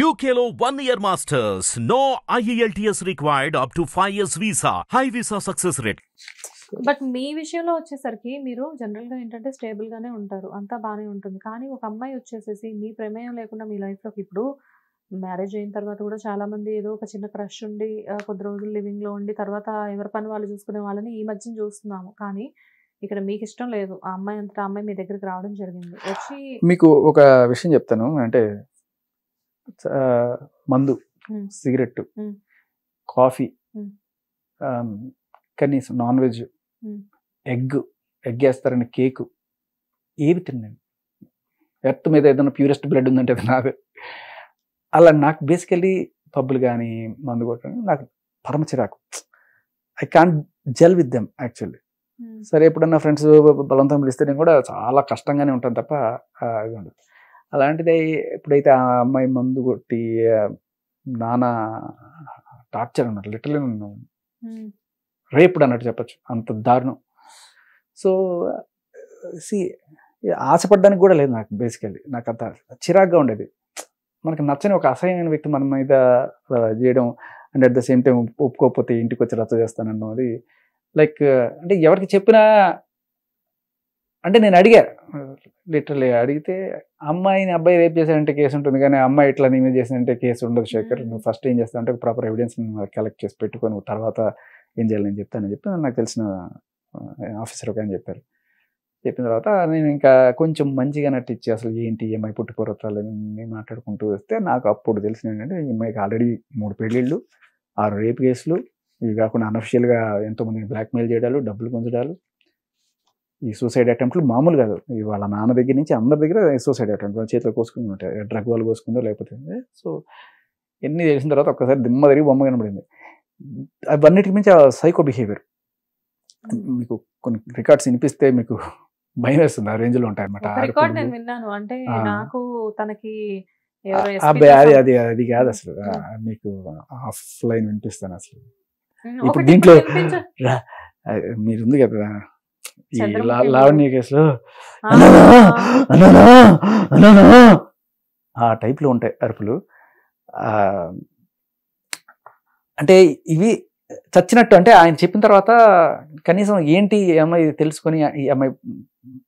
UKLO 1 year masters. No IELTS required up to 5 years visa. High visa success rate. But మీ విషయంలో వచ్చేసరికి మీరు జనరల్‌గా ఏంటంటే స్టేబుల్‌గానే ఉంటారు. అంతా బానే ఉంటుంది. కానీ ఒక అమ్మాయి వచ్చేసేసి మీ ప్రమేయం లేకుండా మీ లైఫ్‌లోకి ఇప్పుడు మ్యారేజ్ అయిన తర్వాత కూడా చాలామంది ఏదో ఒక చిన్న క్రష్ ఉండి కొద్ది రోజులు లివింగ్‌లో ఉండి తర్వాత ఎవరి పని వాళ్ళు చూసుకునే వాళ్ళని ఈ మధ్యన చూస్తున్నాము. కానీ ఇక్కడ మీకు ఇష్టం లేదు. ఆ అమ్మాయి అంతటా ఆ అమ్మాయి మీ దగ్గరికి రావడం జరిగింది. వచ్చి మీకు ఒక విషయం చెప్తాను. అంటే మందు, సిగరెట్, కాఫీ, కనీసం నాన్ వెజ్, ఎగ్ వేస్తారని కేకు ఏవి తిన్నాను. ఎర్త్ మీద ఏదైనా ప్యూరెస్ట్ బ్లడ్ ఉందంటే అది నాదే. అలా నాకు బేసికలీ పబ్బులు కానీ మందు కొట్టడం నాకు పరమ చిరాకు. I can't gel with them actually. సరే ఎప్పుడన్నా ఫ్రెండ్స్ బలవంతం పిలిస్తే నేను కూడా చాలా కష్టంగానే ఉంటాను తప్ప ఇది ఉండదు. అలాంటిది ఎప్పుడైతే ఆ అమ్మాయి మందు కొట్టి నానా టార్చర్ అన్నట్టు లిటరలీ నన్ను రేపుడు అన్నట్టు చెప్పచ్చు, అంత దారుణం. సో ఆశపడడానికి కూడా లేదు నాకు. బేసికల్లీ నాకు అంత చిరాగ్గా ఉండేది. మనకు నచ్చని ఒక అసహ్యమైన వ్యక్తి మన మీద చేయడం and at the same time ఒప్పుకోకపోతే ఇంటికి వచ్చి రచ్చ చేస్తానన్నది లైక్ అంటే ఎవరికి చెప్పినా అంటే నేను అడిగా లిటరలీ అడిగితే అమ్మాయిని అబ్బాయి రేప్ చేశాడంటే కేసు ఉంటుంది కానీ అమ్మాయి ఇట్లా నీ మీద చేసినంటే కేసు ఉండదు శేఖర్. నువ్వు ఫస్ట్ ఏం చేస్తావు అంటే ప్రాపర్ ఎవిడెన్స్ కలెక్ట్ చేసి పెట్టుకొని తర్వాత ఏం చేయాలి నేను చెప్తానని చెప్పి నాకు తెలిసిన ఆఫీసర్ ఒక అని చెప్పారు. చెప్పిన తర్వాత నేను ఇంకా కొంచెం మంచిగా నటించి అసలు ఏంటి ఈ అమ్మాయి పుట్టుపూర్వతాలు మాట్లాడుకుంటూ వస్తే నాకు అప్పుడు తెలిసిన ఏంటంటే ఈ అమ్మాయికి ఆల్రెడీ 3 పెళ్ళిళ్ళు, 6 రేప్ కేసులు, ఇవి కాకుండా అనఫిషియల్గా ఎంతోమందిని బ్లాక్మెయిల్ చేయడాలు, డబ్బులు గుంజడాలు, ఈ సూసైడ్ అటెంప్ట్లు మామూలు కాదు. వాళ్ళ నాన్న దగ్గర నుంచి అందరి దగ్గర సూసైడ్ అటెంప్ట్ చేతిలో కోసుకుని ఉంటాయి, డ్రగ్ వాళ్ళు కోసుకుందో లేకపోతే. సో ఎన్ని తెలిసిన తర్వాత ఒక్కసారి దిమ్మ తిరిగి బొమ్మ కనబడింది. అవన్నిటికి మించి ఆ సైకో బిహేవియర్. మీకు కొన్ని రికార్డ్స్ వినిపిస్తే మీకు భయం వేస్తుంది, ఆ రేంజ్లో ఉంటాయి అనమాట. అది కాదు అసలు, మీకు ఆఫ్లైన్ వినిపిస్తాను అసలు. ఇప్పుడు దీంట్లో మీరు ఉంది కదా లావణ్య కేసులో ఆ టైప్లో ఉంటాయి అరుపులు. అంటే ఇవి చచ్చినట్టు. అంటే ఆయన చెప్పిన తర్వాత కనీసం ఏంటి ఈ అమ్మాయి తెలుసుకొని ఈ అమ్మాయి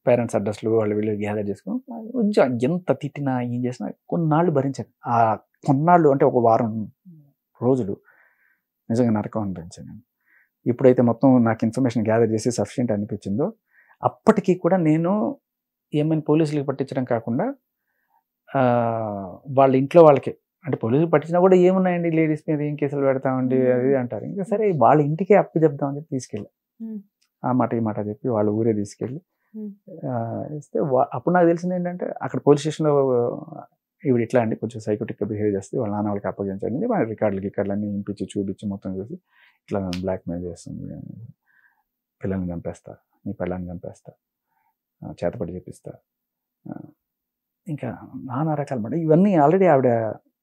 పేరెంట్స్ అడ్రస్లు వాళ్ళు వీళ్ళు గ్యాదర్ చేసుకుని కొంచెం ఎంత తిట్టినా ఏం చేసినా కొన్నాళ్ళు భరించాను. ఆ కొన్నాళ్ళు అంటే ఒక వారం రోజులు నిజంగా నరకం అనిపించాను. ఎప్పుడైతే మొత్తం నాకు ఇన్ఫర్మేషన్ గ్యాదర్ చేసి సఫిషియెంట్ అనిపించిందో అప్పటికీ కూడా నేను ఏమైనా పోలీసులకు పట్టించడం కాకుండా వాళ్ళ ఇంట్లో వాళ్ళకి, అంటే పోలీసులు పట్టించినా కూడా ఏమున్నాయండి లేడీస్ మీద ఏం కేసులు పెడతామండి అది అంటారు. ఇంకా సరే వాళ్ళ ఇంటికే అప్పు చెప్దామని చెప్పి తీసుకెళ్ళి ఆ మాట ఈ మాట చెప్పి వాళ్ళ ఊరే తీసుకెళ్ళి ఇస్తే అప్పుడు నాకు తెలిసింది ఏంటంటే అక్కడ పోలీస్ స్టేషన్లో ఇవి ఇట్లా అండి కొంచెం సైకోటిక్గా బిహేవ్ చేస్తే వాళ్ళ నాన్న వాళ్ళకి అప్పగించండి, వాళ్ళ రికార్డులు అన్నీ ఇంపించి చూపించి మొత్తం చూసి ఇట్లా నన్ను బ్లాక్మెయిల్ చేస్తుంది, పిల్లల్ని చంపేస్తా, నీ పిల్లల్ని చంపేస్తా, చేతపడి చేపిస్తా, ఇంకా నానా రకాల మాట. ఇవన్నీ ఆల్రెడీ ఆవిడ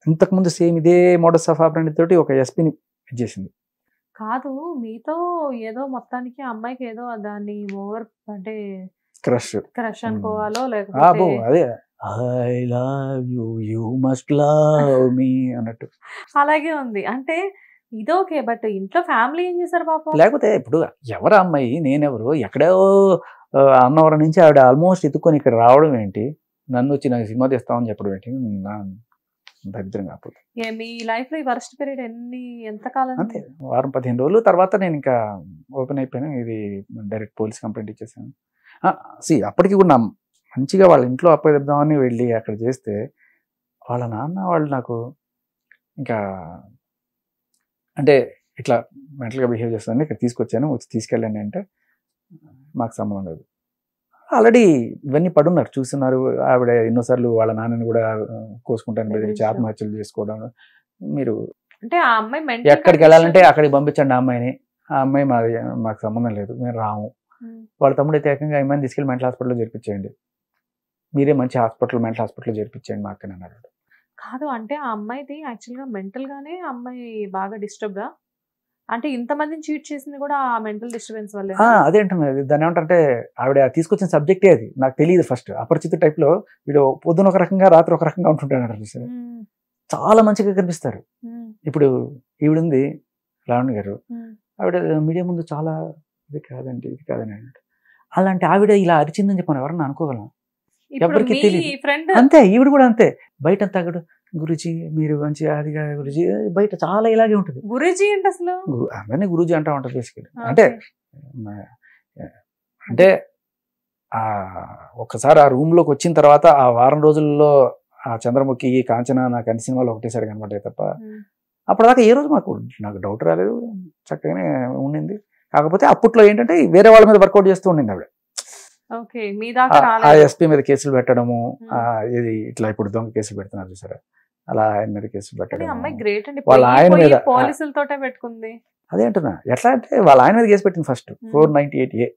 ఇంతకుముందు సేమ్ ఇదే మోడస్ ఆఫ్ ఆపరేండి తోటి ఒక ఎస్పీని చేసింది. కాదు మీతో ఏదో మొత్తానికి అమ్మాయికి ఏదో దాన్ని ఓవర్ అంటే క్రష్ అనుకోవాలో లేకపోతే అదే I love you you must love మీ అన్నట్టు అలాగే ఉంది. అంటే ఇదోకే, బట్ ఇంట్లో ఫ్యామిలీ ఏం చేశారు పాపం? లేకపోతే ఇప్పుడు ఎవరు అమ్మాయి నేనెవరు ఎక్కడో అన్నవరం నుంచి ఆవిడ ఆల్మోస్ట్ ఎత్తుకొని ఇక్కడ రావడం ఏంటి, నన్ను వచ్చి నాకు సినిమా తీస్తామని చెప్పడం ఏంటి, దరిద్రం కాకపోతే. మీ లైఫ్ లో వర్స్ట్ పీరియడ్ ఎంతకాలం? అంతే 15 రోజులు తర్వాత నేను ఇంకా ఓపెన్ అయిపోయాను. ఇది డైరెక్ట్ పోలీస్ కంప్లైంట్ ఇచ్చేసాను. అప్పటికి కూడా నా మంచిగా వాళ్ళ ఇంట్లో అప్పగిద్దామని వెళ్ళి అక్కడ చేస్తే వాళ్ళ నాన్న వాళ్ళు నాకు ఇంకా అంటే ఇట్లా మెంటల్గా బిహేవ్ చేస్తానని ఇక్కడ తీసుకొచ్చాను, వచ్చి తీసుకెళ్ళండి అంటే మాకు సంబంధం లేదు. ఆల్రెడీ ఇవన్నీ పడున్నారు, చూస్తున్నారు. ఆవిడ ఎన్నోసార్లు వాళ్ళ నాన్నని కూడా కోసుకుంటాను బెదిరించి ఆత్మహత్యలు చేసుకోవడం. మీరు అంటే ఆ అమ్మాయి ఎక్కడికి వెళ్ళాలంటే అక్కడికి పంపించండి ఆ అమ్మాయిని, ఆ అమ్మాయి మాకు సంబంధం లేదు, మేము రాము. వాళ్ళ తమ్ముడు అయితే ఏకంగా ఆ అమ్మాయిని తీసుకెళ్ళి మెంటల్ హాస్పిటల్లో చేర్పించేయండి, మీరే మంచి మెంటల్ హాస్పిటల్లో చేర్పించేయండి మా అక్కని అన్నాడు. కాదు అంటే ఆ అమ్మాయిది యాక్చువల్గా మెంటల్ గానే అమ్మాయి బాగా డిస్టర్బ్డా? అంటే ఇంతమందిని చీట్ చేసింది కూడా ఆ మెంటల్ డిస్టర్బెన్స్ వల్లే. అదేంటున్నది దాన్ని ఏమంటారంటే ఆవిడ తీసుకొచ్చిన సబ్జెక్టే అది నాకు తెలియదు ఫస్ట్. అపరిచిత టైప్లో వీడు పొద్దున ఒక రకంగా రాత్రి ఒక రకంగా ఉంటుంటాడు. చాలా మంచిగా కనిపిస్తారు. ఇప్పుడు ఈవిడుంది లావణ్య గారు, ఆవిడ మీడియా ముందు చాలా ఇది కాదండి ఇది కాదని అన్నట్టు. అలాంటి ఆవిడ ఇలా అరిచిందని చెప్పి మనం ఎవరన్నా అనుకోగలం? ఎవరికి తెలియదు. అంతే ఈవిడ కూడా అంతే. బయట తగ్గడు గురుజీ మీరు మంచి అదిగా గురుజీ, బయట చాలా ఇలాగే ఉంటుంది. గురుజీ అంటే అసలు అవన్నీ గురుజీ అంటా ఉంటారు బేసికలీ. అంటే అంటే ఒక్కసారి ఆ రూమ్ లోకి వచ్చిన తర్వాత ఆ వారం రోజుల్లో ఆ చంద్రముఖి కాంచన నాకు అన్ని సినిమాలు ఒకటేసారి కనబడ్డాయి తప్ప అప్పటిదాకా ఏ రోజు నాకు డౌట్ రాలేదు. చక్కగానే ఉండింది. కాకపోతే అప్పట్లో ఏంటంటే వేరే వాళ్ళ మీద వర్కౌట్ చేస్తూ ఉండింది ఆవిడ. ఆ ఎస్పీ మీద కేసులు పెట్టడము, ఇది ఇట్లా ఇప్పుడు దొంగ కేసులు పెడుతున్నారు చూసారా, అలా ఆయన మీద కేసులు పెట్టడం, వాళ్ళ ఆయన మీద పోలీసులతోటే పెట్టుకుంది. అదే అంటున్నా. ఎట్లా అంటే వాళ్ళ ఆయన మీద కేసు పెట్టింది ఫస్ట్ 498A.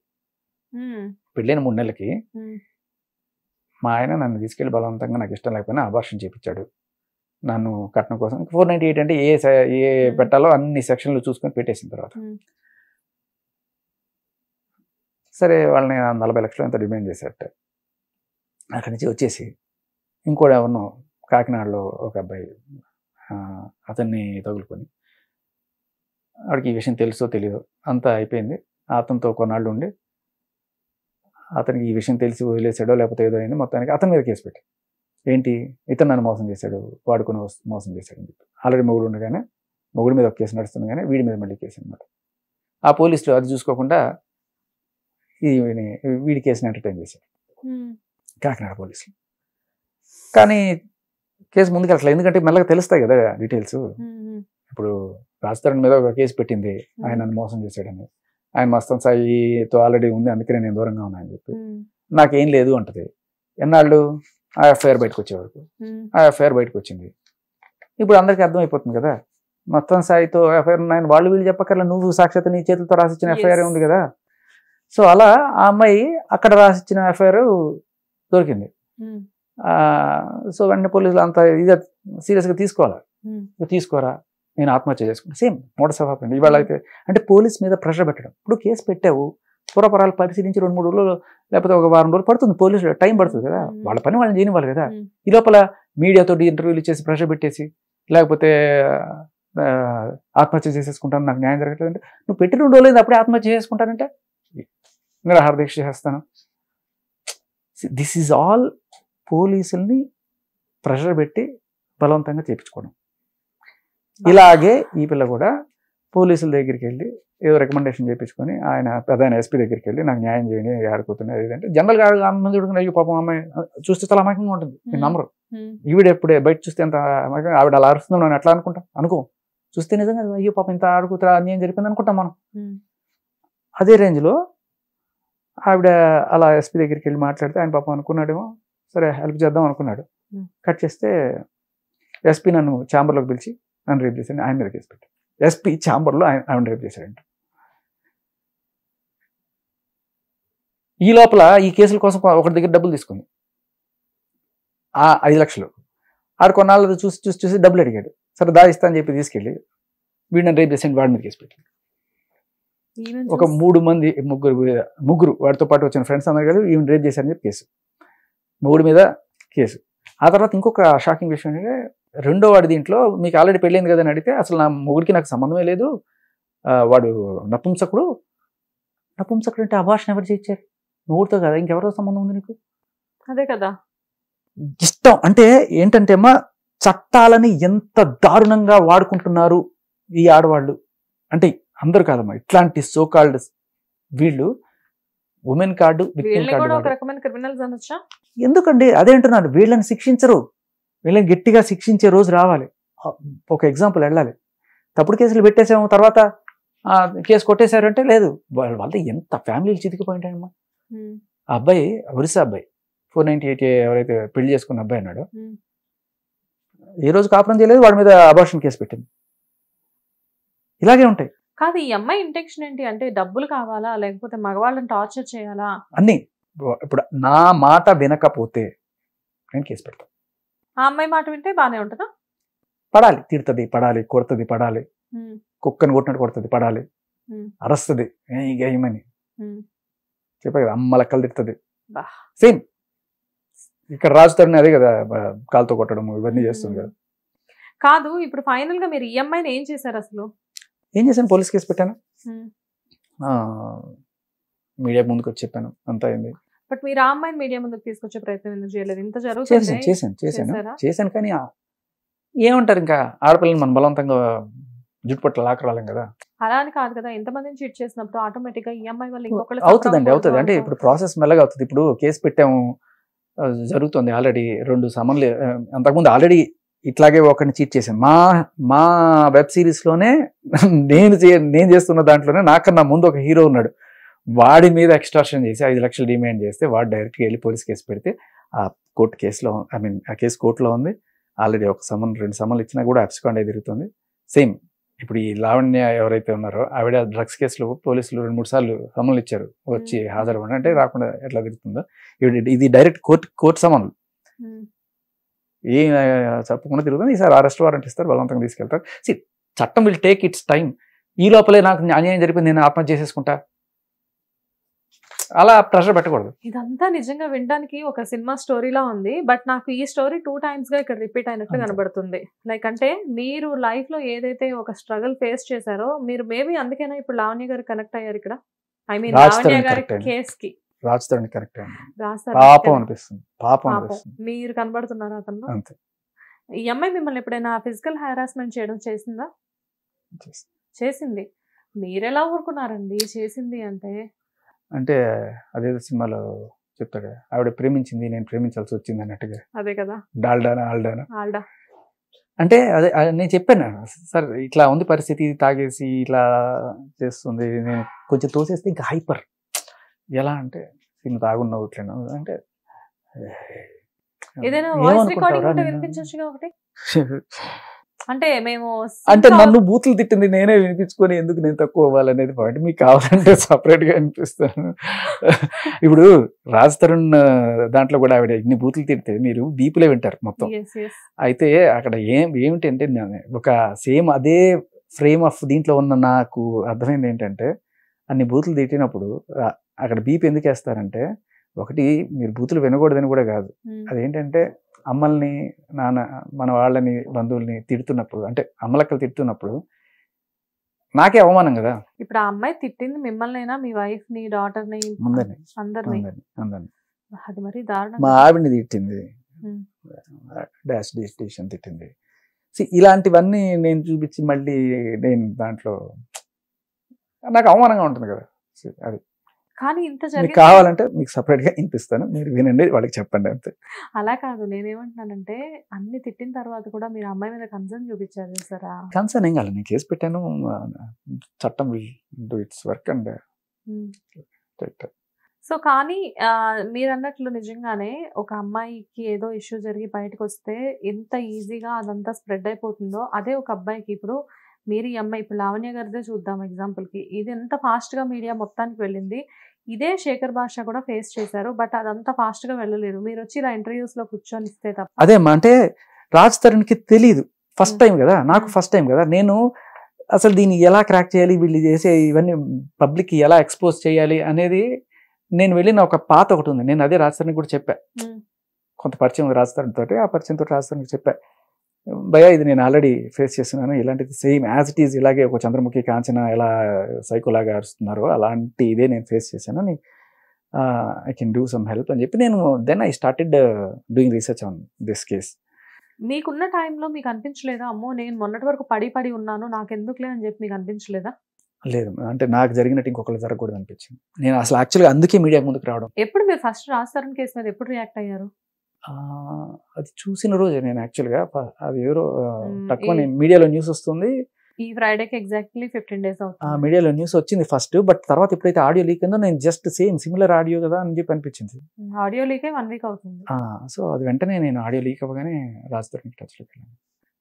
పెళ్ళైన 3 నెలలకి మా ఆయన నన్ను తీసుకెళ్లి బలవంతంగా నాకు ఇష్టం లేకపోయినా అబార్షన్ చేయించాడు నన్ను కట్నం కోసం. 498 అంటే ఏ పెట్టాలో అన్ని సెక్షన్లు చూసుకొని పెట్టేసిన తర్వాత సరే వాళ్ళని 40 లక్షలు ఎంత డిమాండ్ చేశారట. అక్కడి నుంచి వచ్చేసి ఇంకోటి ఎవరినో కాకినాడలో ఒక అబ్బాయి అతన్ని తగులుకొని, వాడికి ఈ విషయం తెలుసో తెలియదో అంతా అయిపోయింది. అతనితో కొన్నాళ్ళు ఉండి అతనికి ఈ విషయం తెలిసి వదిలేసాడో లేకపోతే ఏదో అయింది, మొత్తానికి అతని మీద కేసు పెట్టి ఏంటి ఇతను నన్ను మోసం చేశాడు, వాడుకుని మోసం చేశాడు అని చెప్పి. ఆల్రెడీ మొగుడు ఉండగానే మొగుడు మీద ఒక కేసు నడుస్తుంది, కానీ వీడి మీద మళ్ళీ కేసు అనమాట. ఆ పోలీసులు అది చూసుకోకుండా వీడి కేసుని ఎంటర్టైన్ చేశారు కాకినాడ పోలీసులు. కానీ కేసు ముందుకు వెళ్ళట్లేదు, ఎందుకంటే మెల్లగా తెలుస్తాయి కదా డీటెయిల్స్. ఇప్పుడు రాజతరణ్ మీద ఒక కేసు పెట్టింది ఆయన నన్ను మోసం చేశాడని. ఆయన మస్తాన్ సాయితో ఆల్రెడీ ఉంది, అందుకనే నేను దూరంగా ఉన్నాను అని చెప్పి. నాకేం లేదు అంటది. ఎన్నాళ్ళు ఆ ఎఫ్ఐఆర్ బయటకు వచ్చే వరకు. ఆ ఎఫ్ఐఆర్ బయటకు వచ్చింది. ఇప్పుడు అందరికీ అర్థమైపోతుంది కదా మస్తాన్ సాయితో ఎఫ్ఐఆర్ ఉన్నాయని. వాళ్ళు వీళ్ళు చెప్పక్కర్లా, నువ్వు సాక్షాత్ నీ చేతులతో రాసిచ్చిన ఎఫ్ఐఆర్ ఉంది కదా. సో అలా ఆ అమ్మాయి అక్కడ రాసిచ్చిన ఎఫ్ఐఆర్ దొరికింది. సో వెంటనే పోలీసులు అంత ఇది సీరియస్గా తీసుకోవాలా, తీసుకోరా నేను ఆత్మహత్య చేసుకున్నాను. సేమ్ మోడస్ ఆఫ్ ఆపరేషన్ ఇవాళ అయితే. అంటే పోలీస్ మీద ప్రెషర్ పెట్టడం. ఇప్పుడు కేసు పెట్టావు, పూర్వపరాలు పరిశీలించి 2-3 రోజులు లేకపోతే ఒక వారం రోజులు పడుతుంది, పోలీసులు టైం పడుతుంది కదా, వాళ్ళ పని వాళ్ళని చేయనివ్వాలి కదా. ఈ లోపల మీడియాతో ఇంటర్వ్యూలు ఇచ్చేసి ప్రెషర్ పెట్టేసి లేకపోతే ఆత్మహత్య చేసేసుకుంటాను నాకు న్యాయం జరగట్లేదంటే, నువ్వు పెట్టి 2 రోజులు అప్పుడే ఆత్మహత్య చేసుకుంటానంటే నిరాహార దీక్ష చేస్తాను. దిస్ ఈజ్ ఆల్ పోలీసుల్ని ప్రెషర్ పెట్టి బలవంతంగా చేయించుకోవడం. ఇలాగే ఈ పిల్ల కూడా పోలీసుల దగ్గరికి వెళ్ళి ఏదో రికమెండేషన్ చేయించుకొని ఆయన ప్రధాన ఎస్పీ దగ్గరికి వెళ్ళి నాకు న్యాయం చేయండి ఆడుకుతున్నది ఏదంటే జనరల్గా అమ్మాయి అయ్యో పాపం అమ్మాయి చూస్తే చాలా అమాయకంగా ఉంటుంది. నేను నమ్మరు. ఈవిడ ఎప్పుడే బయట చూస్తే ఎంత అమాయకంగా ఆవిడ అలా అరుస్తుందో నేను ఎట్లా అనుకుంటాం అనుకో, చూస్తే నిజంగా అయ్యో పాపం ఇంత ఆడుకుతురా అన్యాయం జరిపింది అనుకుంటాం మనం. అదే రేంజ్లో ఆవిడ అలా ఎస్పీ దగ్గరికి వెళ్ళి మాట్లాడితే ఆయన పాపం అనుకున్నాడేమో సరే హెల్ప్ చేద్దాం అనుకున్నాడు. కట్ చేస్తే ఎస్పీ నన్ను ఛాంబర్లోకి పిలిచి నన్ను రేప్ చేశాడు, ఆయన మీద కేసు పెట్టాడు. ఎస్పీ ఛాంబర్లో ఆయన రేప్ చేశాడంట. ఈ లోపల ఈ కేసుల కోసం ఒకటి దగ్గర డబ్బులు తీసుకుంది, 5 లక్షలు. ఆడు కొన్నాళ్ళు చూసి డబ్బులు అడిగాడు. సరే ఇస్తా అని చెప్పి తీసుకెళ్ళి వీడు నన్ను రేప్ చేశాడు, వాడి మీద కేసు పెట్టాడు. ఒక 3 మంది ముగ్గురు వాడితో పాటు వచ్చిన ఫ్రెండ్స్ అందరూ కలిసి ఈవెన్ రేప్ చేశారని చెప్పి కేసు, 3 మీద కేసు. ఆ తర్వాత ఇంకొక షాకింగ్ విషయం ఏంటంటే రెండో వాడి దీంట్లో మీకు ఆల్రెడీ పెళ్ళైంది కదా అని అడిగితే అసలు నా మొగుడికి నాకు సంబంధమే లేదు, వాడు నపుంసకుడు అంటే అబార్షన్ ఎవరు చేయించారు, మొగుడితో కదా ఇంకెవరితో సంబంధం ఉంది నీకు? అదే కదా ఇష్టం. అంటే ఏంటంటే అమ్మా చట్టాలని ఎంత దారుణంగా వాడుకుంటున్నారు ఈ ఆడవాళ్ళు. అంటే అందరు కాదమ్మా, ఇట్లాంటి సోకాల్డ్ వీళ్ళు ఉమెన్ కార్డు విక్టిమ్ కార్డు ఎందుకండి అదే అంటున్నాను. వీళ్ళని శిక్షించరు, వీళ్ళని గట్టిగా శిక్షించే రోజు రావాలి. ఒక ఎగ్జాంపుల్ వెళ్ళాలి. తప్పుడు కేసులు పెట్టేసాము తర్వాత కేసు కొట్టేశారంటే లేదు, వాళ్ళ ఎంత ఫ్యామిలీలు చితికిపోయింటాయమ్మా. ఆ అబ్బాయి ఒరిస్సా అబ్బాయి 498 ఎవరైతే పెళ్లి చేసుకున్న అబ్బాయి అన్నాడు, ఏ రోజు కాపురం చేయలేదు, వాడి మీద అబార్షన్ కేసు పెట్టింది. ఇలాగే ఉంటాయి. కాదు ఈ అమ్మాయి ఇంటెన్షన్ ఏంటి అంటే డబ్బులు కావాలా లేకపోతే మగవాళ్ళని టార్చర్ చేయాలా అన్ని. ఇప్పుడు నా మాట వినకపోతే నేను కేసు పెడతాను. ఆ అమ్మాయి మాట వింటే బానే ఉంటుందా? పడాలి, తిడుతుంది పడాలి, కొడుతుంది పడాలి, కుక్కని కొట్టినట్టు కొడుతుంది పడాలి, అరస్తుంది ఏమని చెప్పా కదా, అమ్మ లెక్కలు తిడుతుంది. సేమ్ ఇక్కడ రాజుతారని అదే కదా కాలుతో కొట్టడం ఇవన్నీ చేస్తుంది కదా. కాదు ఇప్పుడు ఫైనల్ గా మీరు ఈఎంఐని ఏం చేశారు అసలు? ఏం చేశాను, పోలీస్ కేసు పెట్టాను, ఉమ్. మీడియా ముందుకు వచ్చి చెప్పాను, అంతా అయింది. బట్ మీరు ఆ అమ్మాయిని మీడియా ముందుకు తీసుకొచ్చే ప్రయత్నం ఎందుకు చేయలేదు? ఇంత చేశాను జరుగుతుంది. చేశాను చేశాను చేశారా? చేశాను కానీ ఏమంటారు, ఇంకా ఆడపిల్లని మనం బలవంతంగా జుట్టు పట్ల లాక్కరాలేం కదా. అలా అని కాదు కదా, ఎంతమందిని చీట్ చేసినప్పుడు ఆటోమేటిక్ గా ఈఎంఐ వల్ల ఇంకొకళ్ళు అవుతుందండి, అవుతుంది. అంటే ఇప్పుడు ప్రాసెస్ మెల్లగా అవుతుంది. ఇప్పుడు కేసు పెట్టాము, జరుగుతుంది. ఆల్రెడీ 2 సమన్లు, అంతకుముందు ఆల్రెడీ ఇట్లాగే ఒకరిని చీట్ చేశాను. మా వెబ్ సిరీస్లోనే నేను చేస్తున్న దాంట్లోనే నాకన్నా ముందు ఒక హీరో ఉన్నాడు. వాడి మీద ఎక్స్ట్రాక్షన్ చేసి 5 లక్షలు డిమాండ్ చేస్తే వాడు డైరెక్ట్గా వెళ్ళి పోలీస్ కేసు పెడితే ఆ కోర్టు కేసులో, ఆ కేసు కోర్టులో ఉంది. ఆల్రెడీ 2 సమన్లు ఇచ్చినా కూడా అబ్స్కాండ్ తిరుగుతుంది. సేమ్ ఇప్పుడు ఈ లావణ్య ఎవరైతే ఉన్నారో ఆవిడ డ్రగ్స్ కేసులో పోలీసులు 2-3 సార్లు సమన్లు ఇచ్చారు, వచ్చి హాజరవ్వండి అంటే రాకుండా ఎట్లా తిరుగుతుందో ఇది డైరెక్ట్ కోర్టు సమన్లు ఏ చెప్పకుండా తిరుగుతుంది. ఈసారి అరెస్ట్ వారెంట్ ఇస్తారు, బలవంతంగా తీసుకెళ్తారు. చట్టం విల్ టేక్ ఇట్స్ టైం. ఈ లోపలే నాకు అన్యాయం జరిపింది, నేను ఆత్మహత్య చేసేసుకుంటా, అలా ప్రెషర్ పెట్టకూడదు. ఇదంతా నిజంగా వినడానికి ఒక సినిమా స్టోరీలా ఉంది. బట్ నాకు ఈ స్టోరీ 2 times గా ఇక్కడ రిపీట్ అయినట్టు కనబడుతుంది. లైక్ అంటే మీరు లైఫ్ లో ఏదైతే ఒక స్ట్రగుల్ ఫేస్ చేశారో, మీరు మేబీ అందుకేనా ఇప్పుడు లావణ్య గారు కనెక్ట్ అయ్యారు ఇక్కడ. ఐ మీన్ లావణ్య గారి కేస్ కి రాజ్ తరుణ్ కరెక్ట్ పాపం అనిపిస్తుంది, పాపం అనిపిస్తుంది. మీరు కనబడుతున్నారు అతను. అంతే. ఈ అమ్మాయి మిమ్మల్ని ఎప్పుడైనా ఫిజికల్ హారాస్మెంట్ చేయడం చేసిందా? చేసింది. మీరెలా ఊరుకున్నారండి చేసింది అంటే? అంటే అదేదో సినిమాలో చెప్తాడు, ఆవిడ ప్రేమించింది, నేను ప్రేమించాల్సి వచ్చింది అన్నట్టుగా. అదే కదా, ఆల్డా అంటే అదే నేను చెప్పాను సార్, ఇట్లా ఉంది పరిస్థితి, తాగేసి ఇట్లా చేస్తుంది, నేను కొంచెం తోసేస్తే ఇంకా హైపర్. ఎలా అంటే నేను తాగున్నావు ఇట్లా అంటే ఏదైనా వాయిస్ రికార్డింగ్ ఉంటే వినిపించొచ్చుగా ఒకటి. అంటే మేము అంటే నన్ను బూతులు తిట్టింది, నేనే వినిపించుకొని ఎందుకు నేను తక్కువ అవ్వాలనేది పాయింట్. మీకు కావాలంటే సపరేట్ గా వినిపిస్తాను. ఇప్పుడు రాజ్ తరుణ్ దాంట్లో కూడా ఆవిడ ఇన్ని బూతులు తిడితే మీరు బీపులే వింటారు మొత్తం. అయితే అక్కడ ఏమిటంటే ఒక సేమ్ అదే ఫ్రేమ్ ఆఫ్ దీంట్లో ఉన్న నాకు అర్థమైంది ఏంటంటే, అన్ని బూతులు తిట్టినప్పుడు అక్కడ బీప్ ఎందుకు వేస్తారంటే, ఒకటి మీరు బూతులు వినకూడదని కూడా కాదు, అదేంటంటే అమ్మల్ని మన వాళ్ళని బంధువుల్ని తిడుతున్నప్పుడు, అంటే అమ్మలక్కలు తిడుతున్నప్పుడు నాకే అవమానం కదా. ఇప్పుడు ఆ అమ్మాయి తిట్టింది మిమ్మల్నైనా, మీ వైఫ్ ని, డాటర్ ని, అందరిని? అది మరి దారుణం. మా ఆవిడ్ని తిట్టింది, డాష్ డిస్టిషన్ తిట్టింది. ఇలాంటివన్నీ నేను చూపించి మళ్ళీ నేను దాంట్లో నాకు అవమానంగా ఉంటుంది కదా. అది కానీ ఇంత మీకు కావాలంటే మీకు సపరేట్ గా వినిపిస్తాను, మీరు వినండి, వాళ్ళకి చెప్పండి అంతే. అలా కాదు, నేనేమంటున్నానంటే అన్ని తిట్టిన తర్వాత కూడా మీరు అమ్మాయి మీద కన్సర్న్ చూపించారు సారా? కన్సర్న్ ఏం కాదు, నేను కేసు పెట్టాను, చట్టం will do it's work and. So కానీ మీరు అన్నట్లు నిజంగానే ఒక అమ్మాయికి ఏదో ఇష్యూ జరిగి బయటకు వస్తే ఎంత ఈజీగా అదంతా స్ప్రెడ్ అయిపోతుందో, అదే ఒక అబ్బాయికి ఇప్పుడు మీరు ఈ అమ్మాయి ఇప్పుడు లావణ్య గారిదే చూద్దాం ఎగ్జాంపుల్కి, ఇది ఎంత ఫాస్ట్గా మీడియా మొత్తానికి వెళ్ళింది. ఇదే శేఖర్ భాష కూడా ఫేస్ చేశారు, బట్ అదంతా ఫాస్ట్గా వెళ్ళలేదు. మీరు వచ్చి ఇలా ఇంటర్వ్యూస్లో కూర్చొని ఇస్తే తప్ప. అదేమ్మా, అంటే రాజ్ తరుణ్కి తెలీదు, ఫస్ట్ టైం కదా, నాకు ఫస్ట్ టైం కదా, నేను అసలు దీన్ని ఎలా క్రాక్ చేయాలి, వీళ్ళు చేసే ఇవన్నీ పబ్లిక్కి ఎలా ఎక్స్పోజ్ చేయాలి అనేది నేను వెళ్ళిన ఒక పాత ఒకటి ఉంది. నేను అదే రాజ్ తరుణ్కి కూడా చెప్పా, కొంత పరిచయం ఉంది రాజ్ తరుణ్ తోటి, ఆ పరిచయంతో రాజ్ తరుణ్కి చెప్పా, భయ్యా ఇది నేను ఆల్రెడీ ఫేస్ చేస్తున్నాను, ఇలాంటిది సేమ్ యాజ్ ఇట్ ఈజ్, ఇలాగే ఒక చంద్రముఖి కాంచన ఎలా సైకోలాగా అరుస్తున్నారో అలాంటి ఇదే నేను ఫేస్ చేశాను, I can do some help అని చెప్పి నేను then I started doing research on this case. మీకున్న టైంలో మీకు అనిపించలేదా, అమ్మో నేను మొన్నటి వరకు పడి ఉన్నాను, నాకు ఎందుకులే అని చెప్పి మీకు అనిపించలేదా? లేదు, అంటే నాకు జరిగినట్టు ఇంకొకరు జరగకూడదు అనిపించింది. నేను అసలు యాక్చువల్గా అందుకే మీడియా ముందుకు రావడం. ఎప్పుడు మీరు ఫస్ట్ రాజ్ తరుణ్ కేసు మీద ఎప్పుడు రియాక్ట్ అయ్యారు? అది చూసిన రోజే నేను యాక్చువల్గా, అది ఎవరో తక్కువ మీడియాలో న్యూస్ వస్తుంది, ఈ ఫ్రైడేకి ఎగ్జాక్ట్లీ 15 days అవుతుంది, మీడియాలో న్యూస్ వచ్చింది ఫస్ట్. బట్ తర్వాత ఎప్పుడైతే ఆడియో లీక్ అయిందో నేను జస్ట్ సేమ్ సిమిలర్ ఆడియో కదా అని చెప్పి అనిపించింది. ఆడియో లీక్ 1 week అవుతుంది. సో అది వెంటనే నేను ఆడియో లీక్ అవ్వగానే రాజ్ తరుణ్ టచ్లోకి వెళ్ళాను.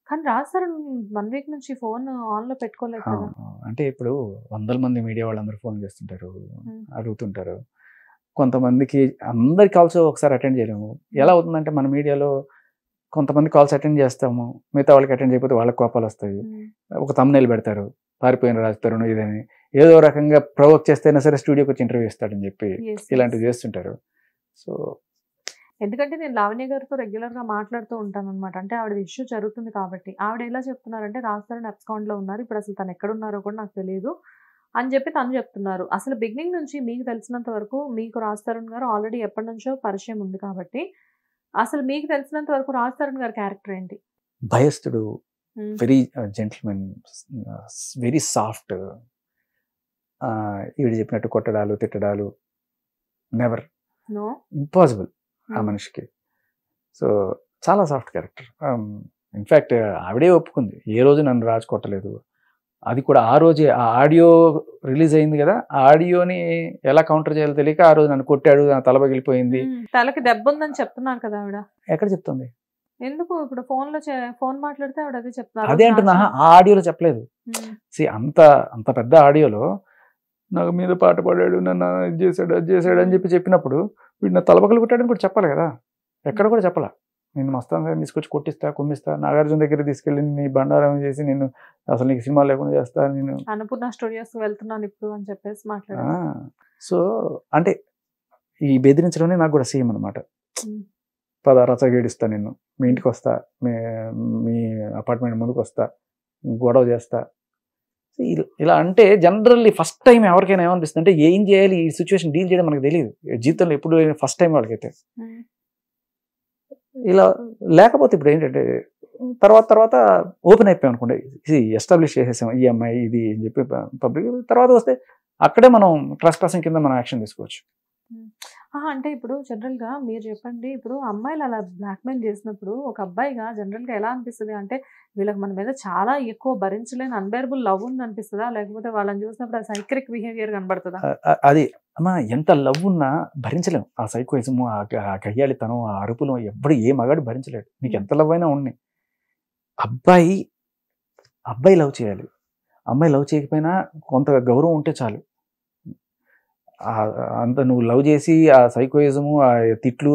కానీ రాజ్ తరుణ్ 1 week నుంచి ఫోన్ ఆన్లో పెట్టుకోలేదు కదా. అంటే ఇప్పుడు 100 మంది మీడియా వాళ్ళందరూ ఫోన్ చేస్తుంటారు, అడుగుతుంటారు, కొంతమందికి అందరి కాల్స్ ఒకసారి అటెండ్ చేయలేము. ఎలా అవుతుందంటే మన మీడియాలో కొంతమంది కాల్స్ అటెండ్ చేస్తాము, మిగతా వాళ్ళకి అటెండ్ చేయకపోతే వాళ్ళకి కోపాలు వస్తాయి, ఒక thumbnail పెడతారు పారిపోయిన రాజ్ తరుణ్ ఇదని, ఏదో రకంగా ప్రొవోక్ చేస్తేనే సరే స్టూడియోకి వచ్చి ఇంటర్వ్యూ ఇస్తాడని చెప్పి ఇలాంటివి చేస్తుంటారు. సో ఎందుకంటే నేను లావణ్య గారితో రెగ్యులర్‌గా మాట్లాడుతూ ఉంటాననమాట. అంటే ఆవిడది ఇష్యూ జరుగుతుంది కాబట్టి. ఆవిడ ఎలా చెప్తున్నారంటే రాజ్ తరుణ్ అబ్స్కాండ్‌లో ఉన్నారు. ఇప్పుడు అసలు తను ఎక్కడున్నారో కూడా నాకు తెలీదు అని చెప్పి తను చెప్తున్నారు. అసలు బిగినింగ్ నుంచి మీకు తెలిసినంత వరకు మీకు రాజ్ తరుణ్ గారు ఆల్రెడీ ఎప్పటినుంచో పరిచయం ఉంది కాబట్టి, అసలు మీకు తెలిసినంత వరకు రాజ్ తరుణ్ గారి క్యారెక్టర్ ఏంటి? భయస్థుడు, hmm. Very gentlemen, very soft. ఈవిడ చెప్పినట్టు కొట్టడాలు, తిట్టడాలు నెవర్, నో? ఇంపాసిబుల్ ఆ హ్మ్. మనిషికి. సో చాలా సాఫ్ట్ క్యారెక్టర్. ఇన్ఫ్యాక్ట్ ఆవిడే ఒప్పుకుంది, ఏ రోజు నన్ను రాజు కొట్టలేదు. అది కూడా ఆ రోజే ఆ ఆడియో రిలీజ్ అయింది కదా, ఆ ఆడియోని ఎలా కౌంటర్ చేయాలో తెలియక ఆ రోజు నన్ను కొట్టాడు, నా తల పగిలిపోయింది. తలకి దెబ్బుందని చెప్తున్నారు కదా ఆవిడ. ఎక్కడ చెప్తుంది? ఎందుకు ఇప్పుడు ఫోన్ మాట్లాడితే ఆవిడ అదే చెప్తున్నారు. అదే అంటున్నా, ఆ ఆడియోలో చెప్పలేదు. అంత అంత పెద్ద ఆడియోలో నాకు మీద పాట పాడాడు, నన్ను ఇది చేశాడు, అది చేశాడు అని చెప్పినప్పుడు వీడు నా తలపగలు కొట్టాడని కూడా చెప్పాలి కదా. ఎక్కడ కూడా చెప్పాల. నేను మస్తాన్ సార్ తీసుకొచ్చి కొట్టిస్తా, కుమ్మిస్తా, నాగార్జున దగ్గర తీసుకెళ్ళి నీ బండారం చేసి నేను అసలు నీకు సినిమా లేకుండా చేస్తా, నేను అనుపూర్ణ స్టూడియోస్ వెళ్తున్నాను ఇప్పుడు అని చెప్పేసి మాట్లాడారు. సో అంటే ఈ బెదిరించడమే నాకు కూడా సేమ్ అనమాట. ఉమ్. పద రచగేడిస్తా, నిన్ను మీ ఇంటికి వస్తా, మీ అపార్ట్మెంట్ ముందుకు వస్తా, గొడవ చేస్తా. ఇలా అంటే జనరల్లీ ఫస్ట్ టైం ఎవరికైనా ఏమనిపిస్తుంది అంటే ఏం చేయాలి, ఈ సిచ్యువేషన్ డీల్ చేయడం మనకు తెలియదు జీవితంలో ఎప్పుడు, ఫస్ట్ టైం వాళ్ళకైతే. ఇలా లేకపోతే ఇప్పుడు ఏంటంటే తర్వాత ఓపెన్ అయిపోయాం అనుకోండి, ఇది ఎస్టాబ్లిష్ చేసేసాం ఈ అమ్మాయి ఇది అని చెప్పి పబ్లిక్, తర్వాత వస్తే అక్కడే మనం ట్రస్ట్ పర్సన్ కింద మనం యాక్షన్ తీసుకోవచ్చు. అంటే ఇప్పుడు జనరల్‌గా మీరు చెప్పండి. ఇప్పుడు అమ్మాయిలు అలా బ్లాక్‌మెయిల్ చేసినప్పుడు ఒక అబ్బాయిగా జనరల్‌గా ఎలా అనిపిస్తది? అంటే వీళ్ళకి మన మీద చాలా ఎక్కువ భరించలేని అన్‌బేరబుల్ లవ్ ఉందనిపిస్తదా? లేకపోతే వాళ్ళని చూసినప్పుడు ఆ సైక్రిక్ బిహేవియర్ కనబడుతదా? అది అమ్మా, ఎంత లవ్ ఉన్నా భరించలేము. ఆ సైకోయిజము, ఆ కయ్యాళితనం, ఆ అరుపులు ఎప్పుడు ఏ మగాడు భరించలేడు. నీకు ఎంత లవ్ అయినా ఉన్నాయి. అబ్బాయి లవ్ చేయాలి. అమ్మాయి లవ్ చేయకపోయినా కొంత గౌరవం ఉంటే చాలు. అంత నువ్వు లవ్ చేసి ఆ సైకోయిజము, ఆ తిట్లు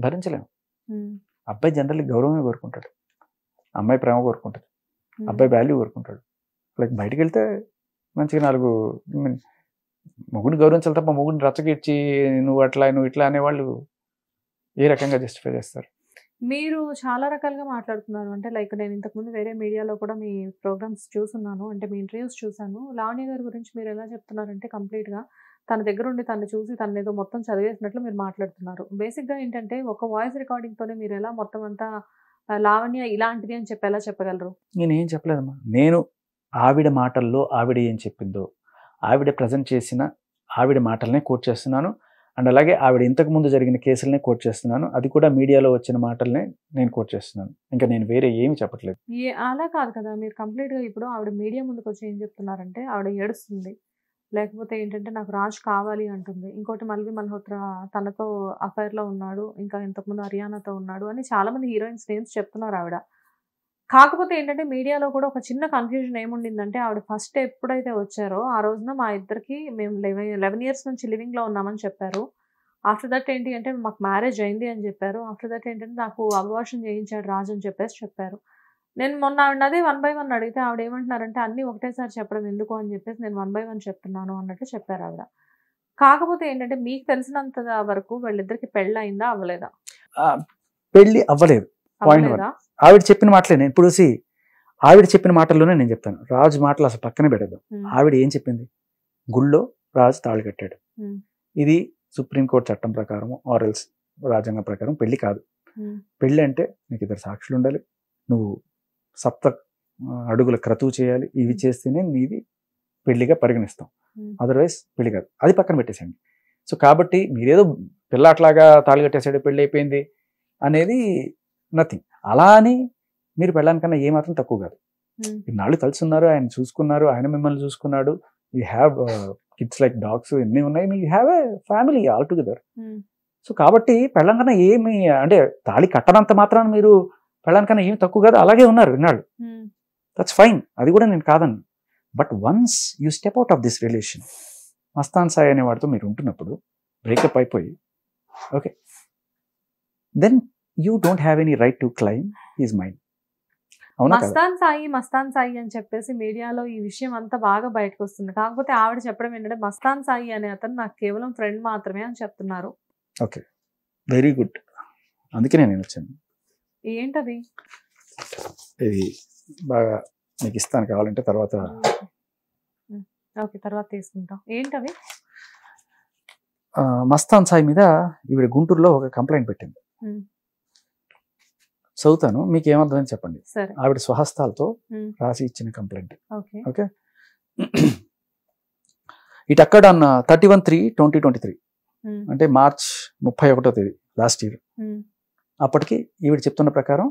భరించలేము. అబ్బాయి జనరల్లీ గౌరవమే కోరుకుంటాడు, అమ్మాయి ప్రేమ కోరుకుంటాడు, అబ్బాయి వాల్యూ కోరుకుంటాడు. లైక్ బయటకు వెళ్తే మంచిగా నాలుగు మొగుడిని గౌరవించాలి తప్ప మొగుడిని రచ్చగిచ్చి నువ్వు అట్లా నువ్వు ఇట్లా అనేవాళ్ళు ఏ రకంగా జస్టిఫై చేస్తారు? మీరు చాలా రకాలుగా మాట్లాడుతున్నారు. అంటే లైక్ నేను ఇంతకుముందు వేరే మీడియాలో కూడా మీ ప్రోగ్రామ్స్ చూసున్నాను. అంటే మీ ఇంటర్వ్యూస్ చూసాను. లావణ్య గారి గురించి మీరు ఎలా చెప్తున్నారంటే కంప్లీట్‌గా తన దగ్గరుండి తనని చూసి తననేదో మొత్తం చదివేసినట్లు మీరు మాట్లాడుతున్నారు. బేసిక్‌గా ఏంటంటే ఒక వాయిస్ రికార్డింగ్‌తోనే మీరు ఎలా మొత్తం అంతా లావణ్య ఇలాంటిది అని చెప్పి ఎలా చెప్పగలరు? నేనేం చెప్పలేదమ్మా. నేను ఆవిడ మాటల్లో ఆవిడ ఏం చెప్పిందో, ఆవిడ ప్రజెంట్ చేసిన ఆవిడ మాటలనే కోట్ చేస్తున్నాను. అండ్ అలాగే ఆవిడ ఇంతకుముందు జరిగిన కేసులనే కోట్ చేస్తున్నాను. అది కూడా మీడియాలో వచ్చిన మాటలనే నేను కోట్ చేస్తున్నాను. ఇంకా నేను వేరే ఏమి చెప్పట్లేదు. అలా కాదు కదా! మీరు కంప్లీట్‌గా ఇప్పుడు ఆవిడ మీడియా ముందుకొచ్చి ఏం చెప్తున్నారంటే ఆవిడ ఏడుస్తుంది. లేకపోతే ఏంటంటే నాకు రాజ్ కావాలి అంటుంది. ఇంకోటి మల్వి మల్హోత్రా తనతో అఫైర్‌లో ఉన్నాడు. ఇంకా ఇంతకుముందు హరియానాతో ఉన్నాడు అని చాలామంది హీరోయిన్స్ నేమ్స్ చెప్తున్నారు ఆవిడ. కాకపోతే ఏంటంటే మీడియాలో కూడా ఒక చిన్న కన్‌ఫ్యూజన్ ఏముండిందంటే ఆవిడ ఫస్ట్ ఎప్పుడైతే వచ్చారో ఆ రోజున మా ఇద్దరికి మేము 11 ఇయర్స్ నుంచి లివింగ్‌లో ఉన్నామని చెప్పారు. ఆఫ్టర్ దట్ ఏంటి అంటే మాకు మ్యారేజ్ అయింది అని చెప్పారు. ఆఫ్టర్ దట్ ఏంటంటే నాకు అబార్షన్ చేయించాడు రాజ్ అని చెప్పేసి చెప్పారు. నేను మొన్న ఆవిడని అదే 1 బై 1 అడిగితే ఆవిడ ఏమంటున్నారంటే అన్నీ ఒకటేసారి చెప్పడం ఎందుకు అని చెప్పేసి నేను 1 బై 1 చెప్తున్నాను అన్నట్టు చెప్పారు ఆవిడ. కాకపోతే ఏంటంటే మీకు తెలిసినంత వరకు వీళ్ళిద్దరికి పెళ్లయిందా? అవ్వలేదా? పెళ్లి అవ్వలేదు. పాయింట్ అవ్వలేదా? ఆవిడ చెప్పిన మాటలే నేను ఇప్పుడు ఆవిడ చెప్పిన మాటల్లోనే నేను చెప్తాను. రాజు మాటలు అసలు పక్కనే పెట్టద్దు. ఆవిడ ఏం చెప్పింది? గుళ్ళో రాజు తాళి కట్టాడు. ఇది సుప్రీంకోర్టు చట్టం ప్రకారం ఆర్ఎల్స్ రాజ్యాంగం ప్రకారం పెళ్లి కాదు. పెళ్లి అంటే నీకు ఇద్దరు సాక్షులు ఉండాలి, నువ్వు 7 అడుగుల క్రతువు చేయాలి, ఇవి చేస్తేనే నీది పెళ్లిగా పరిగణిస్తాం. అదర్వైజ్ పెళ్లి కాదు. అది పక్కన పెట్టేసేయండి. సో కాబట్టి మీరేదో పిల్ల అట్లాగా తాళి కట్టేసాడు పెళ్లి అయిపోయింది అనేది నథింగ్. అలా అని మీరు పెళ్ళానికన్నా ఏమాత్రం తక్కువ కాదు. ఇన్నాళ్ళు కలిసి ఉన్నారు, ఆయన చూసుకున్నారు, ఆయన మిమ్మల్ని చూసుకున్నాడు. You have kids like dogs, ఎన్ని ఉన్నాయి, మీ have a family all together. So కాబట్టి పెళ్ళానికన్నా ఏమి అంటే తాళి కట్టనంత మాత్రాన మీరు పెళ్ళానికన్నా ఏమి తక్కువ కాదు, అలాగే ఉన్నారు ఇన్నాళ్ళు. దట్స్ ఫైన్, అది కూడా నేను కాదను. But once you step out of this relation, Mastan Sai అనే వాడితో మీరు ఉంటున్నప్పుడు బ్రేకప్ అయిపోయి okay, then you don't have any right to claim his mind. అవునా? మస్తాన్ సాయి అని చెప్పేసి మీడియాలో ఈ విషయం అంతా బాగా బయటకు వస్తుంది. కాకపోతే ఆవిడ చెప్పడం ఏంటంటే మస్తాన్ సాయి అనే అతను నాకు కేవలం ఫ్రెండ్ మాత్రమే అని చెప్తున్నారు. Okay, very good. అందుకనే నేను వచ్చాను. ఏంటది? ఇది బాగా మీకు ఇస్తాను కావాలంటే తర్వాత. ఓకే, తర్వాత తీసుకుంటాం. ఏంటవి? మస్తాన్ సాయి మీద ఈవిడ గుంటూరులో ఒక కంప్లైంట్ పెట్టింది. చదువుతాను, మీకు ఏమర్థమని చెప్పండి. సరే. ఆవిడ స్వహస్తాలతో రాసి ఇచ్చిన కంప్లైంట్. ఓకే. ఇట్ అక్కడ్ ఆన్ 31/3/2023, అంటే మార్చ్ 31వ తేదీ లాస్ట్ ఇయర్. అప్పటికి ఈవిడ చెప్తున్న ప్రకారం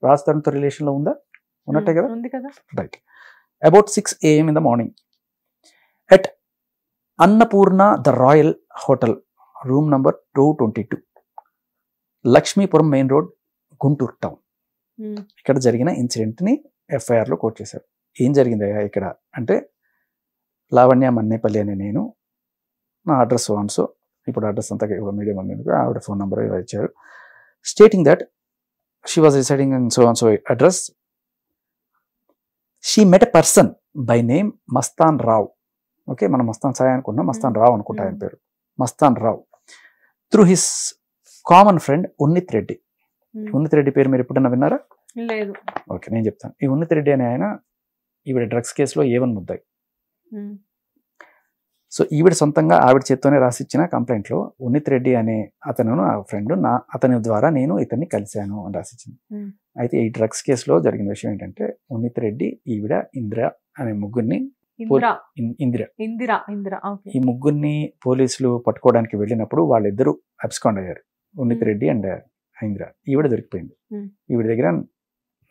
రాజ్ తరుణ్తో రిలేషన్లో ఉందా? ఉన్నట్టే కదా? ఉంది కదా. Right. About 6 AM in the morning at Annapurna the royal hotel, room number 222, Lakshmipuram main road, Guntur town. ఇక్కడ జరిగిన ఇన్సిడెంట్ని FIR లో కోట్ చేశారు. ఏం జరిగిందయ్యా ఇక్కడ అంటే, లావణ్య మన్నేపల్లి అనే నేను, నా అడ్రస్ ఆన్సో, ఇప్పుడు అడ్రస్ అంతా మీడియం ఉంది, ఆవిడ ఫోన్ నెంబర్ ఇచ్చారు. Stating that she was residing in so and so address. She met a person by name Mastan Rao. Okay, మనం మస్తాన్ సాయి అనుకుంటున్నాం, మస్తాన్ రావ్ అనుకుంటా ఆయన పేరు, Mastan Rao. Through his common friend Unnith Reddy. Unnith Reddy పేరు మీరు ఎప్పుడన్నా విన్నారా? లేదు. ఓకే, నేను చెప్తాను. ఈ ఉన్నిత్ రెడ్డి అనే ఆయన ఈవిడ డ్రగ్స్ కేసులో A1 ముద్దాయి. సో ఈవిడ సొంతంగా ఆవిడ చేత్తోనే రాసిచ్చిన కంప్లైంట్లో ఉన్నిత్ రెడ్డి అనే అతను నా ఫ్రెండ్, అతని ద్వారా నేను ఇతన్ని కలిశాను అని రాసిచ్చింది. అయితే ఈ డ్రగ్స్ కేసులో జరిగిన విషయం ఏంటంటే, ఉన్నిత్ రెడ్డి, ఈవిడ, ఇందిర అనే ముగ్గురిని ఈ ముగ్గురిని పోలీసులు పట్టుకోవడానికి వెళ్ళినప్పుడు వాళ్ళిద్దరూ అబ్స్కాండ్ అయ్యారు, ఉన్నిత్ రెడ్డి అండ్ ఇందిర. ఈవిడ దొరికిపోయింది. ఈవిడ దగ్గర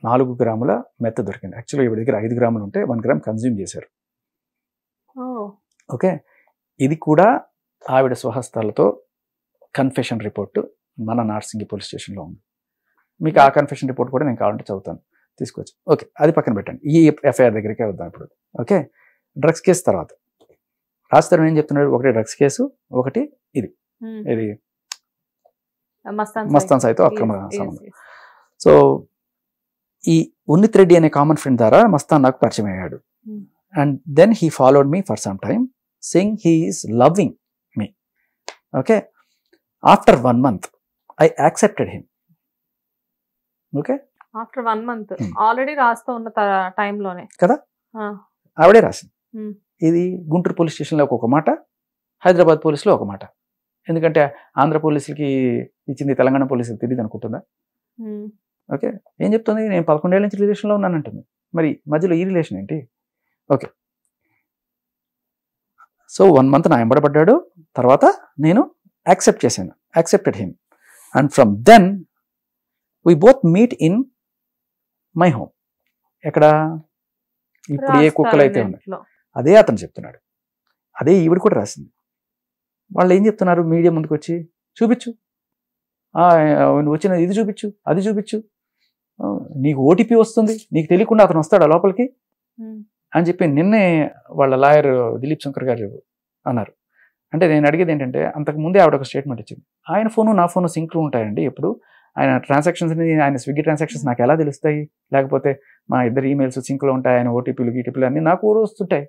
4 గ్రాముల మెత్త దొరికింది. యాక్చువల్గా ఈవిడ దగ్గర 5 గ్రాములు ఉంటే 1 గ్రామ్ కన్జ్యూమ్ చేశారు. ఓకే, ఇది కూడా ఆవిడ స్వహస్తాలతో కన్ఫెషన్ రిపోర్ట్ మన నార్సింగి పోలీస్ స్టేషన్లో ఉంది. మీకు ఆ కన్ఫెషన్ రిపోర్ట్ కూడా నేను కావాలంటే చదువుతాను, తీసుకోవచ్చు. ఓకే, అది పక్కన పెట్టండి, ఈ FIR దగ్గరికే వద్దాం ఇప్పుడు. ఓకే, డ్రగ్స్ కేసు తర్వాత రాజ్ తరుణ్ ఏం చెప్తున్నాడు? ఒకటి డ్రగ్స్ కేసు, ఒకటి ఇది మస్తాన్ సాయితో అక్రమ సంబంధం. సో ఈ ఉన్నిత్ రెడ్డి అనే కామన్ ఫ్రెండ్ ద్వారా మస్తాన్ నాకు పరిచయం అయ్యాడు. And then he followed me for some time, saying he is loving me. Okay, after 1 month I accepted him. Okay, after 1 month already రాస్తూ ఉన్న టైంలోనే కదా ఆవిడే రాసింది. ఇది గుంటూరు పోలీస్ స్టేషన్లో ఒక మాట, హైదరాబాద్ పోలీసులో ఒక మాట. ఎందుకంటే ఆంధ్ర పోలీసులకి ఇచ్చింది తెలంగాణ పోలీసులకు తెలియదు అనుకుంటుందా? ఓకే, ఏం చెప్తుంది? నేను 11 ఏళ్ళ నుంచి రిలేషన్లో ఉన్నానంటుంది. మరి మధ్యలో ఈ రిలేషన్ ఏంటి? ఓకే, సో 1 month నా ఎంబడబడ్డాడు. తర్వాత నేను accepted him. And from then we both meet in my home. ఎక్కడ ఇప్పుడు ఏ కుక్కలు అయితే ఉన్నాయి అదే అతను చెప్తున్నాడు, అదే ఈవిడ కూడా రాసింది. వాళ్ళు ఏం చెప్తున్నారు? మీడియా ముందుకు వచ్చి చూపించు, వచ్చిన ఇది చూపించు, అది చూపించు, నీకు OTP వస్తుంది, నీకు తెలియకుండా అతను వస్తాడా లోపలికి అని చెప్పి నిన్నే వాళ్ళ లాయర్ దిలీప్ శంకర్ గారు అన్నారు. అంటే నేను అడిగేది ఏంటంటే, అంతకుముందే ఆవిడ ఒక స్టేట్మెంట్ ఇచ్చింది, ఆయన ఫోను నా ఫోను సింక్లో ఉంటాయండి, ఎప్పుడు ఆయన ట్రాన్సాక్షన్స్, ఆయన స్విగ్గీ ట్రాన్సాక్షన్స్ నాకు ఎలా తెలుస్తాయి, లేకపోతే మా ఇద్దరు ఈమెయిల్స్ సింక్లో ఉంటాయి, ఆయన OTPలు గీటీపీలు అన్నీ నాకు వస్తుంటాయి.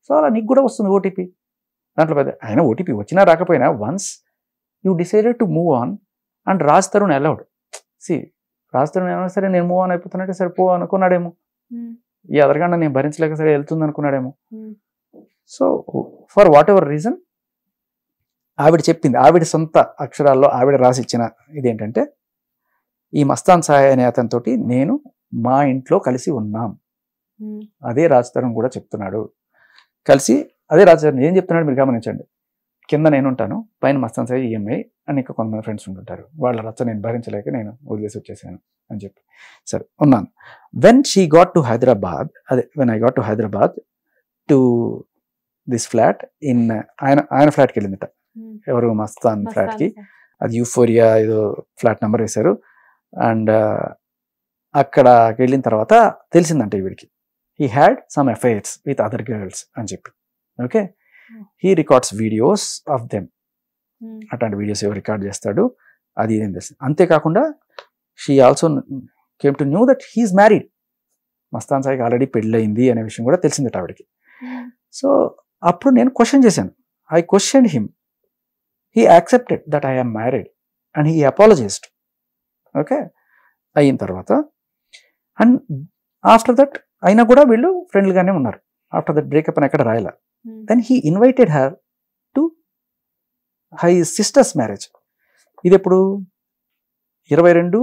సో అలా నీకు కూడా వస్తుంది OTP. దాంట్లో పెద్ద ఆయన OTP వచ్చినా రాకపోయినా once you decided to move on and Raj Tarun allowed. Raj Tarun ఏమైనా సరే నేను మూవ్ ఆన్ అయిపోతున్నట్టే సరే పో అనుకున్నాడేమో, ఈ అదరగండ నేను భరించలేక సరే వెళ్తుంది అనుకున్నాడేమో. So for whatever reason ఆవిడ చెప్పింది, ఆవిడ సొంత అక్షరాల్లో ఆవిడ రాసిచ్చిన ఇదేంటంటే, ఈ మస్తాన్ సాయి అనే అతనితోటి నేను మా ఇంట్లో కలిసి ఉన్నాం. అదే రాజ్ తరుణ్ కూడా చెప్తున్నాడు. కలిసి అదే రాజ్ తరుణ్ ఏం చెప్తున్నాడు మీరు గమనించండి. కింద నేను ఉంటాను, పైన మస్తాన్ సాయి EMI అని ఇంకా కొంతమంది ఫ్రెండ్స్ ఉంటుంటారు. వాళ్ళ రచ్చ నేను భరించలేక నేను వదిలేసి వచ్చేసాను అని చెప్పి సరే ఉన్నాను. When I got to Hyderabad to this flat in ఆయన ఫ్లాట్కి వెళ్ళిందట. ఎవరు? మస్తాన్ ఫ్లాట్కి. అది యూఫోరియా ఏదో ఫ్లాట్ నెంబర్ వేశారు. అండ్ అక్కడికి వెళ్ళిన తర్వాత తెలిసిందంటే వీడికి he had some affairs with other girls అని చెప్పి. Okay, he records videos of them. అట్లాంటి వీడియోస్ ఎవరు రికార్డ్ చేస్తాడు అది ఏం తెలిసింది. అంతేకాకుండా she also came to knew that he is married. Mastan సాయికి ఆల్రెడీ పెళ్ళయింది అనే విషయం కూడా తెలిసిందట ఆవిడకి. సో అప్పుడు నేను క్వశ్చన్ చేశాను, I question him, he accepted that I am married and he apologised. Okay, అయిన తర్వాత అండ్ ఆఫ్టర్ దట్ అయినా కూడా వీళ్ళు ఫ్రెండ్లీగానే ఉన్నారు. ఆఫ్టర్ దట్ బ్రేకప్ అని ఎక్కడ రాయాల. Then he invited her to his sister's marriage. ఇది ఎప్పుడు 22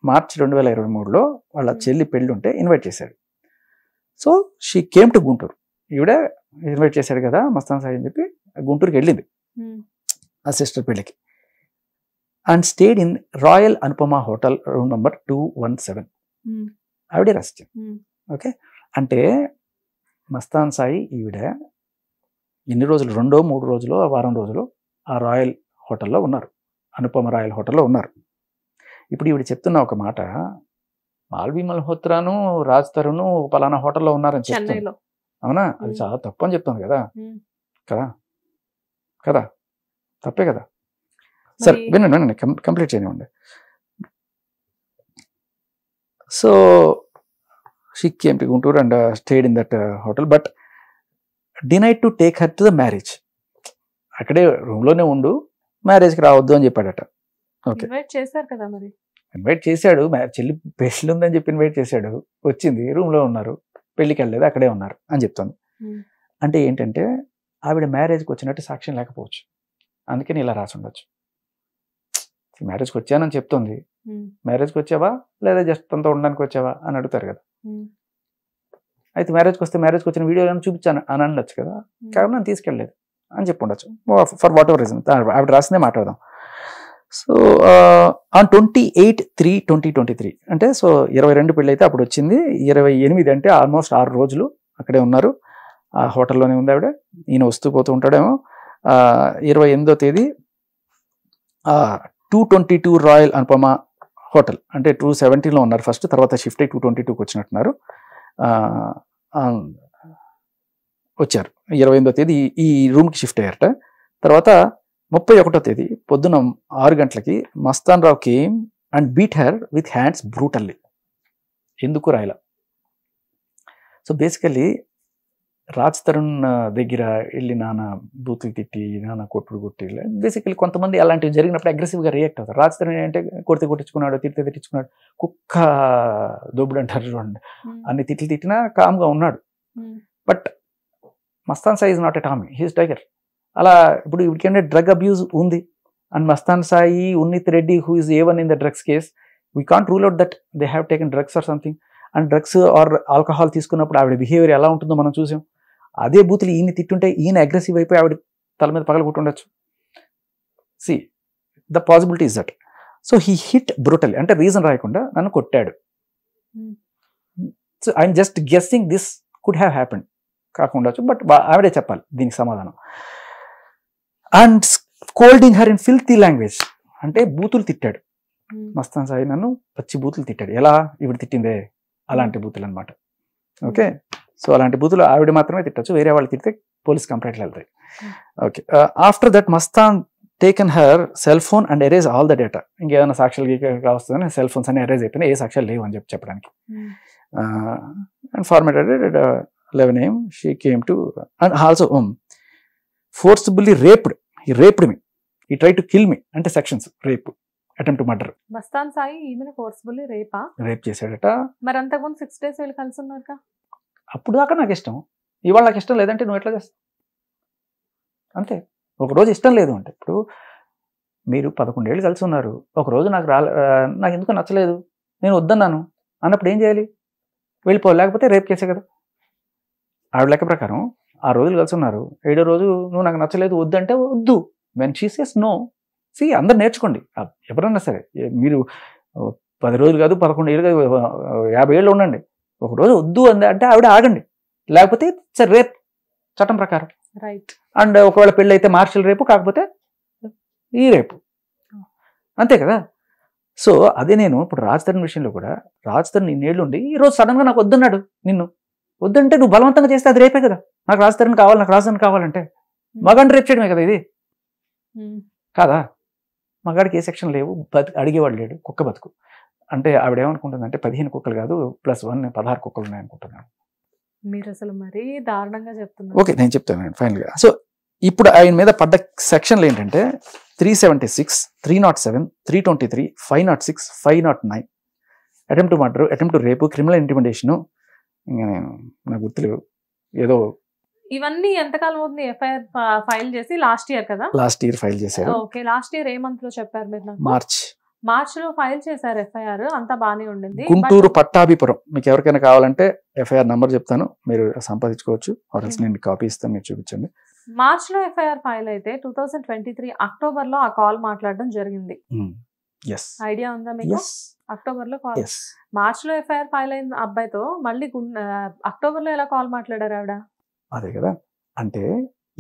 మార్చ్ 2023లో వాళ్ళ చెల్లి పెళ్ళి ఉంటే ఇన్వైట్ చేశాడు. So she came to Guntur. ఈవిడ ఇన్వైట్ చేశాడు కదా మస్తాన్ సాయి అని చెప్పి గుంటూరుకి వెళ్ళింది ఆ సిస్టర్ పెళ్ళికి. And stayed in Royal Anupama hotel room number 217. ఆవిడే రాసింది. ఓకే, అంటే మస్తాన్ సాయి ఈవిడ ఎన్ని రోజులు, 2-3 రోజులు, వారం రోజులు ఆ రాయల్ హోటల్లో ఉన్నారు, అనుపమ రాయల్ హోటల్లో ఉన్నారు. ఇప్పుడు ఈవిడ చెప్తున్న ఒక మాట, మాల్వి మల్హోత్రాను రాజ్ తరుణ్ పలానా హోటల్లో ఉన్నారని చెప్తాను. అవునా, అది చాలా తప్పు అని చెప్తాను కదా కదా కదా తప్పే కదా. సరే వినండి, కంప్లీట్ చేయనివ్వండి. So she came to Guntur and stayed in that hotel but denied to take her to the marriage. అక్కడే రూమ్లోనే ఉండు, మ్యారేజ్కి రావద్దు అని చెప్పాడట. ఓకే, చేశారు కదా మరి, ఇన్వైట్ చేశాడు. చెల్లి పెళ్ళి ఉందని చెప్పి ఇన్వైట్ చేశాడు, వచ్చింది, రూమ్లో ఉన్నారు, పెళ్ళికి వెళ్ళలేదు, అక్కడే ఉన్నారు అని చెప్తుంది. అంటే ఏంటంటే ఆవిడ మ్యారేజ్కి వచ్చినట్టు సాక్ష్యం లేకపోవచ్చు, అందుకని ఇలా రాసి ఉండొచ్చు. మ్యారేజ్కి వచ్చానని చెప్తుంది, మ్యారేజ్కి వచ్చావా లేదా జస్ట్ అంతా ఉండడానికి వచ్చావా అని అడుగుతారు కదా. అయితే మ్యారేజ్కి వస్తే మ్యారేజ్కి వచ్చిన వీడియో చూపించాను అని అనొచ్చు కదా, కాబట్టి నన్ను తీసుకెళ్ళలేదు అని చెప్పి ఉండొచ్చు, ఫర్ వాట్ ఎవర్ రీజన్. ఆవిడ రాసిందే మాట్లాడదాం. సో ఆన్ 28/3/2023 అంటే సో 22 పెళ్ళి అయితే అప్పుడు వచ్చింది, 28 అంటే ఆల్మోస్ట్ 6 రోజులు అక్కడే ఉన్నారు, ఆ హోటల్లోనే ఉంది ఆవిడ. ఈయన వస్తూ పోతూ ఉంటాడేమో. 28వ తేదీ 222 రాయల్ అనుపమ హోటల్, అంటే 270లో ఉన్నారు ఫస్ట్, తర్వాత షిఫ్ట్ అయ్యి 222కి వచ్చినట్టున్నారు. వచ్చారు 28వ తేదీ ఈ రూమ్కి షిఫ్ట్ అయ్యారట. తర్వాత 31వ తేదీ పొద్దున 6 గంటలకి Mastan Rao came and beat her with hands brutally. ఎందుకు రాయల. సో బేసికలీ రాజ్ తరుణ్ దగ్గర వెళ్ళి నాన్న బూతులు తిట్టి, నాన్న కొట్టుడు కొట్టి, బేసికలీ కొంతమంది అలాంటివి జరిగినప్పుడు అగ్రెసివ్గా రియాక్ట్ అవుతారు. రాజ్ తరుణ్ ఏంటంటే కొడితే కొట్టించుకున్నాడు, తిడితే తిట్టించుకున్నాడు, కుక్క దోబుడు అంటారు చూడండి, అన్ని తిట్లు తిట్టినా కామ్గా ఉన్నాడు. But Mastan Sai is not a Tommy, he's tiger. అలా ఇప్పుడు ఇప్పటికంటే డ్రగ్ అబ్యూజ్ ఉంది and Mastan Sai, ఉన్నిత్ Reddy who is A1 in the drugs case, we can't rule out that they have taken drugs or something. And drugs or alcohol తీసుకున్నప్పుడు ఆవిడ behaviour ఎలా ఉంటుందో మనం చూసాం. అదే బూతులు ఈయన తిట్టుంటే ఈయన అగ్రెసివ్ అయిపోయి ఆవిడ తల మీద పగలగొట్టుండొచ్చు. See the possibility is that. So he hit brutally, అంటే రీజన్ రాయకుండా నన్ను కొట్టాడు. So I'm just guessing this could have happened కాకుండొచ్చు, బట్ ఆవిడే చెప్పాలి దీనికి సమాధానం. And scolding her in filthy language, అంటే బూతులు తిట్టాడు మస్తాన్ సాయి, నన్ను పచ్చి బూతులు తిట్టాడు. ఎలా ఈవిడ తిట్టిందే అలాంటి బూతులు అనమాట. ఓకే, సో అలాంటి బూతులు ఆవిడ మాత్రమే తిట్టచ్చు, వేరే వాళ్ళు తిడితే పోలీస్ కంప్లైంట్లు వెళ్తాయి. Okay, after that Mastan taken her cell phone and erase all the data. ఇంకేదైనా సాక్ష్యాలు వస్తుందని సెల్ ఫోన్స్ అన్ని ఎరేజ్ అయిపోయినాయి, ఏ సాక్ష్యాలు లేవు అని చెప్పడానికి. అండ్ ఫార్మేటెడ్ 11 AM she came to and also forcibly raped. He raped me, he try to kill me, అంటే sections rape, attempt to murder. Mastan Sai ఈమెను ఫోర్స్బుల్లీ రేప్ చేశాడట. మరి అంతకుముందు 6 days వీళ్ళు కలిసి ఉన్నారు. అప్పుడు దాకా నాకు ఇష్టం, ఇవాళ నాకు ఇష్టం లేదంటే నువ్వు ఎట్లా చేస్తావు? అంతే. ఒకరోజు ఇష్టం లేదు అంటే, ఇప్పుడు మీరు 11 ఏళ్ళు కలిసి ఉన్నారు, ఒకరోజు నాకు ఎందుకు నచ్చలేదు, నేను వద్దన్నాను అన్నప్పుడు ఏం చేయాలి? వెళ్ళిపోవాలి, లేకపోతే రేప్ చేసే కదా. ఆవిడ లెక్క ప్రకారం 6 రోజులు కలిసి ఉన్నారు, 7వ రోజు నువ్వు నాకు నచ్చలేదు వద్దంటే వద్దు. When she says no, see అందరు నేర్చుకోండి, ఎవరన్నా సరే. మీరు 10 రోజులు కాదు, 11 ఏళ్ళు కాదు, 50 ఏళ్ళు ఉండండి, ఒకరోజు వద్దు అంటే ఆవిడ ఆగండి, లేకపోతే సరే రేప్ చట్టం ప్రకారం. రైట్. అండ్ ఒకవేళ పెళ్ళి అయితే మార్షల్ రేపు, కాకపోతే ఈ రేపు, అంతే కదా. సో అదే నేను ఇప్పుడు రాజ్ తరుణ్ విషయంలో కూడా, రాజ్ తరుణ్ 2 ఏళ్ళు ఉండి ఈరోజు సడన్గా నాకు వద్దన్నాడు, నిన్ను వద్దంటే నువ్వు బలవంతంగా చేస్తే అది రేపే కదా. నాకు రాజ్ తరుణ్ కావాలి, నాకు రాజ్ తరుణ్ కావాలంటే మగాడిని రేప్ చేయడమే కదా ఇది, కాదా? మగాడికి ఏ సెక్షన్ లేవు, అడిగేవాడు లేడు, కుక్క బతుకు. అంటే ఆవిడ ఏమనుకుంటుందంటే 15 కుక్కలు కాదు +1 16 కుక్కలు ఉన్నాయనుకుంటున్నాను. మీరు అసలు మరీ దారుణంగా చెప్తున్నారు. ఓకే, నేను చెప్తాను ఫైనల్గా. సో ఇప్పుడు ఆయన మీద పడ్డ సెక్షన్లు ఏంటంటే 376, 307, 323, 506, 509 attempt to murder, attempt to రేపు, క్రిమినల్ ఇంటిమిడేషన్. ఇంకా నేను నాకు గుర్తులేవు, ఏదో ఇవన్నీ ఎంతకాలం అవుతుంది ఎఫ్ఐఆర్ ఫైల్ చేసి? లాస్ట్ ఇయర్ కదా? లాస్ట్ ఇయర్ ఫైల్ చేశారు. ఓకే, లాస్ట్ ఇయర్ ఏ మంత్ లో చెప్పారు మీరు నాకు? మార్చ్ లో ఫైల్ చేశారు ఎఫ్ఐఆర్, అంతా బానే ఉండింది. గుంటూరు పట్టాభిపురం. మీకు ఎవరికైనా కావాలంటే ఎఫ్ఐఆర్ నంబర్ చెప్తాను, మీరు సంపాదించుకోవచ్చు. నేను కాపీ ఇస్తాను, మీరు చూపించండి. మార్చ్ లో ఎఫ్ఐఆర్ ఫైల్ అయితే 2023 అక్టోబర్ లో ఆ కాల్ మాట్లాడడం జరిగింది. ఐడియా ఉందా మీకు? అక్టోబర్ లో కాల్. మార్చ్ లో ఎఫ్ఐఆర్ ఫైల్ అయిన అబ్బాయితో మళ్ళీ అక్టోబర్ లో ఎలా కాల్ మాట్లాడారు ఆవిడ? అదే కదా, అంటే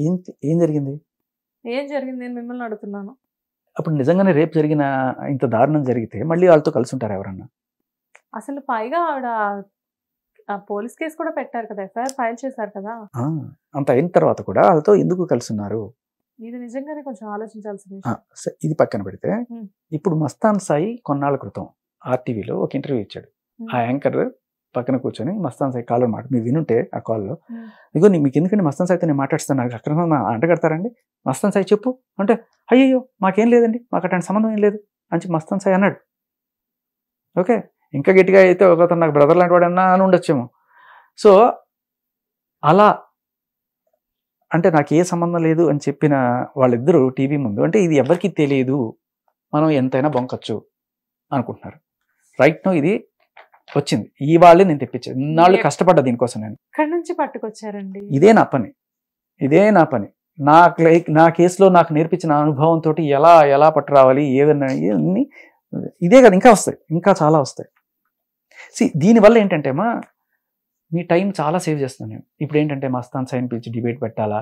ఏం జరిగింది నేను మిమ్మల్ని అడుగుతున్నాను. అప్పుడు నిజంగానే రేపు జరిగిన ఇంత దారుణం జరిగితే మళ్ళీ వాళ్ళతో కలిసి ఉంటారు ఎవరన్నా? అసలు పైగా ఆవిడ పోలీస్ కేసు కూడా పెట్టారు కదా, ఎఫ్ఐఆర్ ఫైల్ చేశారు కదా. అంత అయిన తర్వాత కూడా వాళ్ళతో ఎందుకు కలిసి ఉన్నారు? ఇది నిజంగానే కొంచెం ఆలోచించాల్సిన విషయం. ఇది పక్కన పెడితే, ఇప్పుడు మస్తాన్ సాయి కొన్నాళ్ళ క్రితం ఆర్టీవీలో ఒక ఇంటర్వ్యూ ఇచ్చాడు. ఆ యాంకర్ పక్కన కూర్చొని మస్తాన్ సాయి కాల్లో మీరు వినుంటే ఆ కాల్లో, ఇగో మీకు ఎందుకంటే మస్తాన్ సాయితో నేను మాట్లాడుతాను, నాకు అక్కడ అంటగడతారండి, మస్తాన్ సాయి చెప్పు అంటే, అయ్యయ్యో మాకేం లేదండి, మాకు అట్లాంటి సంబంధం ఏం లేదు అని మస్తాన్ సాయి అన్నాడు. ఓకే, ఇంకా గట్టిగా అయితే ఒకతను నాకు బ్రదర్ లాంటి వాడన్నా అని ఉండొచ్చేమో. సో అలా అంటే నాకు ఏ సంబంధం లేదు అని చెప్పిన వాళ్ళిద్దరూ టీవీ ముందు, అంటే ఇది ఎవరికి తెలియదు, మనం ఎంతైనా బొంకచ్చు అనుకుంటున్నారు. రైట్ నో ఇది వచ్చింది, ఈ వాళ్ళే నేను తెప్పించాను, ఇన్నాళ్ళు కష్టపడ్డా దీనికోసం. నేను ఇక్కడి నుంచి పట్టుకొచ్చారండి. ఇదే నా పని. నా కేసులో నాకు నేర్పించిన అనుభవంతో ఎలా పట్టు రావాలి, ఏదన్నా ఇదే కదా, ఇంకా వస్తాయి, ఇంకా చాలా వస్తాయి. దీనివల్ల ఏంటంటే మీ టైం చాలా సేవ్ చేస్తున్నాను నేను. ఇప్పుడు ఏంటంటే మస్తాన్ సాయిని పిలిచి డిబేట్ పెట్టాలా,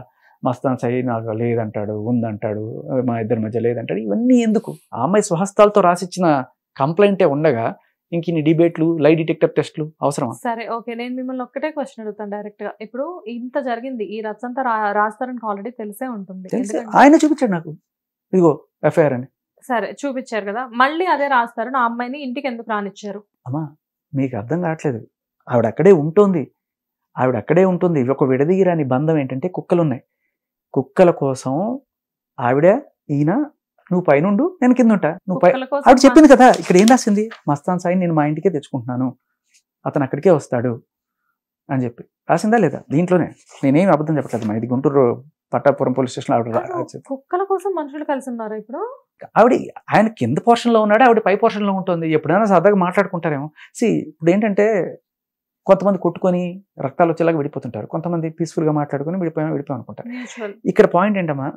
మస్తాన్ సాయి నాకు లేదంటాడు, ఉందంటాడు, మా ఇద్దరి మధ్య లేదంటాడు, ఇవన్నీ ఎందుకు? ఆ అమ్మాయి స్వహస్తాలతో రాసిచ్చిన కంప్లైంటే ఉండగా ఇంక ఇన్ని డిబేట్లు, లై డిటెక్టర్ టెస్ట్లు అవసరమా? సరే, ఓకే, నేను మిమ్మల్ని ఒక్కటే క్వశ్చన్ అడుగుతాను డైరెక్ట్ గా. ఇప్పుడు ఇంత జరిగింది, ఈ రచ్చంతా రాస్తారని ఆల్రెడీ తెలిసే ఉంటుంది, ఆయన చూపించాడు నాకు, ఇదిగో ఎఫ్ఐఆర్ అని. సరే, చూపించారు కదా, మళ్ళీ అదే రాస్తారు. నా అమ్మాయిని ఇంటికి ఎందుకు రానిచ్చారు? అమ్మా మీకు అర్థం కావట్లేదు, ఆవిడ అక్కడే ఉంటుంది. ఒక విడదీయరాని బంధం ఏంటంటే కుక్కలున్నాయి. కుక్కల కోసం ఈయన నువ్వు పైనుండు, నేను కింద ఉంటా, ఆవిడ చెప్పింది కదా. ఇక్కడ ఏం రాసింది? మస్తాన్ సాయి నేను మా ఇంటికే తెచ్చుకుంటున్నాను, అతను అక్కడికే వస్తాడు అని చెప్పి రాసిందా లేదా? దీంట్లోనే నేనేమి అబద్ధం చెప్పట్లేదు. ఇది గుంటూరు పట్టాపురం పోలీస్ స్టేషన్ ఆవిడ కుక్కల కోసం మనుషులు కలిసి ఉన్నారు. ఇప్పుడు ఆయన కింద పోర్షన్ లో ఉన్నాడు, ఆవిడ పై పోర్షన్ లో ఉంటుంది. ఎప్పుడైనా సరదాగా మాట్లాడుకుంటారేమో. ఇప్పుడు ఏంటంటే కొంతమంది కొట్టుకొని రక్తాలు వచ్చేలాగా విడిపోతుంటారు, కొంతమంది పీస్ఫుల్ గా మాట్లాడుకుని విడిపోయాం అనుకుంటారు. ఇక్కడ పాయింట్ ఏంటమ్మా,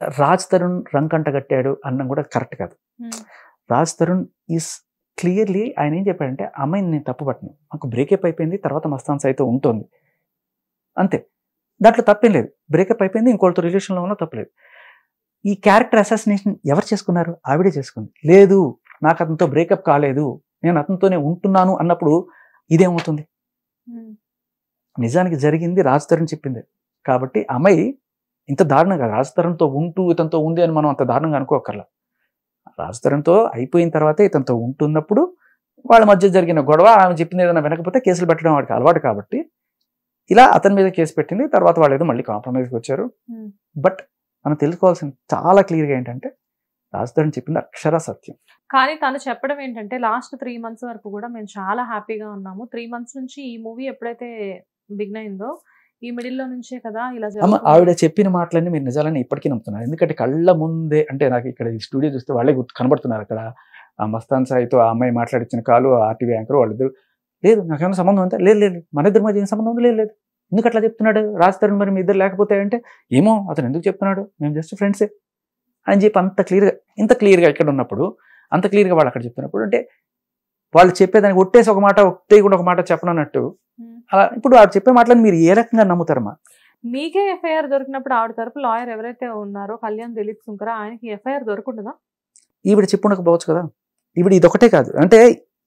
రాజ్ తరుణ్ రంకంట కట్టాడు అన్నం కూడా కరెక్ట్ కాదు. రాజ్ తరుణ్ ఈస్ క్లియర్లీ ఆయన ఏం చెప్పాడంటే, అమ్మాయిని నేను తప్పు పట్టను, మాకు బ్రేకప్ అయిపోయింది, తర్వాత మస్తాన్ సాయితో ఉంటుంది అంతే, దాంట్లో తప్పేం లేదు. బ్రేకప్ అయిపోయింది, ఇంకోటితో రిలేషన్లో ఉన్నా తప్పలేదు. ఈ క్యారెక్టర్ అసాసినేషన్ ఎవరు చేసుకున్నారు? ఆవిడే చేసుకుంది. లేదు నాకు అతనితో బ్రేకప్ కాలేదు, నేను అతనితోనే ఉంటున్నాను అన్నప్పుడు ఇదేమవుతుంది? నిజానికి జరిగింది రాజ్ తరుణ్ చెప్పింది కాబట్టి అమ్మాయి ఇంత దారుణంగా రాజ్ తరుణ్తో ఉంటూ ఇతనితో ఉంది అని మనం అంత దారుణంగా అనుకోకర్లా. రాజ్ తరుణ్తో అయిపోయిన తర్వాతే ఇతనితో ఉంటున్నప్పుడు వాళ్ళ మధ్య జరిగిన గొడవ, ఆమె చెప్పింది ఏదైనా వినకపోతే కేసులు పెట్టడం వాడికి అలవాటు కాబట్టి ఇలా అతని మీద కేసు పెట్టింది. తర్వాత వాళ్ళు ఏదో మళ్ళీ కాంప్రమైజ్కి వచ్చారు. బట్ మనం తెలుసుకోవాల్సింది చాలా క్లియర్గా ఏంటంటే, రాజ్ తరుణ్ చెప్పింది అక్షర సత్యం. కానీ తను చెప్పడం ఏంటంటే, లాస్ట్ 3 months వరకు కూడా మేము చాలా హ్యాపీగా ఉన్నాము. 3 months నుంచి ఈ మూవీ ఎప్పుడైతే బిగిన్ అయిందో, ఈ మిడిల్లో నుంచే కదా ఇలా ఆవిడ చెప్పిన మాటలన్నీ మీరు నిజాలని ఇప్పటికీ నమ్ముతున్నారు. ఎందుకంటే కళ్ళ ముందే, అంటే నాకు ఇక్కడ ఈ స్టూడియో చూస్తే వాళ్ళే కనబడుతున్నారు. అక్కడ ఆ మస్తాన్ సాయితో ఆ అమ్మాయి మాట్లాడించిన కాలు, ఆర్టీవీ యాంకర్ వాళ్ళిద్దరు, లేదు నాకేమైనా సంబంధం ఉందా, లేదు మన ఇద్దరి మధ్య ఏం సంబంధం ఉంది, లేదు ఎందుకు అట్లా చెప్తున్నాడు రాజ్ తరుణ్, మరి మీ ఇద్దరు లేకపోతే అంటే, ఏమో అతను ఎందుకు చెప్తున్నాడు, మేము జస్ట్ ఫ్రెండ్సే అని చెప్పి ఇంత క్లియర్గా ఇక్కడ ఉన్నప్పుడు, అంత క్లియర్గా వాళ్ళు అక్కడ చెప్తున్నప్పుడు, అంటే వాళ్ళు చెప్పేదానికి ఒట్టేసి ఒక మాట, ఒట్టేయకుండా ఒక మాట చెప్పనన్నట్టు అలా. ఇప్పుడు ఆవిడ చెప్పే మాటలను మీరు ఏ రకంగా నమ్ముతారమ్మా? మీకే ఎఫ్ఐఆర్ దొరికినప్పుడు ఆవిడ తరపు లాయర్ ఎవరైతే ఉన్నారో కళ్యాణ్ దిలీప్ సుంకర, ఆయనకి ఎఫ్ఐఆర్ దొరకకుండా ఈవిడ చెప్పుండకపోవచ్చు కదా. ఈవిడ ఇదొకటే కాదు, అంటే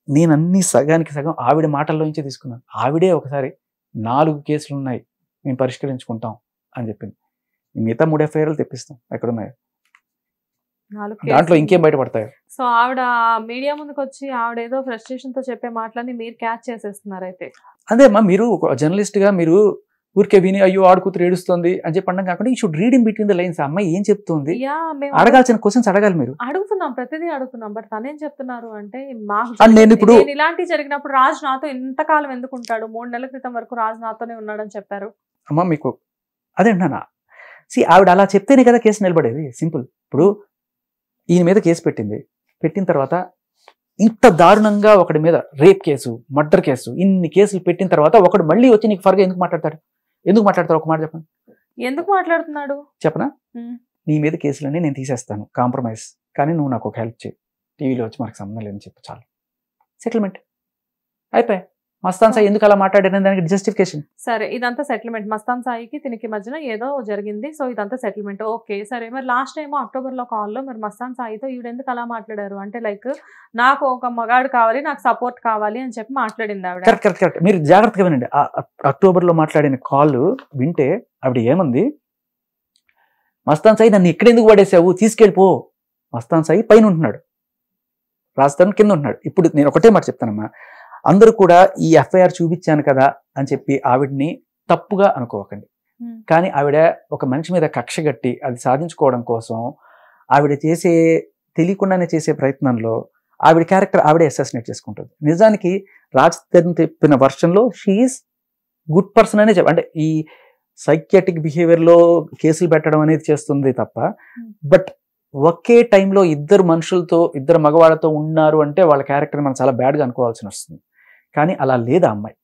నేను అన్ని సగానికి సగం ఆవిడ మాటల్లో నుంచే తీసుకున్నాను. ఆవిడే ఒకసారి 4 కేసులు ఉన్నాయి మేము పరిష్కరించుకుంటాం అని చెప్పింది. మిగతా 3 ఎఫ్ఐఆర్లు తెప్పిస్తాం ఎక్కడున్నాయో, దాంట్లో ఇంకేం బయటపడతాయి. సో ఆవిడ మీడియా ముందుకు వచ్చి ఆవిడ ఏదో ఫ్రస్ట్రేషన్ తో చెప్పే మాటలని మీరు క్యాచ్ చేసేస్తున్నారు. అయితే అదేమ్మా, మీరు జర్నలిస్ట్ గా మీరు ఊరికే విని అయ్యో ఆడుకూతురు ఏడుస్తుంది అని చెప్పి అనడం కాకుండా ఈ should read in between the lines. అమ్మాయి ఏం చెప్తుంది, అడగాల్సిన క్వశ్చన్స్ అడగాలి మీరు. అడుగుతున్నాం, ప్రతిదీ అడుగుతున్నాం. బట్ తనేం చెప్తున్నారు అంటే మాకు నేను ఇప్పుడు ఇలాంటివి జరిగినప్పుడు రాజ్ నాతో ఇంతకాలం ఎందుకు ఉంటాడు, 3 నెలల క్రితం వరకు రాజ్ నాతోనే ఉన్నాడని చెప్పారు. అమ్మ మీకు అదే అంటున్నా, ఆవిడ అలా చెప్తేనే కదా కేసు నిలబడేది. సింపుల్. ఇప్పుడు ఈయన మీద కేసు పెట్టిన తర్వాత ఇంత దారుణంగా ఒకటి మీద రేప్ కేసు, మర్డర్ కేసు, ఇన్ని కేసులు పెట్టిన తర్వాత ఒకడు మళ్ళీ వచ్చి నీకు ఫర్గా ఎందుకు మాట్లాడతాడు? ఒక మాట చెప్పండి. ఎందుకు మాట్లాడుతున్నాడు చెప్పనా? నీ మీద కేసులన్నీ నేను తీసేస్తాను, కాంప్రమైజ్, కానీ నువ్వు నాకు ఒక హెల్ప్ చేయి, టీవీలో వచ్చి మనకు సంబంధం లేదని చెప్పు, చాలు, సెటిల్మెంట్ అయిపోయి. మస్తాన్ సాయి ఎందుకు అలా మాట్లాడారని దానికి జస్టిఫికేషన్. సరే, ఇదంతా సెటిల్మెంట్. మస్తాన్ సాయికి తినికి మధ్యన ఏదో జరిగింది, సో ఇదంతా సెటిల్మెంట్. ఓకే, సరే. మరి లాస్ట్ టైం అక్టోబర్లో కాల్లో మరి మస్తాన్ సాయితో ఈవిడెందుకు అలా మాట్లాడారు అంటే లైక్ నాకు ఒక మగాడు కావాలి, నాకు సపోర్ట్ కావాలి అని చెప్పి మాట్లాడింది ఆవిడ. కరెక్ట్. మీరు జాగ్రత్తగా వినండి. అక్టోబర్లో మాట్లాడిన కాల్ వింటే ఆవిడ ఏమంది, మస్తాన్ సాయి నన్ను ఎక్కడెందుకు పడేసావు, తీసుకెళ్ళిపో. మస్తాన్ సాయి పైన ఉంటున్నాడు, రాజస్థాన్ కింద ఉంటున్నాడు. ఇప్పుడు నేను ఒకటే మాట చెప్తానమ్మా, అందరూ కూడా ఈ ఎఫ్ఐఆర్ చూపించాను కదా అని చెప్పి ఆవిడ్ని తప్పుగా అనుకోకండి. కానీ ఆవిడ ఒక మనిషి మీద కక్ష గట్టి అది సాధించుకోవడం కోసం ఆవిడ తెలియకుండానే చేసే ప్రయత్నంలో ఆవిడ క్యారెక్టర్ ఆవిడే అసాసినేట్ చేసుకుంటుంది. నిజానికి రాజ్ తరుణ్ చెప్పిన వర్షన్లో షీఈస్ గుడ్ పర్సన్ అనే అంటే ఈ సైకియాట్రిక్ బిహేవియర్లో కేసులు పెట్టడం అనేది చేస్తుంది తప్ప, బట్ ఒకే టైంలో ఇద్దరు మగవాళ్ళతో ఉన్నారు అంటే వాళ్ళ క్యారెక్టర్ మనం చాలా బ్యాడ్గా అనుకోవాల్సి వస్తుంది. కానీ అలా లేదా అమ్మాయి.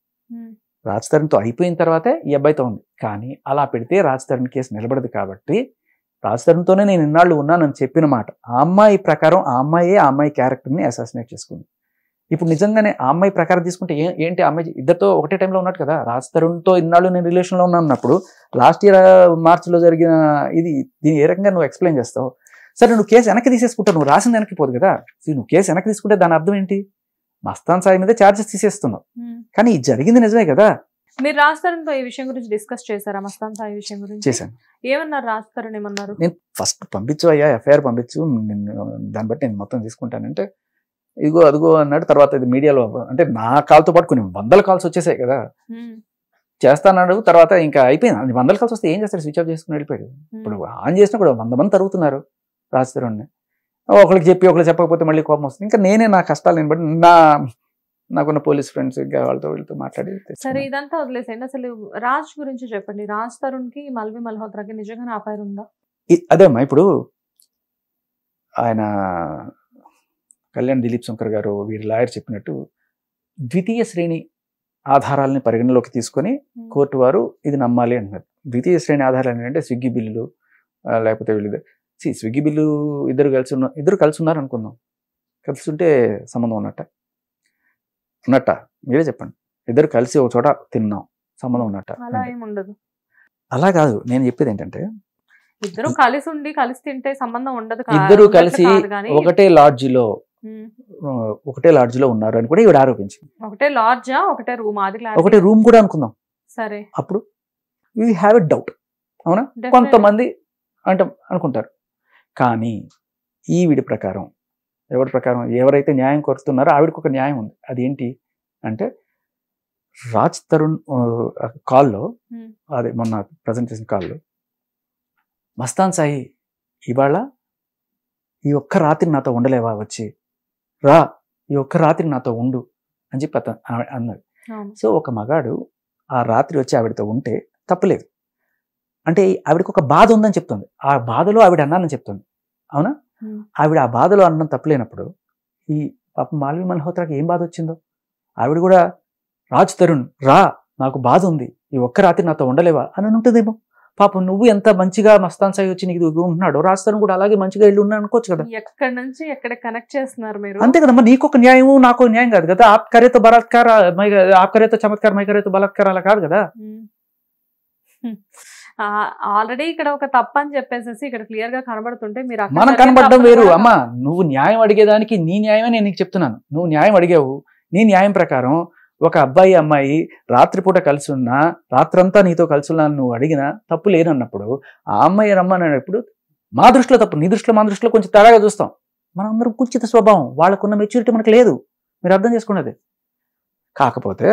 రాజ్ తరుణ్తో అయిపోయిన తర్వాతే ఈ అబ్బాయితో ఉంది. కానీ అలా పెడితే రాజ్ తరుణ్ కేసు నిలబడదు. కాబట్టి రాజ్ తరుణ్తోనే నేను ఇన్నాళ్ళు ఉన్నానని చెప్పిన మాట ఆ అమ్మాయి ప్రకారం ఆ అమ్మాయి క్యారెక్టర్ని అసాసినేట్ చేసుకుంది. ఇప్పుడు నిజంగానే ఆ అమ్మాయి ప్రకారం తీసుకుంటే ఏంటి, అమ్మాయి ఇద్దరితో ఒకటే టైంలో ఉన్నట్టు కదా. రాజ్ తరుణ్తో ఇన్నాళ్ళు నేను రిలేషన్లో ఉన్నప్పుడు లాస్ట్ ఇయర్ మార్చిలో జరిగిన దీన్ని ఏ రకంగా నువ్వు ఎక్స్ప్లెయిన్ చేస్తావు? సరే, నువ్వు కేసు వెనక్కి తీసేసుకుంటావు, నువ్వు రాసింది వెనక్కి పోదు కదా. నువ్వు కేసు వెనక్కి తీసుకుంటే దాని అర్థం ఏంటి? మస్తాన్ సాయి మీద ఛార్జెస్ తీసేస్తున్నావు, కానీ ఇది జరిగింది నిజమే కదా. మీరు రాజ్ తరుణ్తో ఈ విషయం గురించి డిస్కస్ చేశారా? మస్తాన్ సాయి విషయం గురించి చేశాను. ఏమన్నారు రాజ్ తరుణ్? ఏమన్నారు? నేను ఫస్ట్ పంపించు అయ్యా, ఎఫ్ఐఆర్ పంపించు, దాన్ని బట్టి నేను మొత్తం తీసుకుంటానంటే ఇదిగో అదిగో అన్నాడు. తర్వాత ఇది మీడియాలో అంటే నా కాల్తో పాటు కొన్ని 100 కాల్స్ వచ్చేసాయి కదా, చేస్తాన్నాడు. తర్వాత ఇంకా అయిపోయింది. 100 కాల్స్ వస్తే ఏం చేస్తారు, స్విచ్ ఆఫ్ చేసుకుని వెళ్ళిపోయాడు. ఇప్పుడు ఆన్ చేసినా కూడా 100 మంది తరుగుతున్నారు రాజ్ తరుణ్ని. ఒకరికి చెప్పి ఒకరికి చెప్పకపోతే మళ్ళీ కోపం వస్తుంది. ఇంకా నేనే నా కష్టాలు నేను బట్టి నాకున్న పోలీస్ ఫ్రెండ్స్ ఇంకా వీళ్ళతో మాట్లాడి. సరే, ఇదంతా వదిలేసేయండి. అసలు రాజ్ గురించి చెప్పండి. రాజ్ తరుణ్కి మల్వి మల్హోత్రాకి నిజంగానే అఫైర్ ఉందా? అదేమ్మా, ఇప్పుడు ఆయన కళ్యాణ్ దిలీప్ శంకర్ గారు వీరి లాయర్ చెప్పినట్టు ద్వితీయ శ్రేణి ఆధారాలని పరిగణలోకి తీసుకొని కోర్టు వారు ఇది నమ్మాలి అంటున్నారు. ద్వితీయ శ్రేణి ఆధారాలు ఏంటంటే స్విగ్గీ బిల్లులు, లేకపోతే వీళ్ళు స్విగ్గీ బిల్లు ఇద్దరు కలిసి ఉన్నారు అనుకుందాం. కలిసి ఉంటే సంబంధం ఉన్నట్ట మీరే చెప్పండి. ఇద్దరు కలిసి ఒక చోట తిన్నాం, సంబంధం ఉన్నట్ట? అలా ఏమి ఉండదు. అలా కాదు, నేను చెప్పేది ఏంటంటే ఇద్దరు కలిసి ఉండి కలిసి తింటే సంబంధం ఉండదు. ఇద్దరు కలిసి ఒకటే లాడ్జిలో ఉన్నారు అని కూడా ఈవిడ ఆరోపించింది. ఒకటే లాడ్జా, ఒకటే రూమ్? ఒకటే రూమ్ కూడా అనుకుందాం. సరే, అప్పుడు వీ హ్యావ్ ఎ డౌట్, అవునా? కొంతమంది అనుకుంటారు. కానీ ఈవిడి ప్రకారం, ఎవరి ప్రకారం, ఎవరైతే న్యాయం కోరుతున్నారో ఆవిడకి ఒక న్యాయం ఉంది. అదేంటి అంటే రాజ్ తరుణ్ కాల్లో, అదే మొన్న ప్రజెంట్ చేసిన కాల్లో, మస్తాన్ సాయి ఇవాళ ఈ ఒక్క రాత్రి నాతో ఉండలేవా, వచ్చి రా ఈ ఒక్క రాత్రి నాతో ఉండు అని చెప్పి అన్నది. సో ఒక మగాడు ఆ రాత్రి వచ్చి ఆవిడతో ఉంటే తప్పులేదు. అంటే ఆవిడకి ఒక బాధ ఉందని చెప్తుంది. ఆ బాధలో ఆవిడ అన్నానని చెప్తుంది, అవునా? ఆవిడ ఆ బాధలో అన్నం తప్పులేనప్పుడు ఈ పాపం మాల్వి మల్హోత్రాకి ఏం బాధ వచ్చిందో, ఆవిడ కూడా రాజ్ తరుణ్ రా నాకు బాధ ఉంది, ఈ ఒక్క రాత్రి నాతో ఉండలేవా అని ఉంటుందేమో. పాపం నువ్వు ఎంత మంచిగా మస్తాన్ సాయి వచ్చి నీకు ఉంటున్నాడు, రాజ్ తరుణ్ కూడా అలాగే మంచిగా ఇల్లు ఉన్నా అనుకోవచ్చు కదా. ఎక్కడి నుంచి ఎక్కడ కనెక్ట్ చేస్తున్నారు మీరు? అంతే కదమ్మా, నీకొక న్యాయం నాకు న్యాయం కాదు కదా. ఆప్ కరేతో బలాత్కార, ఆప్ కరేతో చమత్కార, మై కరేతో బలాత్కార అలా కాదు కదా. ఆల్రెడీ ఇక్కడ ఒక తప్పు అని చెప్పేసి ఇక్కడ క్లియర్ గా కనబడుతుంటే మీరు మనం కనబడడం వేరు అమ్మా. నువ్వు న్యాయం అడిగేదానికి నీ న్యాయమే నేను నీకు చెప్తున్నాను. నువ్వు న్యాయం అడిగావు, నీ న్యాయం ప్రకారం ఒక అబ్బాయి అమ్మాయి రాత్రిపూట కలిసి ఉన్నా, రాత్రంతా నీతో కలిసి ఉన్నా నువ్వు అడిగినా తప్పు లేనన్నప్పుడు ఆ అమ్మాయి రమ్మన్నప్పుడు మా దృష్టిలో తప్పు, నీ దృష్టిలో మా దృష్టిలో కొంచెం తేడాగా చూస్తాం. మనందరం కుచిత స్వభావం, వాళ్ళకున్న మెచ్యూరిటీ మనకు లేదు, మీరు అర్థం చేసుకున్నది. కాకపోతే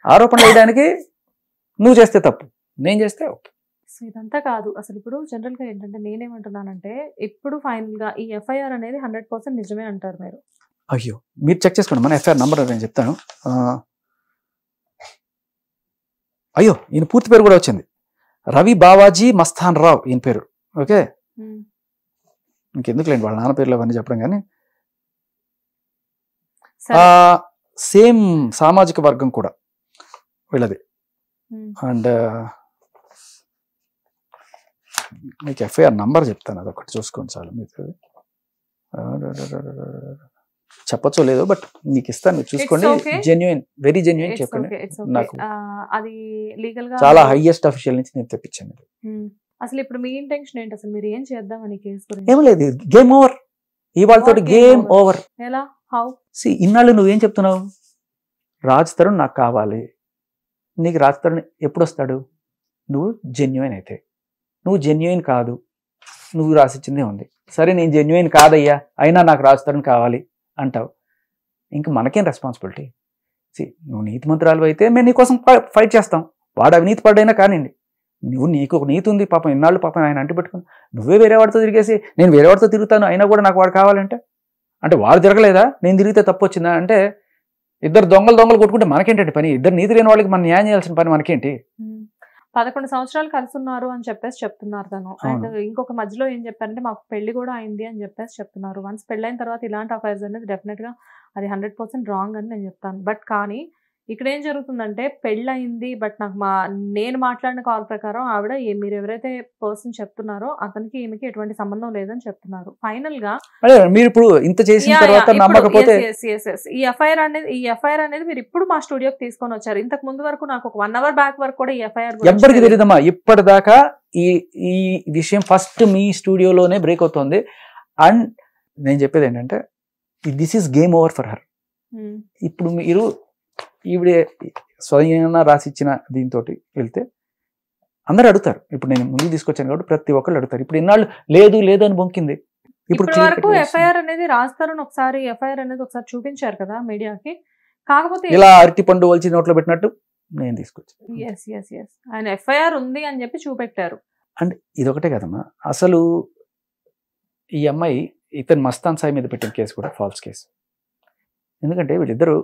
ఆరోపణ వేయడానికి నువ్వు చేస్తే తప్పు, నేను చేస్తే ఓకే. సో ఇదంతా కాదు. అసలు ఇప్పుడు జనరల్‌గా ఏంటంటే నేనేమంటున్నానంటే, ఇప్పుడు ఫైనల్‌గా ఈ ఎఫ్ఐఆర్ అనేది 100% నిజమే అంటారు మీరు. అయ్యో మీరు చెక్ చేసుకోండి, మన ఎఫ్ఐఆర్ నంబర్ నేను చెప్తాను. అయ్యో ఈయన పూర్తి పేరు కూడా వచ్చింది, రవి బావాజీ మస్తాన్ రావు ఈయన పేరు. ఓకే, ఇంకెందుకు లేండి వాళ్ళ నాన్న పేర్లు అవన్నీ చెప్పడం. కానీ సరే. సేమ్ సామాజిక వర్గం కూడా వీళ్ళది. అండ్ మీకు ఎఫ్ఐఆర్ నంబర్ చెప్తాను, అదొకటి చూసుకోండి చాలు. మీకు చెప్పచ్చో లేదో బట్ మీకు ఇస్తాను, మీరు చూసుకోండి. okay. Genuine, very genuine it's చెప్పండి. ఓకే. It's okay. నాకు అది లీగల్‌గా చాలా హైయెస్ట్ అఫీషియల్ నుంచి నేను తెప్పించాను ఇది. అసలు ఇప్పుడు మీ ఇంటెన్షన్ ఏంటి? అసలు మీరు ఏం చేద్దామని కేసు గురించి? ఏం లేదు, గేమ్ ఓవర్. ఇవాళతో What game game over? Over. ఎలా? హౌ? ఇన్నాళ్ళు నువ్వేం చెప్తున్నావు, రాజ్ తరుణ్ నాకు కావాలి. నీకు రాజ్ తరుణ్ ఎప్పుడు వస్తాడు? నువ్వు జెన్యున్ అయితే. నువ్వు జెన్యున్ కాదు, నువ్వు రాసిచ్చిందే ఉంది. సరే నేను జెన్యున్ కాదయ్యా, అయినా నాకు రాజ్ తరుణ్ కావాలి అంటావు. ఇంక మనకేం రెస్పాన్సిబిలిటీ? నువ్వు నీతి మంత్రాలు అయితే మేము నీకోసం ఫైట్ చేస్తాం. వాడు అవినీతి పడ్డైనా కానివ్వండి, నీకు ఒక నీతి ఉంది పాపం, ఇన్నాళ్ళు పాపం ఆయన అంటి పెట్టుకుని నువ్వే వేరే వాడితో తిరిగేసి నేను వేరే వాడితో తిరుగుతాను అయినా కూడా నాకు వాడు కావాలంటే, అంటే వాడు తిరగలేదా, నేను తిరిగితే తప్పు వచ్చిందా? అంటే ఇద్దరు దొంగలు కొట్టుకుంటే మనకేంటంటే పని? ఇద్దరు నీతి లేని వాళ్ళకి మనం న్యాయం చేయాల్సిన పని మనకేంటి? 11 సంవత్సరాలు కలిసి ఉన్నారు అని చెప్పేసి చెప్తున్నారు తను. అండ్ ఇంకొక మధ్యలో ఏం చెప్పారంటే మాకు పెళ్లి కూడా అయింది అని చెప్పేసి చెప్తున్నారు. వన్స్ పెళ్ళైన తర్వాత ఇలాంటి అఫైర్స్ అనేది డెఫినెట్గా అది 100% రాంగ్ అని నేను చెప్తాను. బట్ కానీ ఇక్కడ ఏం జరుగుతుందంటే పెళ్ళయింది, బట్ నేను మాట్లాడిన కాల్ ప్రకారం ఆవిడ మీరు ఎవరైతే పర్సన్ చెప్తున్నారో అతనికి ఈమెకి ఎటువంటి సంబంధం లేదని చెప్తున్నారు. ఫైనల్ గా మీరు ఇప్పుడు ఇంత చేసిన తర్వాత నమ్మకపోతే ఈ ఎఫ్ఐఆర్ అనేది మీరు ఇప్పుడు మా స్టూడియోకి తీసుకొని వచ్చారు. ఇంతకు ముందు వరకు నాకు ఒక 1 అవర్ బ్యాక్ వరకు కూడా ఈ ఎఫ్ఐఆర్ ఎవ్వరికి తెలియదమ్మా. ఇప్పటిదాకా ఈ విషయం ఫస్ట్ మీ స్టూడియోలోనే బ్రేక్ అవుతుంది. అండ్ నేను చెప్పేది ఏంటంటే this is game over for her. ఇప్పుడు మీరు ఈవిడే స్వయంగా రాసిచ్చిన దీంతో వెళ్తే అందరూ అడుగుతారు. ఇప్పుడు నేను ముందు తీసుకొచ్చాను కాబట్టి ప్రతి ఒక్కళ్ళు అడుగుతారు. ఇప్పుడు ఇన్నాళ్ళు లేదు అని బొంకింది. ఇప్పుడు వరకు ఎఫ్ఐఆర్ అనేది రాస్తారని ఒకసారి ఎఫ్ఐఆర్ అనేది ఒకసారి చూపించారు కదా మీడియాకి. కాకపోతే ఇలా అరటి పండు వలిచి నోట్లో పెట్టినట్టు నేను తీసుకొచ్చాను. ఆయన ఎఫ్ఐఆర్ ఉంది అని చెప్పి చూపెట్టారు. అండ్ ఇదొకటే కదమ్మా, అసలు ఈ అమ్మాయి ఇతను మస్తాన్ సాయి మీద పెట్టిన కేసు కూడా ఫాల్స్ కేసు. ఎందుకంటే వీళ్ళిద్దరూ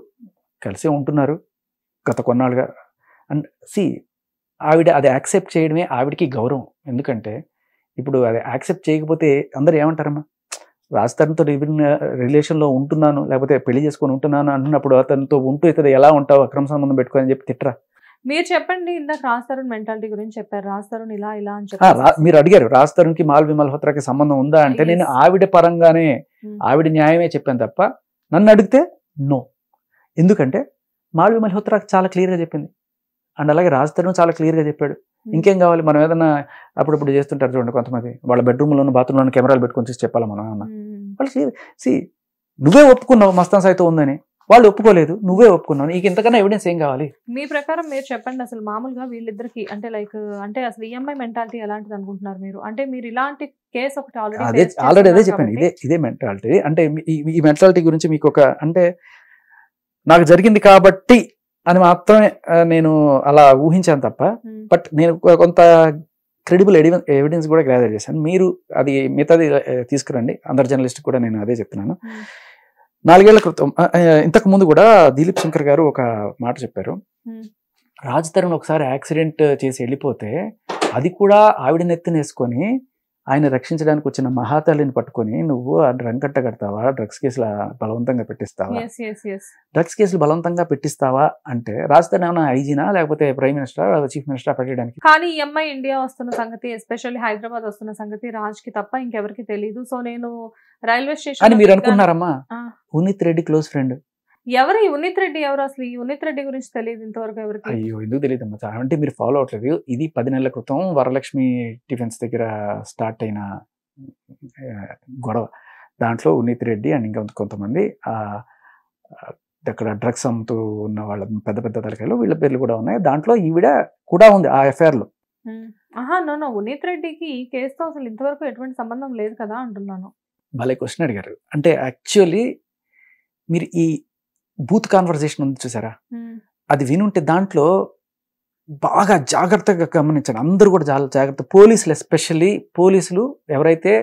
కలిసే ఉంటున్నారు గత కొన్నాళ్ళుగా. అండ్ ఆవిడ అది యాక్సెప్ట్ చేయడమే ఆవిడకి గౌరవం. ఎందుకంటే ఇప్పుడు అది యాక్సెప్ట్ చేయకపోతే అందరు ఏమంటారమ్మా, రాజధానితో రిలేషన్లో ఉంటున్నాను లేకపోతే పెళ్లి చేసుకొని ఉంటున్నాను అంటున్నప్పుడు అతనితో ఉంటూ ఇతను ఎలా ఉంటావు అక్రమ సంబంధం పెట్టుకొని అని చెప్పి తిట్టరా? మీరు చెప్పండి, ఇందాక రాజ్ తరుణ్ మెంటాలిటీ గురించి చెప్పారు. రాజ్ తరుణ్ ఇలా అని చెప్పారు. మీరు అడిగారు రాజ్ తరుణ్కి మాల్వి మల్హోత్రాకి సంబంధం ఉందా అంటే నేను ఆవిడ పరంగానే ఆవిడ న్యాయమే చెప్పాను తప్ప నన్ను అడిగితే నో. ఎందుకంటే మాల్వి మల్హోత్రా చాలా క్లియర్గా చెప్పింది. అండ్ అలాగే రాజ్ తరుణ్ చాలా క్లియర్గా చెప్పాడు. ఇంకేం కావాలి? మనం ఏదైనా అప్పుడప్పుడు చేస్తుంటారు చూడండి కొంతమంది, వాళ్ళ బెడ్రూమ్లోను బాత్రూంలోను కెమెరాలు పెట్టుకొని చూసి చెప్పాలి మనం ఏమన్నా. వాళ్ళు నువ్వే ఒప్పుకున్నావు మస్తాన్ సాయితో ఉందని, వాళ్ళు ఒప్పుకోలేదు, నువ్వే ఒప్పుకున్నావు, నీకు ఇంతకన్నా ఎవిడెన్స్ ఏం కావాలి? మీ ప్రకారం మీరు చెప్పండి. అసలు మామూలుగా వీళ్ళిద్దరికి అంటే అసలు ఈఎంఐ మెంటాలిటీ ఎలాంటిది అనుకుంటున్నారు మీరు? అంటే మీరు ఇలాంటి కేసు ఒకటి ఆల్రెడీ అదే చెప్పాను, ఇదే మెంటాలిటీ. అంటే ఈ మెంటాలిటీ గురించి మీకు ఒక అంటే నాకు జరిగింది కాబట్టి అని మాత్రమే నేను అలా ఊహించాను తప్ప, బట్ నేను కొంత క్రెడిబుల్ ఎవిడెన్స్ కూడా గ్యాదర్ చేశాను. మీరు అది మిగతాది తీసుకురండి. అందరు జర్నలిస్ట్ కూడా నేను అదే చెప్తున్నాను. 4 ఏళ్ల క్రితం ఇంతకు ముందు కూడా దిలీప్ శంకర్ గారు ఒక మాట చెప్పారు. రాజ్ తరుణ్ ఒకసారి యాక్సిడెంట్ చేసి వెళ్ళిపోతే అది కూడా ఆవిడ నెత్తినేసుకొని ఆయన రక్షించడానికి వచ్చిన మహాతల్లిని పట్టుకొని నువ్వు రంకట్ట కడతావా, డ్రగ్స్ కేసులు బలవంతంగా పెట్టిస్తావా అంటే రాజ్ తరుణ్ ఏమైనా ఐజీనా లేకపోతే ప్రైమ్ మినిస్టర్ చీఫ్ మినిస్టర్ పెట్టడానికి? కానీ ఈ అమ్మాయి ఇండియా వస్తున్న సంగతి, ఎస్పెషల్లీ హైదరాబాద్ వస్తున్న సంగతి రాజ్ కి తప్ప ఇంకెవరికి తెలియదు. సో నేను రైల్వే స్టేషన్ అని మీరు అనుకున్నారమ్మా? Unnith Reddy close friend. ఎవరు ఈ ఉనిత్ రెడ్డి? ఎవరు అసలు ఈ ఉనిత్ రెడ్డి గురించి తెలియదు ఇంతవరకు ఎవరికి? అయ్యో ఎందుకు తెలియదు అమ్మా, అంటే మీరు ఫాలో అవట్లేదు. ఇది 10 నెలల క్రితం వరలక్ష్మి టిఫిన్స్ దగ్గర స్టార్ట్ అయిన గొడవ. దాంట్లో ఉనిత్ రెడ్డి అండ్ ఇంకా కొంతమంది అక్కడ డ్రగ్స్ అమ్ముతూ ఉన్న వాళ్ళ పెద్ద పెద్ద తలకాయలు వీళ్ళ పేర్లు కూడా ఉన్నాయి. దాంట్లో ఈవిడ కూడా ఉంది ఆ ఎఫ్ఐఆర్ లో. నో ఉనిత్ రెడ్డికి ఈ కేసుతో అసలు ఇంతవరకు ఎటువంటి సంబంధం లేదు కదా అంటున్నాను. వాళ్ళే క్వశ్చన్ అడిగారు. అంటే యాక్చువల్లీ మీరు ఈ బూత్ కాన్వర్సేషన్ ఉంది చూసారా, అది వినుంటే దాంట్లో బాగా జాగ్రత్తగా గమనించండి, అందరూ కూడా చాలా జాగ్రత్త. పోలీసులు ఎస్పెషల్లీ, పోలీసులు ఎవరైతే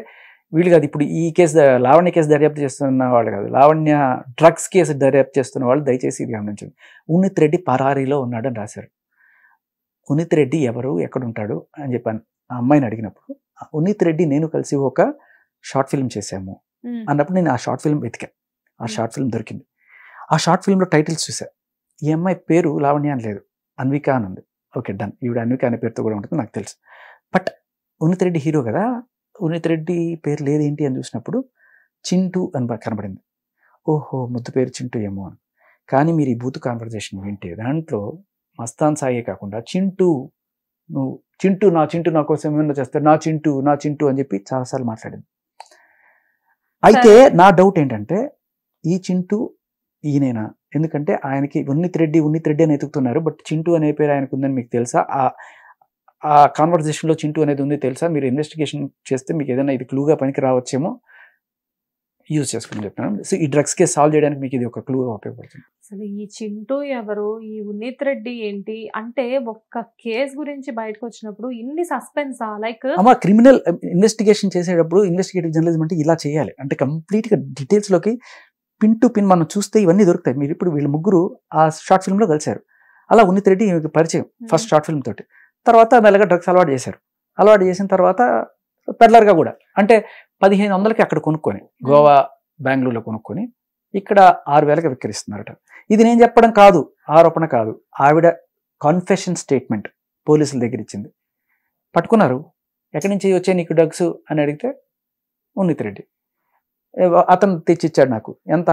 వీళ్ళు కాదు, ఇప్పుడు ఈ కేసు లావణ్య కేసు దర్యాప్తు చేస్తున్న వాళ్ళు కాదు, లావణ్య డ్రగ్స్ కేసు దర్యాప్తు చేస్తున్న వాళ్ళు దయచేసి ఇది గమనించండి. ఉన్నిత్ రెడ్డి పరారీలో ఉన్నాడని రాశారు. ఉన్నిత్ రెడ్డి ఎవరు, ఎక్కడ ఉంటాడు అని చెప్పాను ఆ అమ్మాయిని అడిగినప్పుడు, ఉన్నిత్ రెడ్డి నేను కలిసి ఒక షార్ట్ ఫిల్మ్ చేశాము అన్నప్పుడు నేను ఆ షార్ట్ ఫిల్మ్ వెతికాను. ఆ షార్ట్ ఫిల్మ్ దొరికింది. ఆ షార్ట్ ఫిల్మ్లో టైటిల్స్ చూసా. ఈ అమ్మాయి పేరు లావణ్య అని లేదు, అన్విక అని ఉంది. ఓకే డన్, ఈవిడ అన్విక అనే పేరుతో కూడా ఉంటుంది నాకు తెలుసు. బట్ ఉన్నిత్ రెడ్డి హీరో కదా, ఉన్నిత్ రెడ్డి పేరు లేదేంటి అని చూసినప్పుడు చింటూ అని కనబడింది. ఓహో ముద్దు పేరు చింటూ ఏమో అని. కానీ మీరు ఈ బూత్ కాన్వర్జేషన్ వింటే దాంట్లో మస్తాన్ సాయే కాకుండా చింటూ, నువ్వు చింటూ నా కోసం ఏమన్నా చేస్తారు, నా చింటూ అని చెప్పి చాలాసార్లు మాట్లాడింది. అయితే నా డౌట్ ఏంటంటే ఈ చింటూ ఈయనేనా? ఎందుకంటే ఆయనకి ఉన్నిత్ రెడ్డి అని ఎతుకుతున్నారు, బట్ చింటూ అనే పేరు ఆయనకు ఉందని మీకు తెలుసా? ఆ కాన్వర్జేషన్లో చింటూ అనేది ఉంది తెలుసా? మీరు ఇన్వెస్టిగేషన్ చేస్తే మీకు ఏదైనా ఇది క్లూగా పనికి రావచ్చేమో, యూజ్ చేసుకుని చెప్తున్నాను. సో ఈ డ్రగ్స్ కేసు సాల్వ్ చేయడానికి మీకు ఇది ఒక క్లూగా ఉపయోగపడుతుంది. అసలు ఈ చింటూ ఎవరు, ఈ ఉన్నిత్ రెడ్డి ఏంటి అంటే, ఒక్క కేసు గురించి బయటకు వచ్చినప్పుడు ఇన్ని సస్పెన్సా? లైక్ అమ్మా, క్రిమినల్ ఇన్వెస్టిగేషన్ చేసేటప్పుడు ఇన్వెస్టిగేటివ్ జర్నలిజం అంటే ఇలా చేయాలి. అంటే కంప్లీట్గా డీటెయిల్స్లోకి పిన్ టు పిన్ మనం చూస్తే ఇవన్నీ దొరుకుతాయి. మీరు ఇప్పుడు వీళ్ళు ముగ్గురు ఆ షార్ట్ ఫిల్మ్లో కలిశారు. అలా ఉన్నిత్ రెడ్డి పరిచయం ఫస్ట్ షార్ట్ ఫిల్మ్ తోటి. తర్వాత మెల్లగా డ్రగ్స్ అలవాటు చేశారు. అలవాటు చేసిన తర్వాత పెడ్లర్గా కూడా, అంటే 1500కి అక్కడ కొనుక్కొని, గోవా బెంగళూరులో కొనుక్కొని ఇక్కడ 6000కి విక్రయిస్తున్నారట. ఇది నేను చెప్పడం కాదు, ఆరోపణ కాదు, ఆవిడ కాన్ఫెషన్ స్టేట్మెంట్ పోలీసుల దగ్గర ఇచ్చింది. పట్టుకున్నారు. ఎక్కడి నుంచి వచ్చాయి నీకు డ్రగ్స్ అని అడిగితే ఉన్నిత్ రెడ్డి అతను తెచ్చిచ్చాడు. నాకు ఎంత?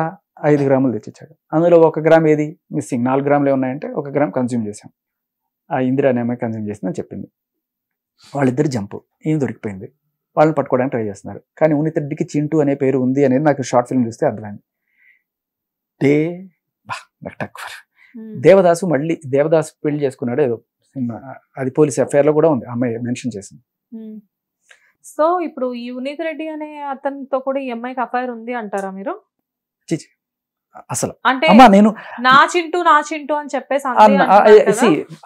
5 గ్రాములు తెచ్చిచ్చాడు. అందులో 1 గ్రామ్ ఏది మిస్సింగ్, 4 గ్రాములు ఉన్నాయంటే 1 గ్రామ్ కన్జ్యూమ్ చేశాం. ఆ ఇందిరా అనే అమ్మాయి కన్జ్యూమ్ చేసిందని చెప్పింది. వాళ్ళిద్దరు జంపు, ఏం దొరికిపోయింది. వాళ్ళని పట్టుకోవడానికి ట్రై చేస్తున్నారు. కానీ ఉన్నిత్ రెడ్డికి చింటూ అనే పేరు ఉంది అనేది నాకు షార్ట్ ఫిల్మ్ చూస్తే అర్థమైంది. దేవదాసు పెళ్లి చేసుకున్నాడు ఏదో సినిమా, అది పోలీస్ ఎఫ్ఐఆర్ లో కూడా ఉంది, అమ్మాయి మెన్షన్ చేసింది. సో ఇప్పుడు ఈ ఉన్నిత్ రెడ్డి అనే అతనితో కూడా ఈ అమ్మాయికి అఫైర్ ఉంది అంటారా మీరు? అసలు అంటే నేను నా చింటూ అని చెప్పేసి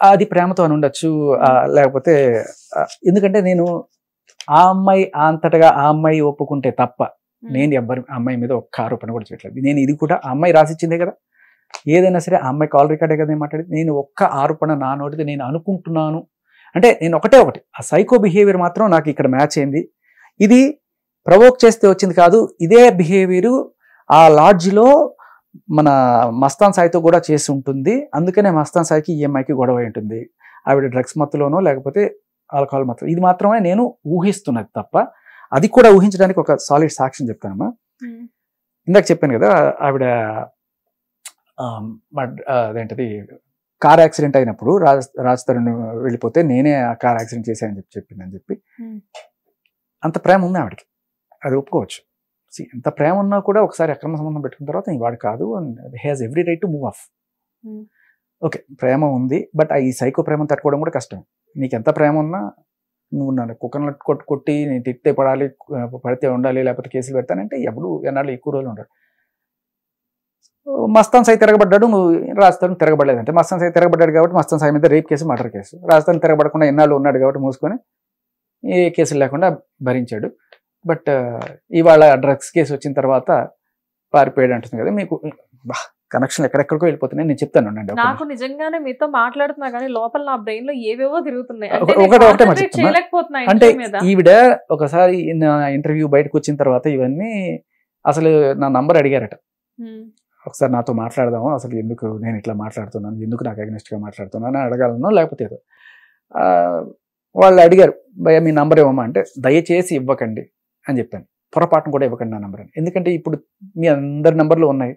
అది ప్రేమతో అని ఉండొచ్చు, లేకపోతే ఎందుకంటే నేను ఆ అమ్మాయి అంతటగా ఆ అమ్మాయి ఒప్పుకుంటే తప్ప నేను ఎవ్వరు ఆ అమ్మాయి మీద ఒక్క ఆరోపణ కూడా చేయట్లేదు. నేను ఇది కూడా ఆ అమ్మాయి రాసిచ్చిందే కదా, ఏదైనా సరే ఆ అమ్మాయి కాల్ రికార్డే కదా మాట్లాడేది. నేను ఒక్క ఆరోపణ నా నోటిది నేను అనుకుంటున్నాను అంటే నేను ఒకటి ఆ సైకో బిహేవియర్ మాత్రం నాకు ఇక్కడ మ్యాచ్ అయింది. ఇది ప్రవోక్ చేస్తే వచ్చింది కాదు, ఇదే బిహేవియర్ ఆ లాడ్జ్లో మన మస్తాన్ సాయితో కూడా చేసి ఉంటుంది. అందుకనే మస్తాన్ సాయికి ఈ అమ్మాయికి గొడవ ఉంటుంది. ఆవిడ డ్రగ్స్ మత్తులోనో లేకపోతే ఆల్కహాల్ మత్తు, ఇది మాత్రమే నేను ఊహిస్తున్నది తప్ప, అది కూడా ఊహించడానికి ఒక సాలిడ్ సాక్ష్యం చెప్తానమ్మా. ఇందాక చెప్పాను కదా, ఆవిడ అదేంటది కార్ యాక్సిడెంట్ అయినప్పుడు రాజ్ తరుణ్ వెళ్ళిపోతే నేనే ఆ కార్ యాక్సిడెంట్ చేశానని చెప్పిందని చెప్పి, అంత ప్రేమ ఉంది ఆవిడకి, అది ఒప్పుకోవచ్చు. ఎంత ప్రేమ ఉన్నా కూడా ఒకసారి అక్రమ సంబంధం పెట్టుకున్న తర్వాత వాడు కాదు, he has every right to move off. Okay ప్రేమ ఉంది, బట్ ఈ సైకో ప్రేమను తట్టుకోవడం కూడా కష్టం. నీకు ఎంత ప్రేమ ఉన్నా నువ్వు నన్ను కుక్కను కొట్టి నేను తిట్టే పడితే ఉండాలి, లేకపోతే కేసులు పెడతానంటే ఎప్పుడు ఎన్నాళ్ళు ఎక్కువ రోజులు ఉంటాడు. మస్తాన్ సాయి తిరగబడ్డాడు, నువ్వు రాజస్థాన్ తిరగబడలేదంటే మస్తాన్ సాయి తిరగబడ్డాడు కాబట్టి మస్తాన్ సాయి మీద rape case, murder case. Rajasthan తిరగబడకుండా ఎన్నాళ్ళు ఉన్నాడు కాబట్టి మూసుకొని ఏ కేసులు లేకుండా భరించాడు. బట్ ఇవాళ డ్రగ్స్ కేసు వచ్చిన తర్వాత పారిపోయాడు అంటుంది కదా. మీకు కనెక్షన్ ఎక్కడెక్కడికో వెళ్ళిపోతున్నాయి, నేను చెప్తాను. నాకు నిజంగానే మీతో మాట్లాడుతున్నా కానీ లోపల నా బ్రెయిన్ లో ఏవేవో తిరుగుతున్నాయి. అంటే ఈవిడ ఒకసారి ఇంటర్వ్యూ బయటకు వచ్చిన తర్వాత ఇవన్నీ అసలు నా నంబర్ అడిగారట, ఒకసారి నాతో మాట్లాడదాము, అసలు ఎందుకు నేను ఇట్లా మాట్లాడుతున్నాను, ఎందుకు నాకు అగెనిస్ట్ గా మాట్లాడుతున్నాను అని అడగాలనో లేకపోతే ఏదో. వాళ్ళు అడిగారు, భయ మీ నంబర్ ఇవ్వమా అంటే దయచేసి ఇవ్వకండి అని చెప్పాను. పొరపాటును కూడా ఇవ్వకండి నా నంబర్ అని. ఎందుకంటే ఇప్పుడు మీ అందరి నంబర్లు ఉన్నాయి.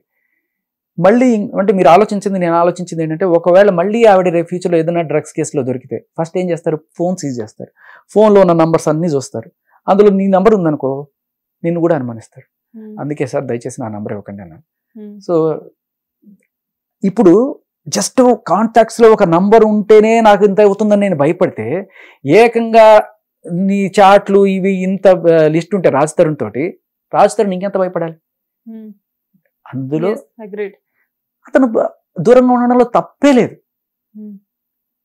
మళ్ళీ అంటే మీరు ఆలోచించింది నేను ఆలోచించింది ఏంటంటే, ఒకవేళ మళ్ళీ ఆవిడ రేపు ఫ్యూచర్లో ఏదైనా డ్రగ్స్ కేసులో దొరికితే ఫస్ట్ ఏం చేస్తారు, ఫోన్ సీజ్ చేస్తారు. ఫోన్లో ఉన్న నంబర్స్ అన్నీ చూస్తారు. అందులో నీ నంబర్ ఉందనుకో నిన్ను కూడా అనుమానిస్తారు. అందుకే సార్ దయచేసి నా నంబర్ ఇవ్వకండి అన్నాను. సో ఇప్పుడు జస్ట్ కాంటాక్ట్స్ లో ఒక నంబర్ ఉంటేనే నాకు ఇంత అవుతుందని నేను భయపడితే, ఏకంగా నీ చాట్లు ఇవి ఇంత లిస్ట్ ఉంటే రాజ్ తరుణ్ ఇంకెంత భయపడాలి. అందులో అతను దూరంగా ఉండడంలో తప్పే లేదు.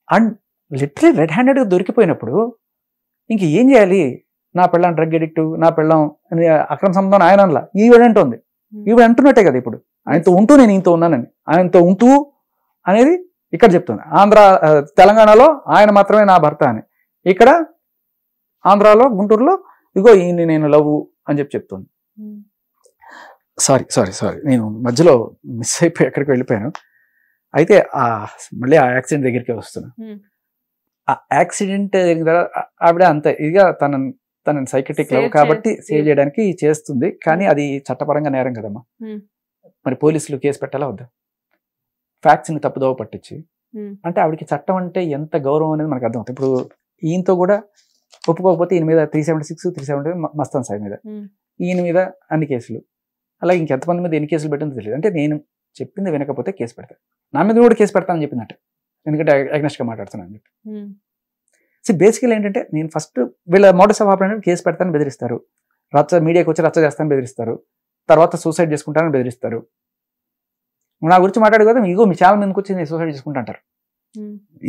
అండ్ లిటరలీ రెడ్ హ్యాండెడ్గా దొరికిపోయినప్పుడు ఇంక ఏం చేయాలి? నా పెళ్ళం డ్రగ్ ఎడిక్ట్, నా పెళ్ళం అక్రమ సంబంధం ఆయన అనలా, ఈవిడ అంటుంది. ఈవిడ అంటున్నట్టే కదా ఇప్పుడు, ఆయనతో ఉంటూ నేను ఇంత ఉన్నానని, ఆయనతో ఉంటూ అనేది ఇక్కడ చెప్తుంది. తెలంగాణలో ఆయన మాత్రమే నా భర్త అని, ఇక్కడ ఆంధ్రాలో గుంటూరులో ఇగో ఈయన్ని నేను లవ్ అని చెప్తుంది. సారీ నేను మధ్యలో మిస్ అయిపోయి ఎక్కడికి వెళ్ళిపోయాను. అయితే మళ్ళీ ఆ యాక్సిడెంట్ దగ్గరికి వస్తున్నా. ఆ యాక్సిడెంట్ జరిగిన తర్వాత ఆవిడ అంతే ఇదిగా తనని సైకిట్రిక్ లవ్ కాబట్టి సేవ్ చేయడానికి చేస్తుంది. కానీ అది చట్టపరంగా నేరం కదమ్మా. మరి పోలీసులు కేసు పెట్టాలా వద్దా? ఫ్యాక్ట్స్ ని తప్పుదోవ పట్టించి, అంటే ఆవిడకి చట్టం అంటే ఎంత గౌరవం అనేది మనకు అర్థమవుతుంది. ఇప్పుడు ఈయనతో కూడా ఒప్పుకోకపోతే ఈయన మీద 376, 370 మస్తాన్ సాయి మీద, ఈయన మీద అన్ని కేసులు, అలాగే ఇంకెంతమంది మీద ఎన్ని కేసులు పెట్టిందో తెలియదు. అంటే నేను చెప్పింది వినకపోతే కేసు పెడతాను, నా మీద కూడా కేసు పెడతానని చెప్పిందంటే, ఎందుకంటే అగ్నెస్ట్గా మాట్లాడుతున్నాను అని చెప్పి. సో బేసికల్ ఏంటంటే నేను ఫస్ట్ వీళ్ళ మోడస్ ఆఫ్ ఆపరేషన్ కేసు పెడతాను బెదిరిస్తారు, మీడియాకి వచ్చి రచ్చ చేస్తాను బెదిరిస్తారు, తర్వాత సూసైడ్ చేసుకుంటానని బెదిరిస్తారు. నా గురించి మాట్లాడు కదా, ఇగో మీ ఛానల్ మీదకి వచ్చి నేను సూసైడ్ చేసుకుంటా అంటారు.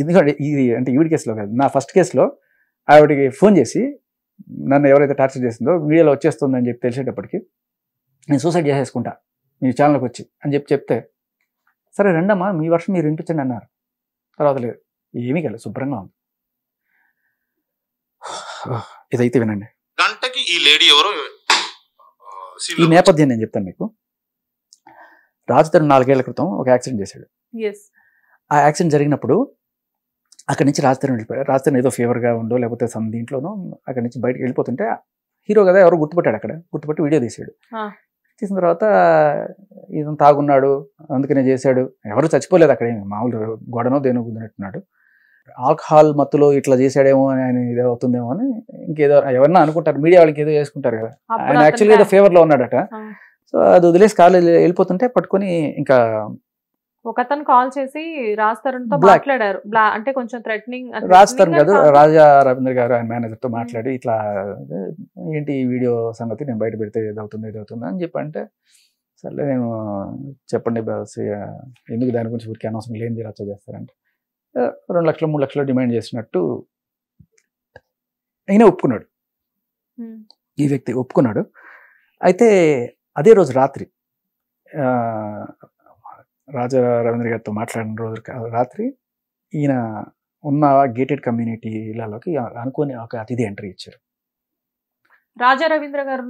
ఎందుకంటే ఇది అంటే ఈవిడ కేసులో కాదు, నా ఫస్ట్ కేసులో ఆవిడకి ఫోన్ చేసి నన్ను ఎవరైతే టార్చర్ చేసిందో మీడియాలో వచ్చేస్తుందని చెప్పి తెలిసేటప్పటికి నేను సూసైడ్ చేసేసుకుంటా మీ ఛానల్కి వచ్చి అని చెప్తే, సరే రండమ్మా మీ వర్షం మీరు వినిపించండి అన్నారు. తర్వాత లేదు, ఏమీ కాలేదు, శుభ్రంగా ఉంది. ఇదైతే వినండి. గంటకి ఈ లేడీ ఎవరో, ఈ నేపథ్యం నేను చెప్తాను మీకు. రాజుతరుణ్ 4 ఏళ్ల క్రితం ఒక యాక్సిడెంట్ చేశాడు. ఆ యాక్సిడెంట్ జరిగినప్పుడు అక్కడి నుంచి రాజుతరుణ్ వెళ్ళిపోయాడు. రాజుతరుణ్ ఏదో ఫీవర్గా ఉండో లేకపోతే దీంట్లోనో అక్కడి నుంచి బయటకు వెళ్ళిపోతుంటే హీరో కదా ఎవరు గుర్తుపట్టాడు, అక్కడ గుర్తుపట్టి వీడియో తీసాడు. తీసిన తర్వాత ఇదంతా తాగున్నాడు అందుకనే చేశాడు, ఎవరు చచ్చిపోలేదు అక్కడ, మామూలు గొడనో దేనో గుద్దినట్టున్నాడు. ఆల్కహాల్ మత్తులో ఇట్లా చేశాడేమో అని ఆయన ఇదే అవుతుందేమో అని ఇంకేదో ఎవరన్నా అనుకుంటారు, మీడియా వాళ్ళకి ఏదో చేసుకుంటారు కదా. ఆయన యాక్చువల్గా ఏదో ఫేవర్లో ఉన్నాడట. సో అది వదిలేసి కాలేజ్ వెళ్ళిపోతుంటే పట్టుకొని ఇంకా ఒకతను కాల్ చేసి రాజ్ తరుణ్ తో మాట్లాడారు, అంటే కొంచెం థ్రెటనింగ్. రాజ్ తరుణ్ కాదు, రాజా రవీంద్ర గారు ఆయన మేనేజర్ తో మాట్లాడి ఇట్లా ఏంటి ఈ వీడియో సంగతి నేను బయట పెడితే ఏదవుతుంది అని చెప్పంటే, సర్లే నేను చెప్పండి బాస్ ఎందుకు దాని గురించి ఊరికి అనవసరం లేని రచ్చ చేస్తారంటే 2 లక్షలు 3 లక్షలు డిమాండ్ చేసినట్టు అయినా ఒప్పుకున్నాడు, ఈ వ్యక్తి ఒప్పుకున్నాడు. అయితే అదే రోజు రాత్రి రాజా రవీంద్ర గారితో మాట్లాడిన రోజు రాత్రి ఈయన ఉన్న గేటెడ్ కమ్యూనిటీ ఇళ్లలోకి అనుకోని ఒక అతిథి ఎంట్రీ ఇచ్చారు. రాజా రవీంద్ర గారు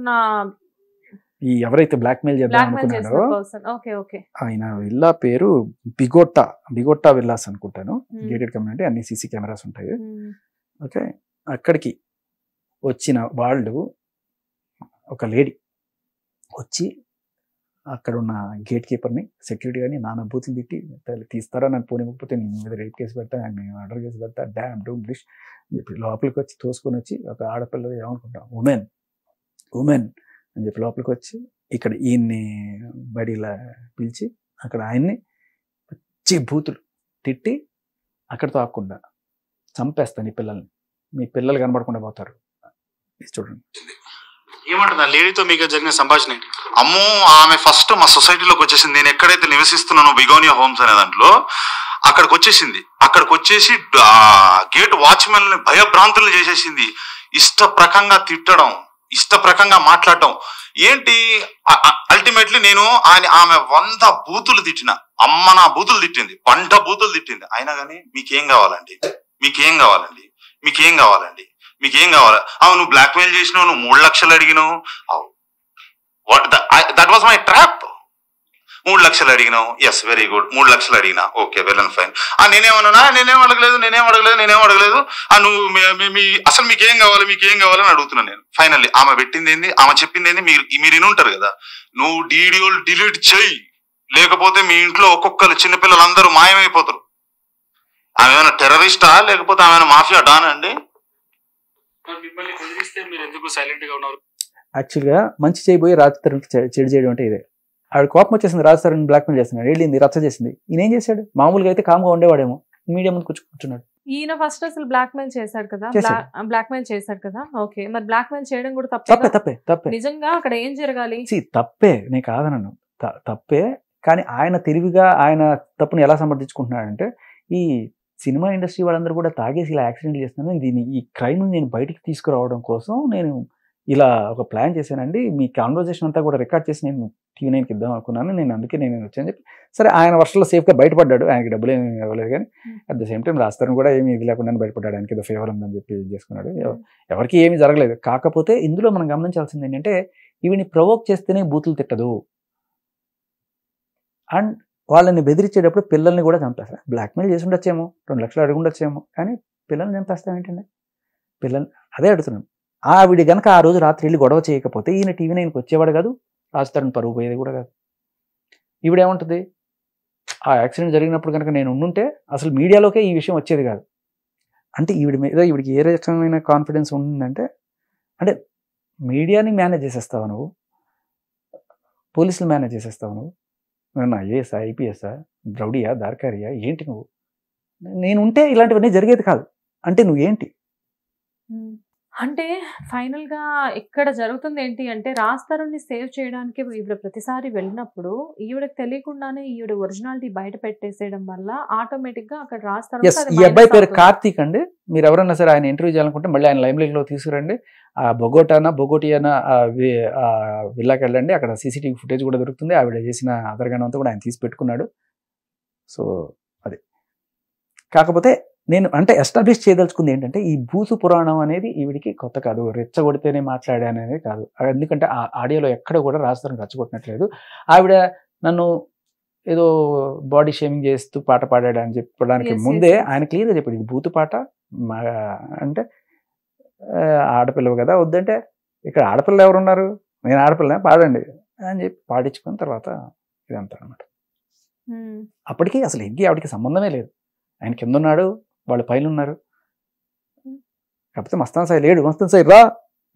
ఈ ఎవరైతే బ్లాక్మెయిల్ చేద్దాం అనుకున్నాడో ఆయన విల్లా పేరు బిగోట్టా విల్లాస్ అనుకుంటాను. గేటెడ్ కమ్యూనిటీ, అన్ని సీసీ కెమెరాస్ ఉంటాయి. ఓకే, అక్కడికి వచ్చిన వాళ్ళు ఒక లేడీ వచ్చి అక్కడ ఉన్న గేట్ కీపర్ని, సెక్యూరిటీ గారిని నానా బూతులు తిట్టి, తీస్తారా నన్ను పోనివ్వకపోతే నేను మీద రేప్ కేసు పెడతా, నేను మర్డర్ కేసు పెడతా, డ్యామ్ డూమ్ డిష్ అని చెప్పి లోపలికి వచ్చి తోసుకొని వచ్చి ఒక ఆడపిల్ల ఏమనుకుంటాం ఉమెన్ అని చెప్పి లోపలికి వచ్చి ఇక్కడ ఈయన్ని బడిలా పిలిచి అక్కడ ఆయన్ని వచ్చి బూతులు తిట్టి అక్కడితో ఆకుండా చంపేస్తాను ఈ పిల్లల్ని, మీ పిల్లలు కనబడకుండా పోతారు. చూడండి ఏమంటుంది ఆ లేడీతో మీకు జరిగిన సంభాషణ. అమ్మో ఆమె ఫస్ట్ మా సొసైటీలోకి వచ్చేసింది, నేను ఎక్కడైతే నివసిస్తున్నానో బిగోనియా హోమ్స్ అనే దాంట్లో అక్కడికి వచ్చేసి గేట్ వాచ్మెన్ భయభ్రాంతులు చేసేసింది. ఇష్టప్రకంగా తిట్టడం, ఇష్టప్రకంగా మాట్లాడటం. ఏంటి అల్టిమేట్లీ నేను ఆమె 100 బూతులు తిట్టిన, అమ్మ నా బూతులు తిట్టింది, పంట బూతులు తిట్టింది. అయినా కానీ మీకేం కావాలండి, నువ్వు బ్లాక్మెయిల్ చేసినావు, నువ్వు 3 లక్షలు అడిగినావు, దట్ వాజ్ మై ట్రాప్. 3 లక్షలు అడిగినావు, ఎస్ వెరీ గుడ్, 3 లక్షలు అడిగినా, ఓకే వెల్ అండ్ ఫైన్. నేనేం అడగలేదు. నువ్వు అసలు మీకేం కావాలని అడుగుతున్నాను నేను. ఫైనల్లీ ఆమె పెట్టింది ఏంది, ఆమె చెప్పింది ఏంది మీరు వినుంటారు కదా, నువ్వు వీడియోలు డిలీట్ చెయ్యి, లేకపోతే మీ ఇంట్లో ఒక్కొక్కరు చిన్నపిల్లలందరూ మాయమైపోతారు. ఆమె ఏమైనా టెర్రరిస్టా లేకపోతే ఆమె మాఫియా డానా అండి? మిమ్మల్ని బెదిరిస్తే మీరు ఎందుకు సైలెంట్ గా ఉన్నారు? యాక్చువల్గా మంచి చేయబోయి రాజతరుణ్కి చెడు చేయడం అంటే ఇదే. ఆవిడ కోపం వచ్చేసింది, రాజతరుణ్ బ్లాక్మెయిల్ చేస్తున్నాడు, వెళ్ళింది రచ్చ చేసింది. ఈయన ఏం చేశాడు, మామూలుగా అయితే కామ్గా ఉండేవాడేమో, మీడియా ముందు కూర్చున్నాడు. ఈయన ఫస్ట్ అసలు బ్లాక్మెయిల్ చేశాడు కదా. ఓకే, మరి బ్లాక్మెయిల్ చేయడం కూడా తప్పే. నిజంగా అక్కడ ఏం జరగాలి? తప్పే, నేను కాదనను, తప్పే. కానీ ఆయన తెలివిగా ఆయన తప్పుని ఎలా సమర్థించుకుంటున్నాడంటే, ఈ సినిమా ఇండస్ట్రీ వాళ్ళందరూ కూడా తాగేసి ఇలా యాక్సిడెంట్లు చేస్తున్నాను, దీన్ని ఈ క్రైమ్ నేను బయటికి తీసుకురావడం కోసం నేను ఇలా ఒక ప్లాన్ చేశానండి, మీ కాన్వర్జేషన్ అంతా కూడా రికార్డ్ చేసి నేను TV9కి ఇద్దాం అనుకున్నాను, నేను అందుకే నేను వచ్చాను చెప్పి సరే ఆయన వర్షంలో సేఫ్గా బయటపడ్డాడు, ఆయనకి డబ్బులు ఏమి ఇవ్వలేదు. కానీ అట్ ద సేమ్ టైం రాస్తారని కూడా ఏమి ఇది లేకుండా బయటపడ్డాడు, ఆయనకి ఏదో ఫేవర్ ఉందని చెప్పి చేసుకున్నాడు. ఎవరికి ఏమీ జరగలేదు. కాకపోతే ఇందులో మనం గమనించాల్సింది ఏంటంటే ఈవిని ప్రొవోక్ చేస్తేనే బూతులు తిట్టదు, అండ్ వాళ్ళని బెదిరించేటప్పుడు పిల్లల్ని కూడా చంపేస్తారు. బ్లాక్మెయిల్ చేసి ఉండొచ్చేమో, 2 లక్షలు అడిగి ఉండొచ్చేమో, కానీ పిల్లల్ని చంపేస్తాం ఏంటండి? పిల్లల్ని అదే అడుగుతున్నాను. ఆవిడ గనక ఆ రోజు రాత్రి వెళ్ళి గొడవ చేయకపోతే ఈయన TV9కి వచ్చేవాడు కాదు, రాజుతారని పరుగు పోయేది కూడా కాదు. ఈవిడేమంటుంది, ఆ యాక్సిడెంట్ జరిగినప్పుడు కనుక నేను ఉండుంటే అసలు మీడియాలోకే ఈ విషయం వచ్చేది కాదు. అంటే ఈవిడ మీద ఈవిడికి ఏ రకమైన కాన్ఫిడెన్స్ ఉందంటే, అంటే మీడియాని మేనేజ్ చేసేస్తావా నువ్వు, పోలీసులు మేనేజ్ చేసేస్తావు నువ్వు, నేను IAS IPS రౌడీయా దార్కారియా ఏంటి నువ్వు, నేను ఉంటే ఇలాంటివన్నీ జరిగేది కాదు అంటే నువ్వేంటి? అంటే ఫైనల్‌గా ఇక్కడ జరుగుతుంది ఏంటి అంటే, రాజ్ తరుణ్‌ని సేవ్ చేయడానికి ఈవిడ ప్రతిసారి వెళ్ళినప్పుడు ఈవిడకి తెలియకుండానే ఈవిడ ఒరిజినాలిటీ బయట పెట్టేసేయడం వల్ల ఆటోమేటిక్‌గా అక్కడ రాజ్ ఎస్, తరుణ్‌కి అది ఈ అబ్బాయి మైనస్ పేరు అవుతుంది. కార్తీక్ అండి. మీరు ఎవరన్నా సరే ఆయన ఇంటర్వ్యూ చేయాలనుకుంటే మళ్ళీ ఆయన లైమ్లైట్లో తీసుకురండి. ఆ బొగోటియానా విల్లాకి వెళ్ళండి, అక్కడ CCTV ఫుటేజ్ కూడా దొరుకుతుంది. ఆవిడ చేసిన అదరగానం అంతా కూడా ఆయన తీసి పెట్టుకున్నాడు. సో అది కాకపోతే నేను అంటే ఎస్టాబ్లిష్ చేయదలుచుకుంది ఏంటంటే, ఈ భూతు పురాణం అనేది ఈవిడికి కొత్త కాదు, రెచ్చగొడితేనే మాట్లాడాను అనేది కాదు. ఎందుకంటే ఆ ఆడియోలో ఎక్కడ కూడా రాజధాని రెచ్చగొట్టినట్లేదు. ఆవిడ నన్ను ఏదో బాడీ షేమింగ్ చేస్తూ పాట పాడాడు అని చెప్పడానికి Yes, ముందే yes, yes. ఆయన క్లియర్గా చెప్పాడు, ఇది భూతు పాట అంటే ఆడపిల్లవు కదా, వద్దంటే ఇక్కడ ఆడపిల్ల ఎవరున్నారు, నేను ఆడపిల్లనే పాడండి అని చెప్పి పాడించుకున్న తర్వాత ఇదంతా అనమాట. హ్మ్. అప్పటికి అసలు ఎగ్గి ఆవిడకి సంబంధమే లేదు. ఆయన కింద ఉన్నాడు, వాళ్ళు పైన ఉన్నారు. కాకపోతే మస్తాన్ సాయి లేడు. మస్తాన్ సాయి రా,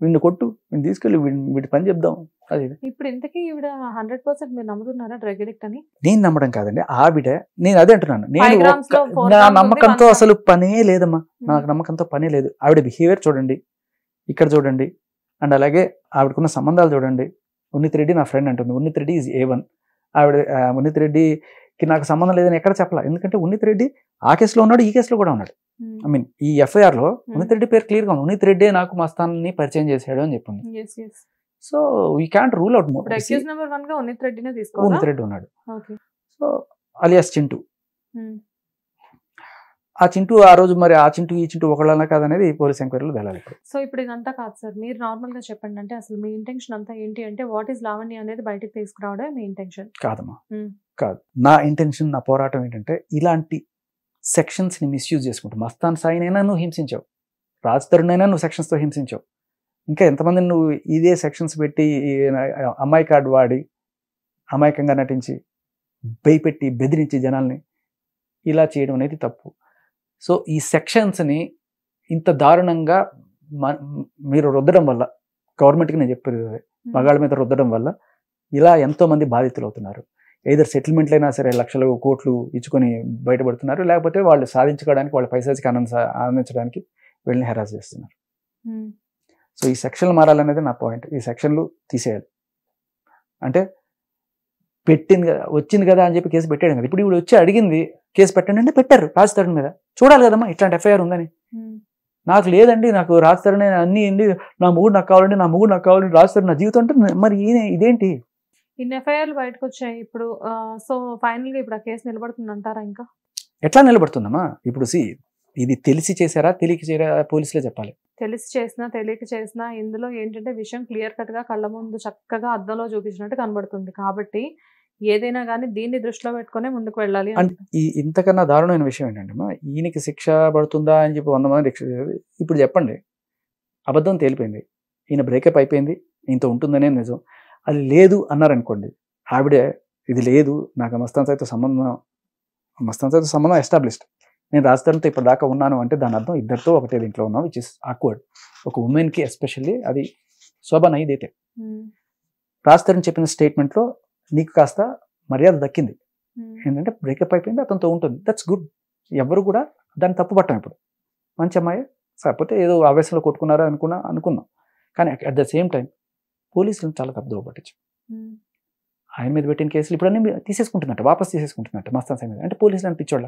వీడిని కొట్టు, వీడిని తీసుకెళ్ళి వీడి పని చెప్దాం. అది ఇప్పుడు ఇంతకీ ఈవిడ 100% మీరు నమ్ముతున్నారా డ్రగ్ అడిక్ట్ అని? నేను నమ్మడం కాదండి, ఆవిడ, నేను అదే అంటున్నాను. 5 నేను grams లో 4 నా grams ఉంది, నమ్మకంతో 1 అసలు పనే లేదమ్మా, నాకు నమ్మకంతో పనే లేదు. ఆవిడ బిహేవియర్ చూడండి, ఇక్కడ చూడండి, అండ్ అలాగే ఆవిడకున్న సంబంధాలు చూడండి. ఉన్నిత్ రెడ్డి నా ఫ్రెండ్ అంటుంది. ఉన్నిత్ రెడ్డి ఈజ్ A1. ఆవిడ ఉన్నిత్ రెడ్డికి నాకు సంబంధం లేదని ఎక్కడ చెప్పాల, ఎందుకంటే ఉన్నిత్ రెడ్డి ఆ కేసులో ఉన్నాడు, ఈ కేసులో కూడా ఉన్నాడు. ఐ మీన్ ఈ FIR లో ఉన్నిత్ రెడ్డి పేరు క్లియర్గా ఉంది. ఉన్నిత్ రెడ్డి నాకు మస్తాన్ని పరిచయం చేశాడు అని చెప్పింది. Yes, yes. So we can't rule out. ఇప్పుడు అక్యూజ్ నెంబర్ 1 గా ఉన్నిత్ రెడ్డినే తీసుకోవాలా? ఉన్నిత్ రెడ్డి ఉన్నాడు. ఓకే. So alias Chintu. హ్మ్. ఆ చింటూ ఆ రోజు మరి ఆ చింటూ ఈ చింటూ ఒకళ్ళనా కాదనేది పోలీస్ ఎంక్వైరీలో తేలాలి. సో ఇప్పుడు ఇదంతా కాదు సార్, మీరు నార్మల్ గా చెప్పండి. అంటే అసలు మీ ఇంటెన్షన్ అంతా ఏంటి అంటే, వాట్ ఈస్ లావణ్య అనేది బయటకు తీసుకురావడమే మీ ఇంటెన్షన్? కాదమ్మా, కాదు. నా ఇంటెన్షన్, నా పోరాటం ఏంటంటే, ఇలాంటి సెక్షన్స్ని మిస్యూజ్ చేసుకుంటూ మస్తాన్ సాయినైనా నువ్వు హింసించావు, రాజ్ తరుణ్నైనా నువ్వు సెక్షన్స్తో హింసించావు, ఇంకా ఎంతమందిని నువ్వు ఇదే సెక్షన్స్ పెట్టి అమ్మాయి కార్డు వాడి అమాయకంగా నటించి భయపెట్టి బెదిరించి జనాల్ని ఇలా చేయడం అనేది తప్పు. సో ఈ సెక్షన్స్ని ఇంత దారుణంగా మీరు రుద్దడం వల్ల, గవర్నమెంట్కి నేను చెప్పేది మగాళ్ళ మీద రుద్దడం వల్ల ఇలా ఎంతోమంది బాధితులు అవుతున్నారు. ఏదర్ సెటిల్మెంట్లు అయినా సరే లక్షలు కోట్లు ఇచ్చుకొని బయటపడుతున్నారు, లేకపోతే వాళ్ళు సాధించుకోవడానికి వాళ్ళ పైసాకి ఆనందించడానికి వీళ్ళని హెరాస్ చేస్తున్నారు. సో ఈ సెక్షన్లు మారాలనేది నా పాయింట్. ఈ సెక్షన్లు తీసేయాలి. అంటే వచ్చింది కదా అని చెప్పి కేసు పెట్టాడు కదా. ఇప్పుడు ఇప్పుడు వచ్చి అడిగింది కేసు పెట్టండి అంటే పెట్టారు రాజ్ తరుణ్ మీద. చూడాలి కదమ్మా ఇట్లాంటి FIR ఉందని. నాకు లేదండి, నాకు రాజ్ తరుణ్ అన్నీ అండి, నా మొగుడు నాకు కావాలండి, నా మొగుడు నాకు కావాలండి, రాజ్ తరుణ్ నా జీవితం అంటే మరి ఇదేంటి? ఇన్ని FIRలు బయటకు వచ్చాయి ఇప్పుడు. సో ఫైనల్గా ఇప్పుడు ఆ కేసు నిలబడుతుంది అంటారా? ఇంకా ఎట్లా నిలబడుతుందమ్మా? ఇప్పుడు ఇది తెలిసి చేశారా తెలియక చేశారా పోలీసులే చెప్పాలి. తెలిసి చేసినా తెలియక చేసినా ఇందులో ఏంటంటే విషయం క్లియర్ కట్గా కళ్ళ ముందు చక్కగా అద్దంలో చూపించినట్టు కనబడుతుంది. కాబట్టి ఏదైనా కానీ దీన్ని దృష్టిలో పెట్టుకునే ముందుకు వెళ్ళాలి. అంటే ఇంతకన్నా దారుణమైన విషయం ఏంటంటే, ఈయనకి శిక్ష పడుతుందా అని చెప్పి 100 మంది ఇప్పుడు చెప్పండి, అబద్ధం తేలిపోయింది, ఈయన బ్రేకప్ అయిపోయింది, ఈయనతో ఉంటుందనే నిజం. అది లేదు అన్నారనుకోండి, ఆవిడే ఇది లేదు, నాకు మస్తాన్ సాయితో సంబంధం ఎస్టాబ్లిష్డ్, నేను రాజ్ తరుణ్తో ఇప్పుడు దాకా ఉన్నాను అంటే దాని అర్థం ఇద్దరితో ఒకటే దీంట్లో ఉన్నాం, విచ్ ఇస్ ఆక్వర్డ్. ఒక ఉమెన్కి ఎస్పెషల్లీ అది శోభ నైదైతే. రాజ్ తరుణ్ చెప్పిన స్టేట్మెంట్లో నీకు కాస్త మర్యాద దక్కింది, ఏంటంటే బ్రేకప్ అయిపోయింది, అతనితో ఉంటుంది, దట్స్ గుడ్. ఎవరు కూడా దాన్ని తప్పు పట్టాం. ఇప్పుడు మంచి అమ్మాయి, కాకపోతే ఏదో ఆవేశంలో కొట్టుకున్నారా అనుకుందాం. కానీ అట్ ద సేమ్ టైం పోలీసులను చాలా తప్పుదోవ పట్టించాం. ఆయన మీద పెట్టిన కేసులు ఇప్పుడు అన్ని తీసేసుకుంటున్నట్ట, వాపస్ తీసేసుకుంటున్నట్ట మస్తాన్ సాయి మీద. అంటే పోలీసులు అనిపించోళ్ళ